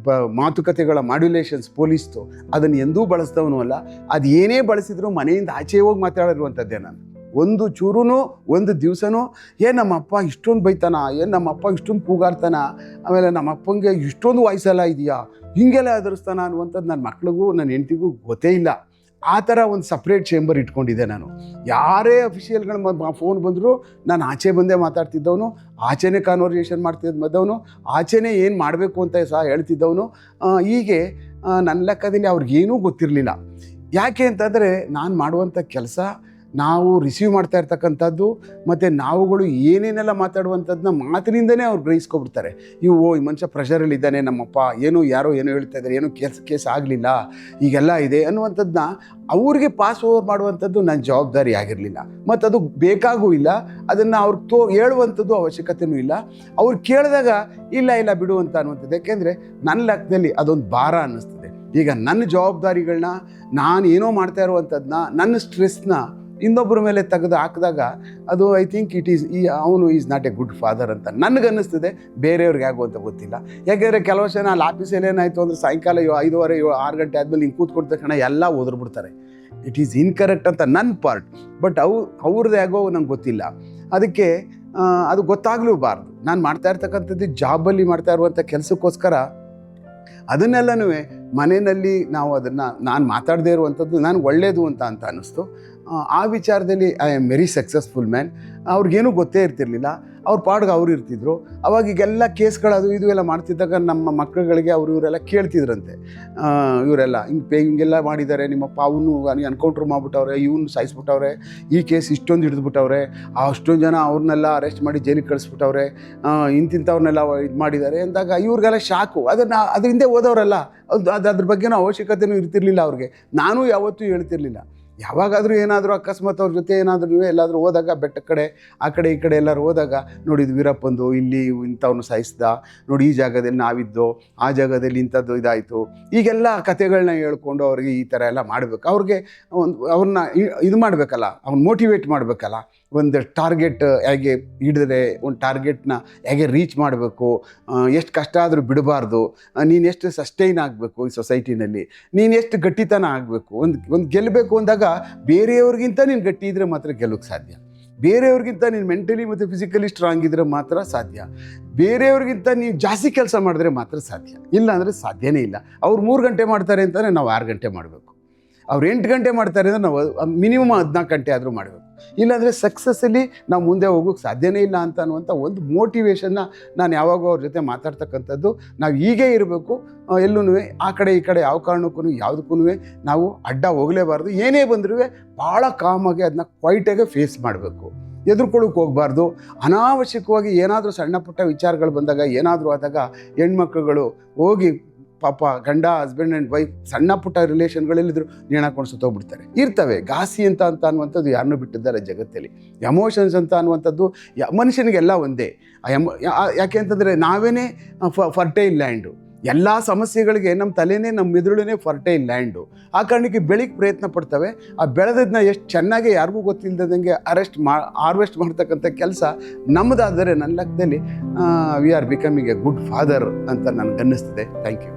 ಮಾತುಕತೆಗಳ ಮಾಡ್ಯುಲೇಷನ್ಸ್ ಪೊಲೀಸ್ದು, ಅದನ್ನು ಎಂದೂ ಬಳಸಿದವನು ಅಲ್ಲ. ಅದು ಏನೇ ಬಳಸಿದ್ರು ಮನೆಯಿಂದ ಆಚೆ ಹೋಗಿ ಮಾತಾಡಿರುವಂಥದ್ದೇ ನಾನು. ಒಂದು ಚೂರೂ ಒಂದು ದಿವಸನೂ ನಮ್ಮಪ್ಪ ಇಷ್ಟೊಂದು ಬೈತಾನ, ನಮ್ಮಪ್ಪ ಇಷ್ಟೊಂದು ಕೂಗಾಡ್ತಾನ, ಆಮೇಲೆ ನಮ್ಮಪ್ಪಂಗೆ ಇಷ್ಟೊಂದು ವಯಸ್ಸೆಲ್ಲ ಇದೆಯಾ, ಹೀಗೆಲ್ಲ ಎದುರಿಸ್ತಾನ ಅನ್ನುವಂಥದ್ದು ನನ್ನ ಮಕ್ಳಿಗೂ ನನ್ನ ಹೆಂಡ್ತಿಗೂ ಗೊತ್ತೇ ಇಲ್ಲ. ಆ ಥರ ಒಂದು ಸಪ್ರೇಟ್ ಚೇಂಬರ್ ಇಟ್ಕೊಂಡಿದ್ದೆ ನಾನು. ಯಾರೇ ಅಫಿಷಿಯಲ್ಗಳು ಫೋನ್ ಬಂದರೂ ನಾನು ಆಚೆ ಬಂದೇ ಮಾತಾಡ್ತಿದ್ದವನು, ಆಚೆನೇ ಕಾನ್ವರ್ಸೇಷನ್ ಮಾಡ್ತಿದ್ದವನು, ಆಚೆನೇ ಏನು ಮಾಡಬೇಕು ಅಂತ ಸಹ ಹೇಳ್ತಿದ್ದವನು. ಹೀಗೆ ನನ್ನ ಲೆಕ್ಕದಲ್ಲಿ ಅವ್ರಿಗೇನೂ ಗೊತ್ತಿರಲಿಲ್ಲ. ಯಾಕೆ ಅಂತಂದರೆ ನಾನು ಮಾಡುವಂಥ ಕೆಲಸ ನಾವು ರಿಸೀವ್ ಮಾಡ್ತಾ ಇರ್ತಕ್ಕಂಥದ್ದು ಮತ್ತು ನಾವುಗಳು ಏನೇನೆಲ್ಲ ಮಾತಾಡುವಂಥದ್ದನ್ನ ಮಾತಿನಿಂದನೇ ಅವ್ರು ಗ್ರಹಿಸ್ಕೊಬಿಡ್ತಾರೆ. ಈ ಮನುಷ್ಯ ಪ್ರೆಷರಲ್ಲಿದ್ದಾನೆ, ನಮ್ಮಪ್ಪ ಯಾರೋ ಏನೋ ಹೇಳ್ತಾ ಇದ್ದಾರೆ, ಏನೋ ಕೇಸ್ ಆಗಲಿಲ್ಲ, ಈಗೆಲ್ಲ ಇದೆ ಅನ್ನುವಂಥದ್ದನ್ನ ಅವ್ರಿಗೆ ಪಾಸ್ ಓವರ್ ಮಾಡುವಂಥದ್ದು ನನ್ನ ಜವಾಬ್ದಾರಿ ಆಗಿರಲಿಲ್ಲ. ಮತ್ತು ಅದು ಬೇಕಾಗೂ ಇಲ್ಲ, ಅದನ್ನು ಅವ್ರಿಗೆ ಹೇಳುವಂಥದ್ದು ಅವಶ್ಯಕತೆಯೂ ಇಲ್ಲ. ಅವ್ರು ಕೇಳಿದಾಗ ಇಲ್ಲ ಬಿಡುವಂತ ಅನ್ನುವಂಥದ್ದು. ಯಾಕೆಂದರೆ ನನ್ನ ಲೆಕ್ಕದಲ್ಲಿ ಅದೊಂದು ಭಾರ ಅನ್ನಿಸ್ತದೆ. ಈಗ ನನ್ನ ಜವಾಬ್ದಾರಿಗಳನ್ನ ನಾನು ಏನೋ ಮಾಡ್ತಾ ಇರುವಂಥದ್ದನ್ನ, ನನ್ನ ಸ್ಟ್ರೆಸ್ನ ಇನ್ನೊಬ್ಬರ ಮೇಲೆ ತೆಗೆದು ಹಾಕಿದಾಗ ಅದು ಐ ಥಿಂಕ್ ಅವನು is not A good father ಅಂತ ನನಗನ್ನಿಸ್ತದೆ. ಬೇರೆಯವ್ರಿಗೆ ಆಗುವಂತ ಗೊತ್ತಿಲ್ಲ. ಯಾಕೆಂದರೆ ಕೆಲವು ಜನ ಅಲ್ಲಿ ಆಫೀಸಲ್ಲಿ ಏನಾಯಿತು ಅಂದರೆ ಸಾಯಂಕಾಲ 5:30 6 ಗಂಟೆ ಆದಮೇಲೆ ಹಿಂಗೆ ಕೂತ್ಕೊಡ್ತ ತಕ್ಷಣ ಎಲ್ಲ ಓದ್ಬಿಡ್ತಾರೆ. ಇಟ್ ಈಸ್ ಇನ್ಕರೆಕ್ಟ್ ಅಂತ ನನ್ನ ಪಾರ್ಟ್. ಬಟ್ ಅವ್ರದ್ದು ಆಗೋ ನಂಗೆ ಗೊತ್ತಿಲ್ಲ. ಅದಕ್ಕೆ ಅದು ಗೊತ್ತಾಗಲೂಬಾರ್ದು. ನಾನು ಮಾಡ್ತಾ ಇರ್ತಕ್ಕಂಥದ್ದು ಜಾಬಲ್ಲಿ ಮಾಡ್ತಾ ಇರುವಂಥ ಕೆಲಸಕ್ಕೋಸ್ಕರ ಅದನ್ನೆಲ್ಲನೂ ಮನೆಯಲ್ಲಿ ನಾವು ಅದನ್ನು ನಾನು ಮಾತಾಡದೇ ಇರುವಂಥದ್ದು ನನಗೆ ಒಳ್ಳೆಯದು ಅಂತ ಅನ್ನಿಸ್ತು. ಆ ವಿಚಾರದಲ್ಲಿ I am very successful man. ಅವ್ರಿಗೇನೂ ಗೊತ್ತೇ ಇರ್ತಿರ್ಲಿಲ್ಲ, ಅವ್ರ ಪಾಡ್ಗೆ ಅವ್ರು ಇರ್ತಿದ್ರು. ಅವಾಗ ಈಗೆಲ್ಲ ಕೇಸ್ಗಳು ಇದು ಎಲ್ಲ ಮಾಡ್ತಿದ್ದಾಗ ನಮ್ಮ ಮಕ್ಕಳುಗಳಿಗೆ ಇವರೆಲ್ಲ ಕೇಳ್ತಿದ್ರಂತೆ, ಇವರೆಲ್ಲ ಹಿಂಗೆಲ್ಲ ಮಾಡಿದ್ದಾರೆ, ನಿಮ್ಮಪ್ಪ ಅವನು ಎನ್ಕೌಂಟ್ರ್ ಮಾಡಿಬಿಟ್ಟವ್ರೆ, ಇವನು ಸಾಯಿಸ್ಬಿಟ್ಟವ್ರೆ, ಈ ಕೇಸ್ ಇಷ್ಟೊಂದು ಹಿಡಿದ್ಬಿಟ್ಟವ್ರೆ, ಅಷ್ಟೊಂದು ಜನ ಅವ್ರನ್ನೆಲ್ಲ ಅರೆಸ್ಟ್ ಮಾಡಿ ಜೈಲಿಗೆ ಕಳಿಸ್ಬಿಟ್ಟವ್ರೆ, ಇಂತಿಂಥವ್ರನ್ನೆಲ್ಲ ಇದು ಮಾಡಿದ್ದಾರೆ ಅಂದಾಗ ಇವ್ರಿಗೆಲ್ಲ ಶಾಕು. ಅದ್ರ ಹಿಂದೆ ಓದೋರಲ್ಲ, ಅದ್ರ ಬಗ್ಗೆನೂ ಅವಶ್ಯಕತೆಯೂ ಇರ್ತಿರ್ಲಿಲ್ಲ ಅವ್ರಿಗೆ. ನಾನು ಯಾವತ್ತೂ ಹೇಳ್ತಿರ್ಲಿಲ್ಲ. ಯಾವಾಗಾದರೂ ಏನಾದರೂ ಅಕಸ್ಮಾತ್ ಅವ್ರ ಜೊತೆ ಏನಾದರೂ ಎಲ್ಲಾದರೂ ಹೋದಾಗ ಬೆಟ್ಟ ಕಡೆ ಆ ಕಡೆ ಈ ಕಡೆ ಎಲ್ಲರೂ ಹೋದಾಗ, ನೋಡಿದ್ದು ವೀರಪ್ಪಂದು ಇಲ್ಲಿ ಇಂಥವ್ನು ಸಾಯಿಸ್ದ, ನೋಡಿ ಈ ಜಾಗದಲ್ಲಿ ನಾವಿದ್ದು, ಆ ಜಾಗದಲ್ಲಿ ಇಂಥದ್ದು ಇದಾಯಿತು, ಈಗೆಲ್ಲ ಕಥೆಗಳನ್ನ ಹೇಳ್ಕೊಂಡು ಅವ್ರಿಗೆ ಈ ಥರ ಎಲ್ಲ ಮಾಡಬೇಕು. ಅವ್ರನ್ನ ಇದು ಮಾಡಬೇಕಲ್ಲ, ಅವ್ನು ಮೋಟಿವೇಟ್ ಮಾಡಬೇಕಲ್ಲ. ಒಂದು ಟಾರ್ಗೆಟ್ ಹೇಗೆ ಹಿಡಿದ್ರೆ ಒಂದು ಟಾರ್ಗೆಟ್ನ ಹೇಗೆ ರೀಚ್ ಮಾಡಬೇಕು, ಎಷ್ಟು ಕಷ್ಟ ಆದರೂ ಬಿಡಬಾರ್ದು, ನೀನು ಎಷ್ಟು ಸಸ್ಟೈನ್ ಆಗಬೇಕು ಈ ಸೊಸೈಟಿನಲ್ಲಿ, ನೀನು ಎಷ್ಟು ಗಟ್ಟಿತನ ಆಗಬೇಕು. ಒಂದು ಗೆಲ್ಲಬೇಕು ಅಂದಾಗ ಬೇರೆಯವ್ರಿಗಿಂತ ನೀನು ಗಟ್ಟಿ ಇದ್ದರೆ ಮಾತ್ರ ಗೆಲ್ಲೋಕ್ಕೆ ಸಾಧ್ಯ. ಬೇರೆಯವ್ರಿಗಿಂತ ನೀನು ಮೆಂಟಲಿ ಮತ್ತು ಫಿಸಿಕಲಿ ಸ್ಟ್ರಾಂಗ್ ಇದ್ದರೆ ಮಾತ್ರ ಸಾಧ್ಯ. ಬೇರೆಯವ್ರಿಗಿಂತ ನೀವು ಜಾಸ್ತಿ ಕೆಲಸ ಮಾಡಿದ್ರೆ ಮಾತ್ರ ಸಾಧ್ಯ. ಇಲ್ಲ ಅಂದರೆ ಸಾಧ್ಯನೇ ಇಲ್ಲ. ಅವ್ರು 3 ಗಂಟೆ ಮಾಡ್ತಾರೆ ಅಂತಲೇ ನಾವು 6 ಗಂಟೆ ಮಾಡಬೇಕು. ಅವ್ರು 8 ಗಂಟೆ ಮಾಡ್ತಾರೆ ಅಂದರೆ ನಾವು ಮಿನಿಮಮ್ 14 ಗಂಟೆ ಆದರೂ ಮಾಡಬೇಕು. ಇಲ್ಲಾಂದರೆ ಸಕ್ಸಸ್ಸಲ್ಲಿ ನಾವು ಮುಂದೆ ಹೋಗೋಕ್ಕೆ ಸಾಧ್ಯನೇ ಇಲ್ಲ ಅನ್ನುವಂಥ ಒಂದು ಮೋಟಿವೇಶನ್ನ ನಾನು ಯಾವಾಗೂ ಅವ್ರ ಜೊತೆ ಮಾತಾಡ್ತಕ್ಕಂಥದ್ದು. ನಾವು ಹೀಗೇ ಇರಬೇಕು, ಎಲ್ಲೂ ಆ ಕಡೆ ಈ ಕಡೆ ಯಾವ ಕಾರಣಕ್ಕೂ ಯಾವುದಕ್ಕೂ ನಾವು ಅಡ್ಡ ಹೋಗಲೇಬಾರ್ದು. ಏನೇ ಬಂದರೂ ಭಾಳ ಕಾಮಾಗಿ ಅದನ್ನ ಕ್ವೈಟಾಗಿ ಫೇಸ್ ಮಾಡಬೇಕು, ಎದುರ್ಕೊಳ್ಳೋಕೆ ಹೋಗಬಾರ್ದು. ಅನಾವಶ್ಯಕವಾಗಿ ಏನಾದರೂ ಸಣ್ಣ ಪುಟ್ಟ ವಿಚಾರಗಳು ಬಂದಾಗ, ಏನಾದರೂ ಆದಾಗ ಹೆಣ್ಮಕ್ಳುಗಳು ಹೋಗಿ ಪಾಪ ಗಂಡ ಹಸ್ಬೆಂಡ್ ಆ್ಯಂಡ್ ವೈಫ್ ಸಣ್ಣ ಪುಟ್ಟ ರಿಲೇಷನ್ಗಳಲ್ಲಿದ್ದರೂ ನೇಣಾಕೊಂಡು ಸುತ್ತೋಗ್ಬಿಡ್ತಾರೆ. ಇರ್ತವೆ ಗಾಸಿ ಅಂತ ಅನ್ನುವಂಥದ್ದು ಯಾರನ್ನೂ ಬಿಟ್ಟಿದ್ದಾರೆ ಜಗತ್ತಲ್ಲಿ. ಎಮೋಷನ್ಸ್ ಅಂತ ಅನ್ನುವಂಥದ್ದು ಮನುಷ್ಯನಿಗೆಲ್ಲ ಒಂದೇ. ಯಾಕೆ ಅಂತಂದರೆ ನಾವೇನೇ ಫರ್ಟೈಲ್ ಲ್ಯಾಂಡು. ಎಲ್ಲ ಸಮಸ್ಯೆಗಳಿಗೆ ನಮ್ಮ ತಲೆನೇ ನಮ್ಮ ಮೆದುಳೇ ಫರ್ಟೈಲ್ ಲ್ಯಾಂಡು. ಆ ಕಾರಣಕ್ಕೆ ಬೆಳಿಗ್ಗೆ ಪ್ರಯತ್ನ ಪಡ್ತವೆ. ಆ ಬೆಳೆದದನ್ನ ಎಷ್ಟು ಚೆನ್ನಾಗಿ ಯಾರಿಗೂ ಗೊತ್ತಿಲ್ಲದಂಗೆ ಹಾರ್ವೆಸ್ಟ್ ಮಾಡ್ತಕ್ಕಂಥ ಕೆಲಸ ನಮ್ಮದಾದರೆ ನನ್ನ ಲೆಕ್ಕದಲ್ಲಿ we are becoming A good father ಅಂತ ನನಗನ್ನಿಸ್ತದೆ. Thank you.